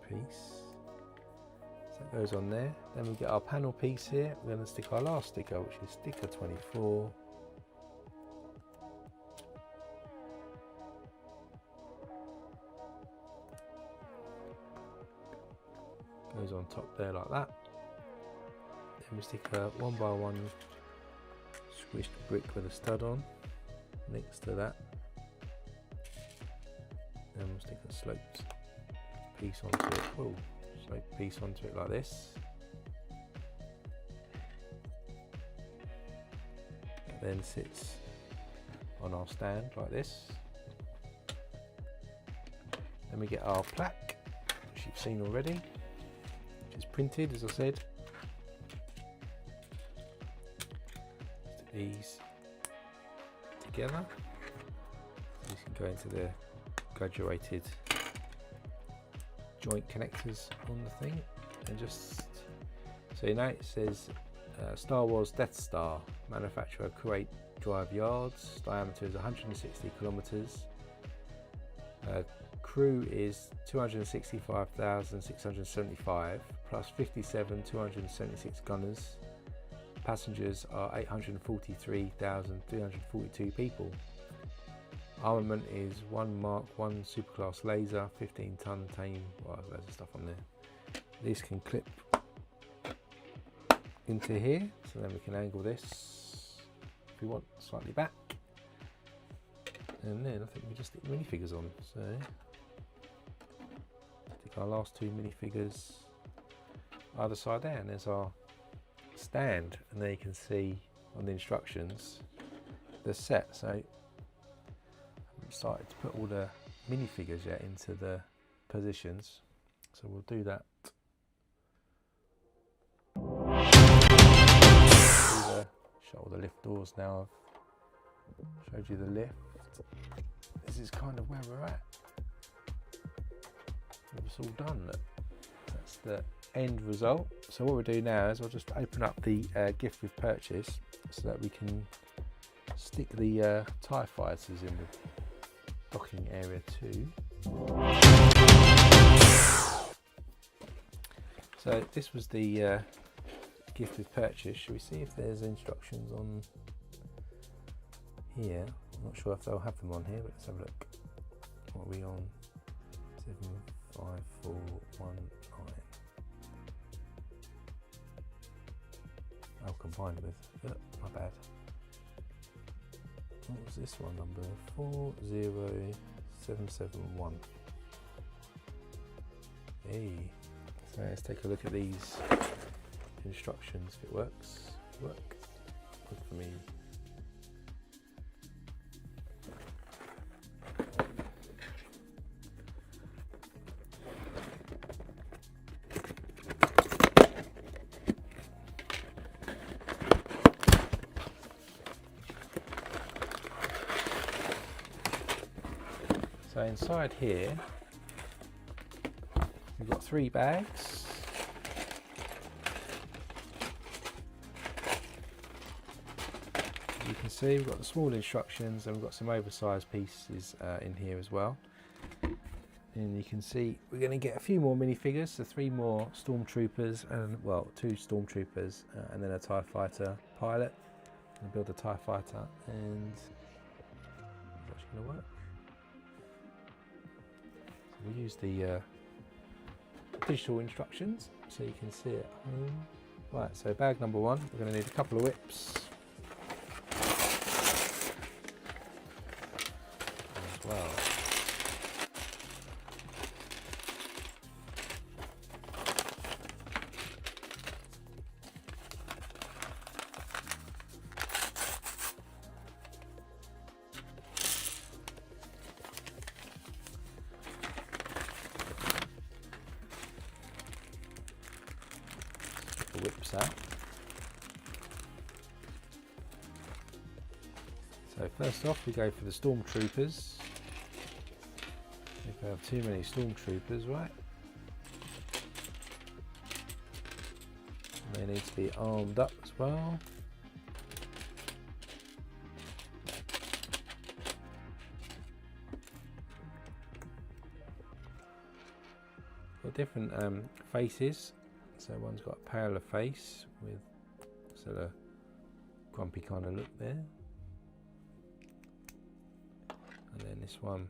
piece. So that goes on there. Then we get our panel piece here. We're going to stick our last sticker, which is sticker 24. Goes on top there like that. Then we stick a 1x1 squished brick with a stud on next to that. Then we'll stick a sloped piece onto it. Oh, so piece onto it like this. It then sits on our stand like this. Then we get our plaque, which you've seen already, which is printed, as I said. Stick these together. These can go into the graduated joint connectors on the thing, and just so you know, it says Star Wars Death Star, manufacturer Kuwait Drive Yards, diameter is 160 kilometers, crew is 265,675 plus 57 276 gunners, passengers are 843,342 people. Armament is 1 Mark 1 Superclass laser, 15-ton tame. Well, there's loads of stuff on there. These can clip into here, so then we can angle this if we want slightly back. And then I think we just stick minifigures on. So stick our last 2 minifigures either side there, and there's our stand. And there you can see on the instructions the set. So started to put all the minifigures yet into the positions, so we'll do that. Shut all the lift doors now. I've showed you the lift. This is kind of where we're at. It's all done. Look. That's the end result. So what we'll do now is I'll just open up the gift with purchase so that we can stick the TIE fighters in the docking area too. So this was the gift with purchase. Should we see if there's instructions on here? I'm not sure if they'll have them on here, but let's have a look. What are we on? 75419. Oh, combined with. My bad. What was this one? Number 40771. Hey. So let's take a look at these instructions if it works. Work. Good for me. So inside here we've got 3 bags. You can see we've got the small instructions and we've got some oversized pieces in here as well. And you can see we're going to get a few more minifigures, so 3 more stormtroopers, and well, 2 stormtroopers and then a TIE fighter pilot. We'll build a TIE fighter, and it's actually going to work. So we'll use the digital instructions so you can see it at home. Right, so bag number 1, we're going to need a couple of whips as well. The whips out. So first off we go for the stormtroopers. If we have too many stormtroopers, right? They need to be armed up as well. Got different faces. So one's got a paler face with sort of grumpy kind of look there, and then this one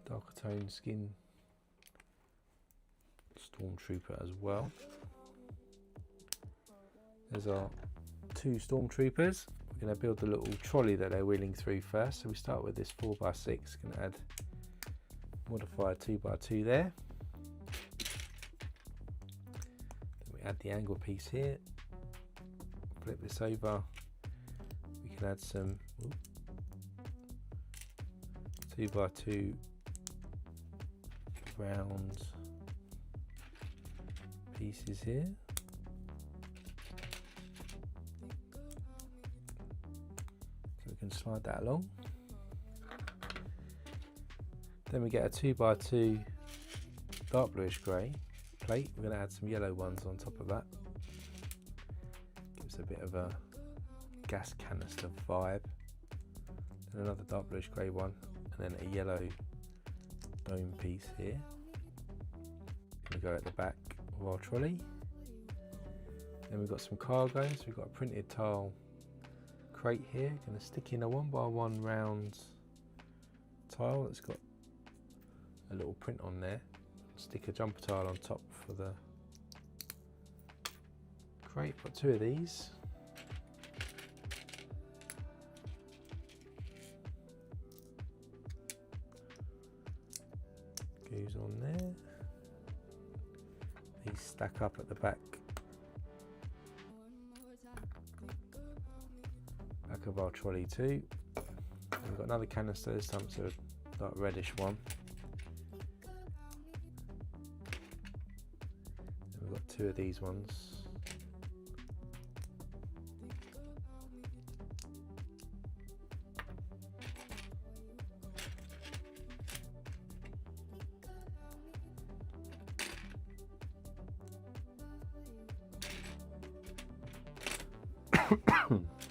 darker tone skin stormtrooper as well. There's our 2 stormtroopers. We're going to build the little trolley that they're wheeling through first. So we start with this 4x6. Going to add modified 2x2 there. Then we add the angle piece here. Flip this over. We can add some 2x2 round pieces here. So we can slide that along. Then we get a 2x2 dark bluish grey plate. We're going to add some yellow ones on top of that. Gives a bit of a gas canister vibe. Then another dark bluish grey one, and then a yellow dome piece here. We go at the back of our trolley. Then we've got some cargo, so we've got a printed tile crate here. Going to stick in a 1x1 round tile that's got a little print on there. Stick a jumper tile on top for the crate. Got two of these. Goes on there. These stack up at the back of our trolley too. And we've got another canister, this time it's a dark reddish one. And we've got two of these ones.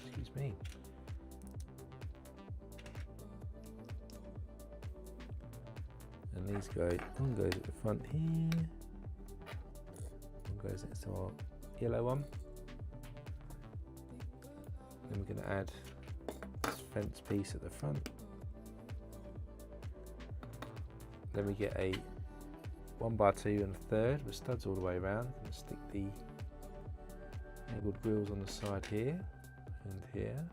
Excuse me. And these go, one goes at the front here, one goes next to our yellow one. Then we're going to add this fence piece at the front. Then we get a 1x2 and a third with studs all the way around, and stick the angled grills on the side here and here.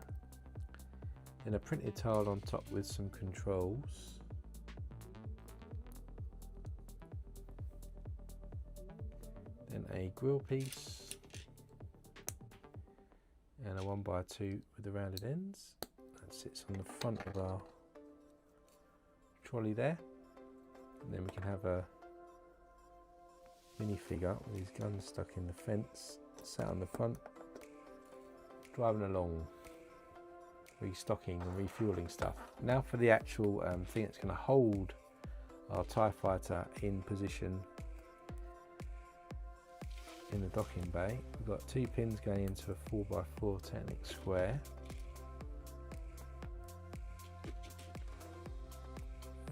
Then a printed tile on top with some controls. Then a grill piece and a 1x2 with the rounded ends. That sits on the front of our trolley there. And then we can have a minifigure with his guns stuck in the fence, sat on the front, driving along, restocking and refueling stuff. Now for the actual thing that's going to hold our TIE fighter in position in the docking bay. We've got two pins going into a 4x4 Technic square.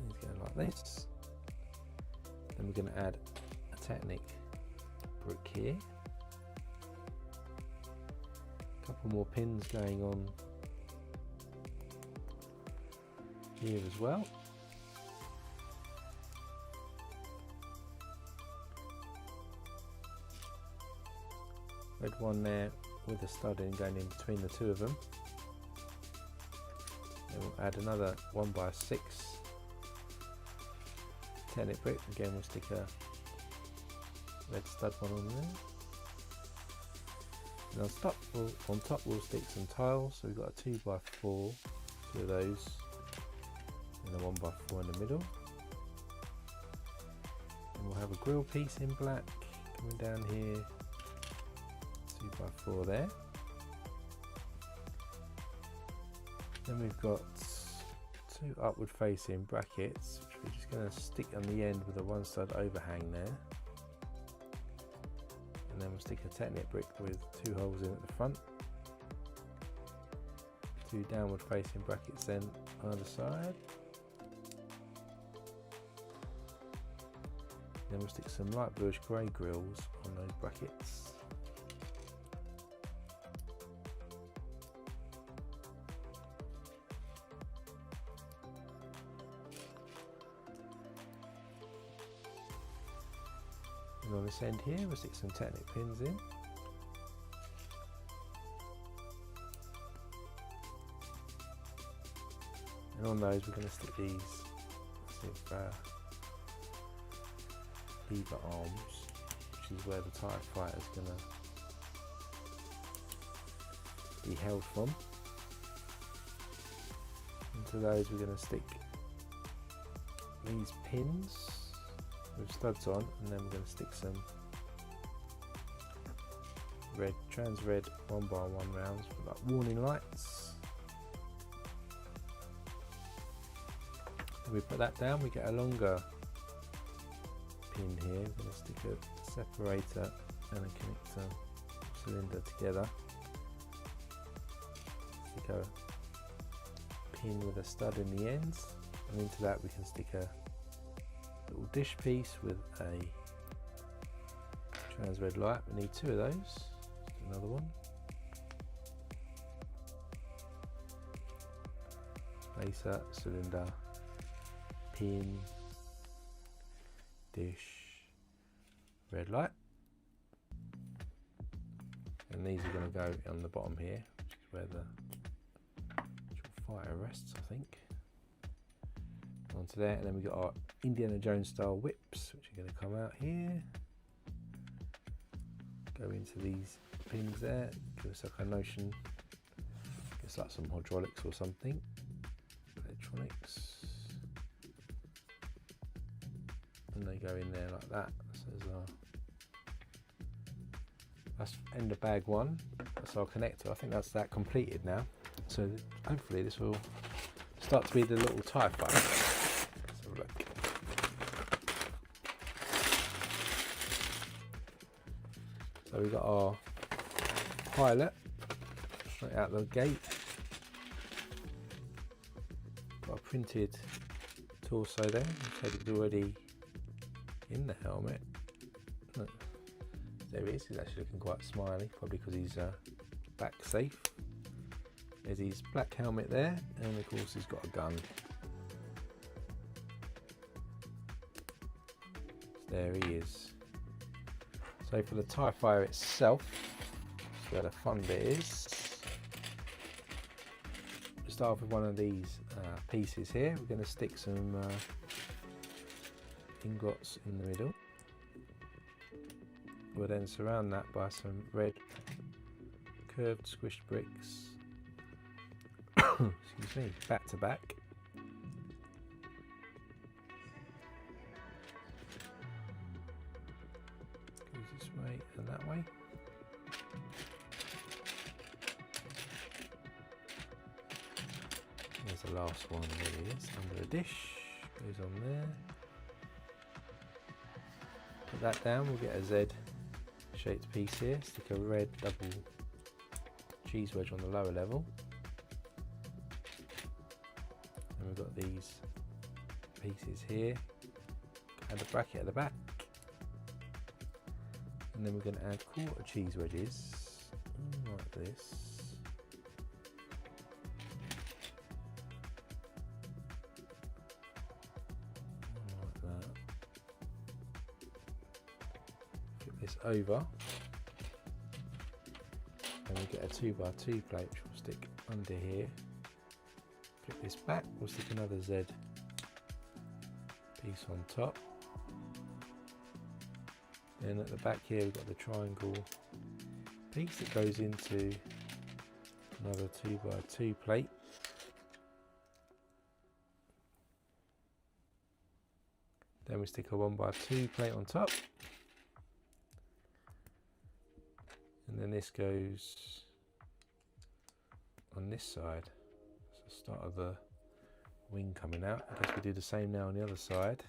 It's going like this. Then we're going to add a Technic brick here. A couple more pins going on here as well. Red one there with a stud in going in between the two of them. Then we'll add another 1x6 Technic brick. Again, we'll stick a red stud one on there. And on top we'll stick some tiles. So we've got a 2x4, two of those, and a 1x4 in the middle. And we'll have a grill piece in black coming down here. 2x4 there. Then we've got two upward facing brackets, which we're just going to stick on the end with a one stud overhang there. And then we'll stick a Technic brick with two holes in at the front. Two downward facing brackets then on either side. Then we'll stick some light bluish grey grills on those brackets. And on this end here, we'll stick some Technic pins in. And on those, we're going to stick these massive lever arms, which is where the TIE fighter is going to be held from. Into those we're going to stick these pins with studs on, and then we're going to stick some red, trans red 1x1 rounds for like warning lights. And we put that down, we get a longer pin here. We're going to stick a separator and a connector cylinder together. Stick a pin with a stud in the ends, and into that we can stick a little dish piece with a trans red light. We need 2 of those. Another one. Spacer, cylinder, pin, dish, red light. And these are going to go on the bottom here, which is where the fighter rests, I think. Onto there, and then we've got our Indiana Jones style whips, which are going to come out here. Go into these pins there, give us like a notion, it's like some hydraulics or something, electronics, and they go in there like that. So that's end of bag 1, that's our connector. I think that's that completed now, so hopefully this will start to be the little TIE fighter. Let's have a look. So we've got our pilot straight out the gate. Got a printed torso there, which it's already in the helmet. Look, there he is. He's actually looking quite smiley, probably because he's back safe. There's his black helmet there, and of course he's got a gun. There he is. So for the TIE fighter itself, that's where the fun bit is. We'll start off with one of these pieces here. We're going to stick some ingots in the middle. We'll then surround that by some red curved squished bricks. Excuse me, back to back. Goes this way and that way. There's the last one, there it is, under a dish. Goes on there. Put that down, we'll get a Z shaped piece here. Stick a red double cheese wedge on the lower level. And we've got these pieces here and a bracket at the back. And then we're going to add quarter cheese wedges like this. Like that. Flip this over. And we get a 2x2 plate which will stick under here. Flip this back, we'll stick another Z piece on top. Then at the back here we've got the triangle piece that goes into another 2x2 plate. Then we stick a 1x2 plate on top. And then this goes on this side. That's the start of the wing coming out. I guess we do the same now on the other side.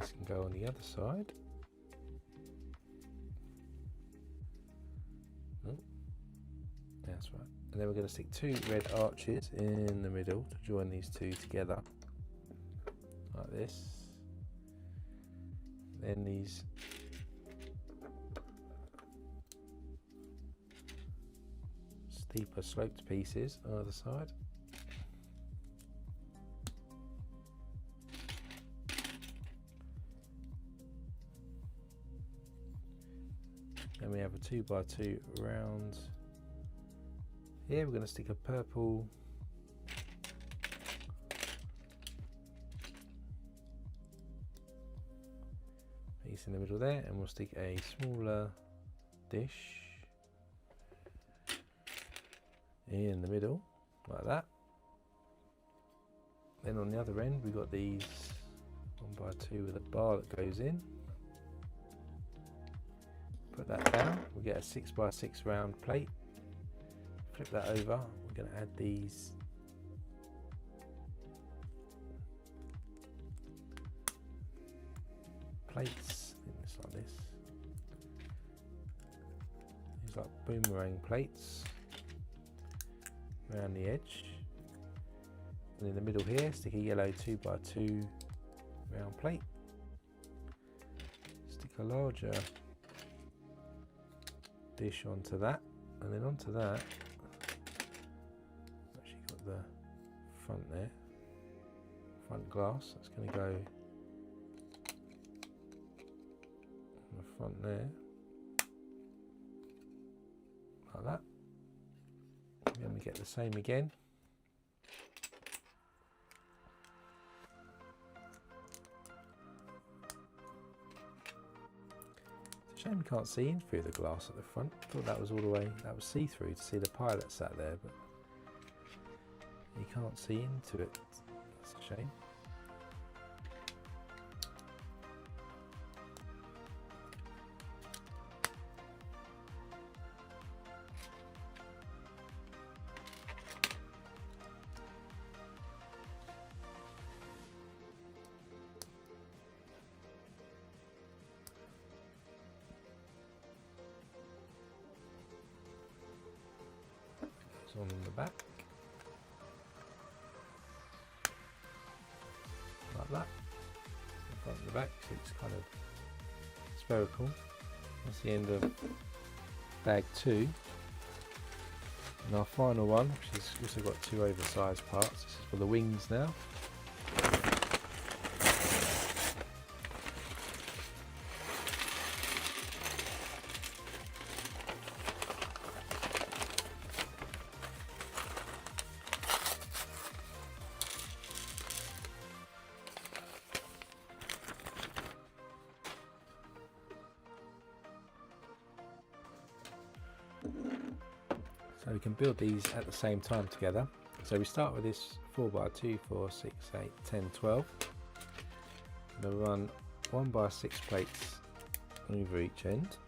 piece can go on the other side. Oh, that's right. And then we're going to stick 2 red arches in the middle to join these 2 together, like this. Then these steeper sloped pieces on either side. Then we have a 2x2 round. Here we're going to stick a purple piece in the middle there, and we'll stick a smaller dish in the middle like that. Then on the other end we've got these 1x2 with a bar that goes in. Put that down, we'll get a 6x6 round plate. Flip that over, we're going to add these plates, I think it's like this. These like boomerang plates around the edge. And in the middle here, stick a yellow 2x2 round plate. Stick a larger dish onto that, and then onto that, actually got the front there, front glass, that's going to go on the front there, like that. And then we get the same again. Shame you can't see in through the glass at the front. I thought that was all the way, that was see-through to see the pilot sat there, but you can't see into it. That's a shame. On the back, like that, the front and the back, so it's kind of spherical. That's the end of bag 2. And our final one, which has also got 2 oversized parts. This is for the wings now. So we can build these at the same time together. So we start with this 4x2, 4, 6, 8, 10, 12. We'll run 1x6 plates over each end.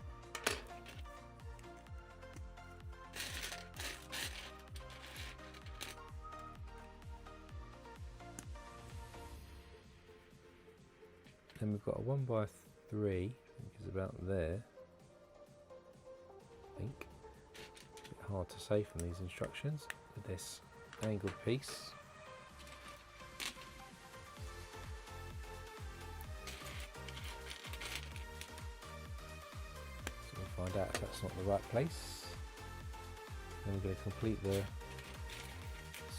Then we've got a 1x3, which is about there, I think. Hard to say from these instructions, with this angled piece. So we'll find out if that's not the right place. Then we're going to complete the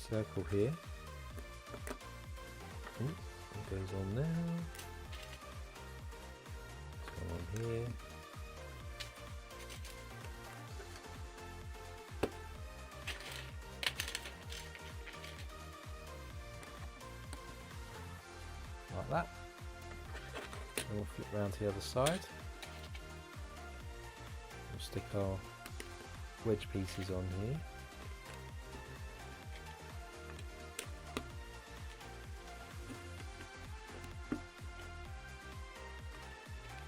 circle here. Ooh, it goes on there. Let's go on here. Like that, and we'll flip round to the other side. We'll stick our wedge pieces on here.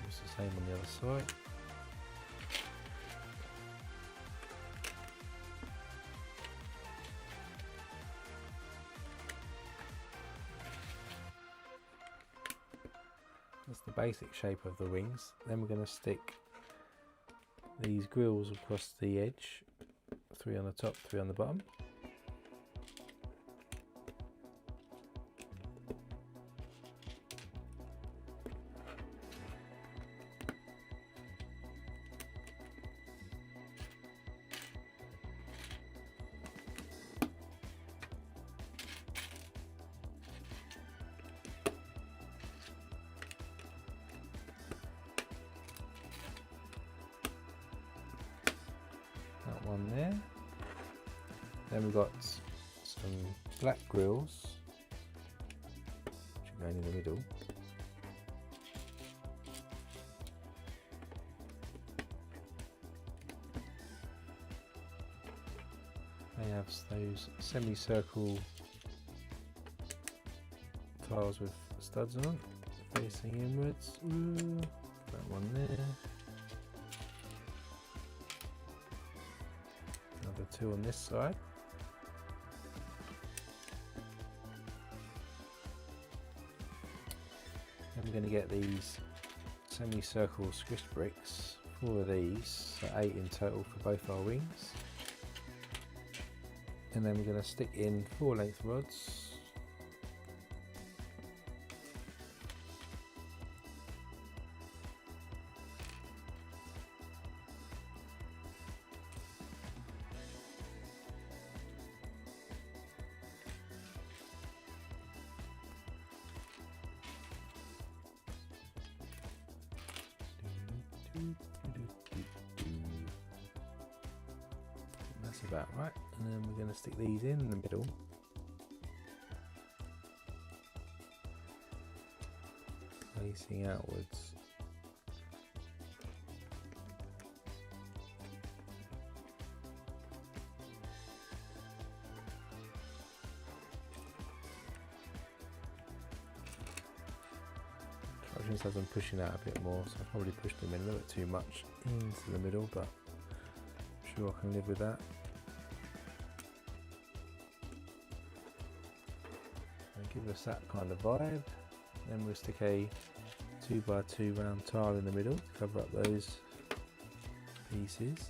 It's the same on the other side. That's the basic shape of the wings. Then we're going to stick these grills across the edge, 3 on the top, 3 on the bottom. That one there. Then we've got some black grills, which are going in the middle. They have those semicircle tiles with studs on, facing inwards. Ooh, that one there. Another 2 on this side. Then we're going to get these semicircle squish bricks, 4 of these, so 8 in total for both our wings. And then we're going to stick in 4 length rods. That's about right. And then we're going to stick these in the middle. Facing outwards. Instructions has them pushing out a bit more, so I probably pushed them in a little bit too much into the middle, but I'm sure I can live with that. Give us that kind of vibe. Then we'll stick a 2x2 round tile in the middle to cover up those pieces.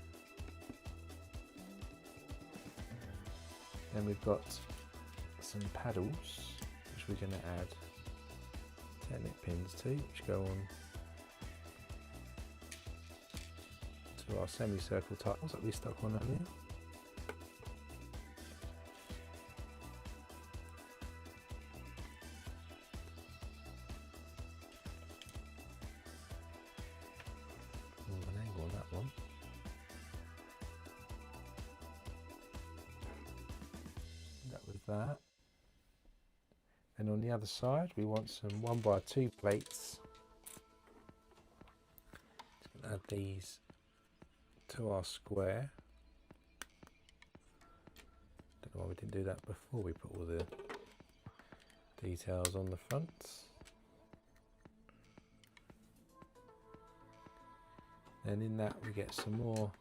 Then we've got some paddles which we're going to add Technic pins to, which go on to our semicircle tiles that we stuck on earlier. That, and on the other side we want some 1x2 plates. Just going to add these to our square. Don't know why we didn't do that before we put all the details on the front. And in that we get some more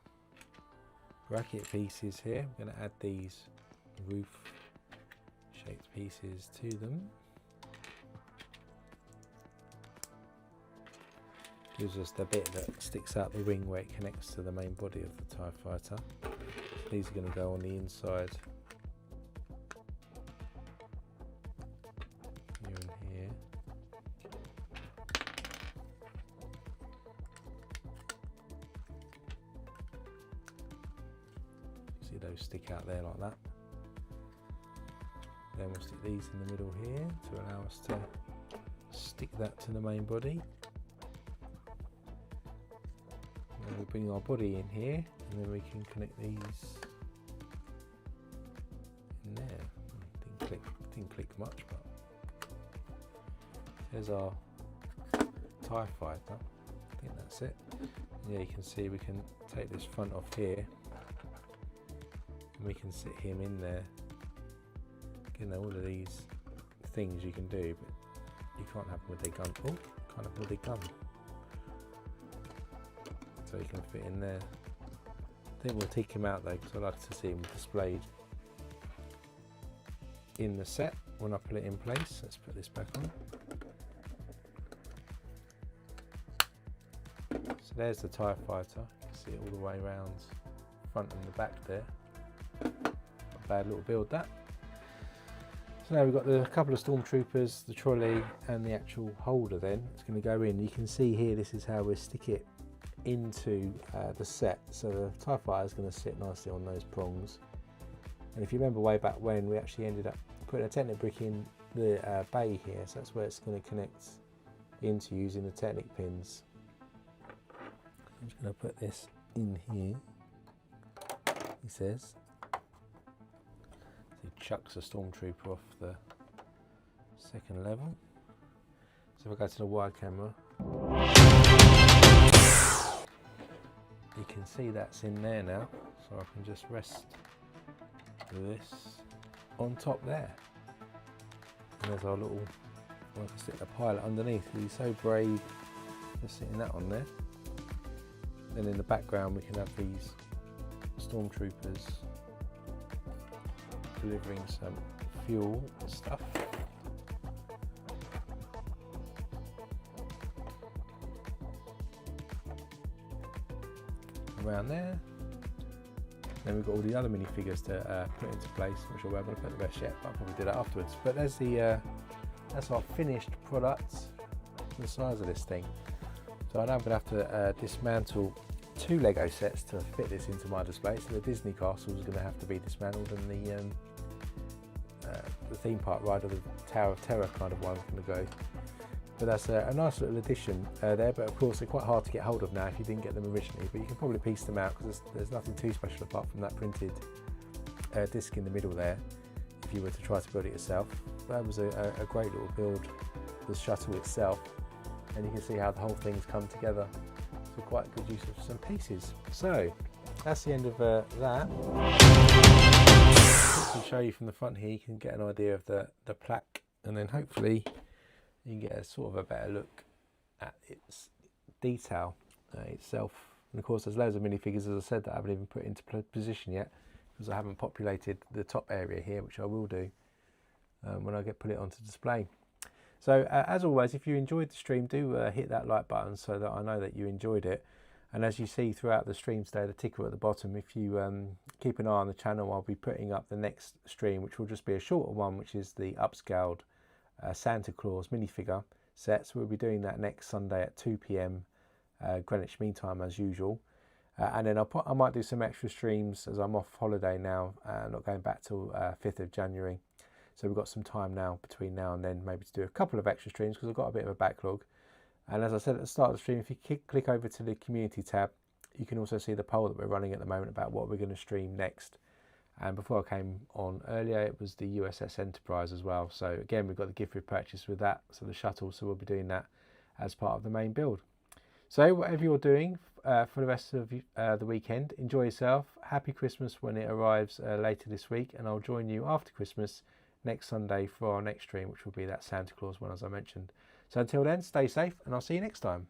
bracket pieces here. We're going to add these roof shaped pieces to them. Gives us the bit that sticks out the wing where it connects to the main body of the TIE fighter. These are going to go on the inside here and here. See those stick out there like that. Then we'll stick these in the middle here to allow us to stick that to the main body. And we'll bring our body in here, and then we can connect these in there. Didn't click much, but there's our TIE fighter. I think that's it. And yeah, you can see we can take this front off here, and we can sit him in there. You know, all of these things you can do, but you can't have them with their gun. Oh, can't have them with their gun. So you can fit in there. I think we'll take him out though, because I like to see him displayed in the set when I put it in place. Let's put this back on. So there's the TIE fighter, you can see it all the way around front and the back there. Not a bad little build that. So now we've got a couple of stormtroopers, the trolley and the actual holder then. It's going to go in. You can see here this is how we stick it into the set. So the TIE fighter is going to sit nicely on those prongs. And if you remember way back when, we actually ended up putting a Technic brick in the bay here, so that's where it's going to connect into using the Technic pins. I'm just going to put this in here, he says. So he chucks a stormtrooper off the second level. So if I go to the wide camera, you can see that's in there now, so I can just rest this on top there. And there's our little, I can stick the pilot underneath. He's so brave for sitting that on there. Then in the background we can have these stormtroopers delivering some fuel and stuff. Around there. Then we've got all the other minifigures to put into place, which I'm not going to put the rest yet, but I'll probably do that afterwards. But there's the that's our finished product, the size of this thing. So I know I'm going to have to dismantle 2 Lego sets to fit this into my display. So the Disney castle is going to have to be dismantled, and the theme park ride, or the Tower of Terror kind of one is going to go. But that's a nice little addition there, but of course they're quite hard to get hold of now if you didn't get them originally, but you can probably piece them out because there's nothing too special apart from that printed disc in the middle there if you were to try to build it yourself. That was a great little build, the shuttle itself, and you can see how the whole thing's come together. So quite good use of some pieces. So that's the end of that. I'll show you from the front here, you can get an idea of the plaque, and then hopefully you can get a sort of a better look at its detail itself. And of course there's loads of minifigures, as I said, that I haven't even put into position yet because I haven't populated the top area here, which I will do when I put it onto display. So as always, if you enjoyed the stream, do hit that like button so that I know that you enjoyed it. And as you see throughout the stream today, the ticker at the bottom, if you keep an eye on the channel, I'll be putting up the next stream, which will just be a shorter one, which is the upscaled Santa Claus minifigure sets. We'll be doing that next Sunday at 2 PM Greenwich Mean Time as usual, and then I might do some extra streams as I'm off holiday now, not going back till 5th of January, so we've got some time now between now and then maybe to do a couple of extra streams because I've got a bit of a backlog. And as I said at the start of the stream, if you click over to the community tab, you can also see the poll that we're running at the moment about what we're going to stream next. And before I came on earlier, it was the USS Enterprise as well. So again, we've got the gift with purchase with that, so the shuttle, so we'll be doing that as part of the main build. So whatever you're doing for the rest of the weekend, enjoy yourself. Happy Christmas when it arrives later this week, and I'll join you after Christmas next Sunday for our next stream, which will be that Santa Claus one, as I mentioned. So until then, stay safe, and I'll see you next time.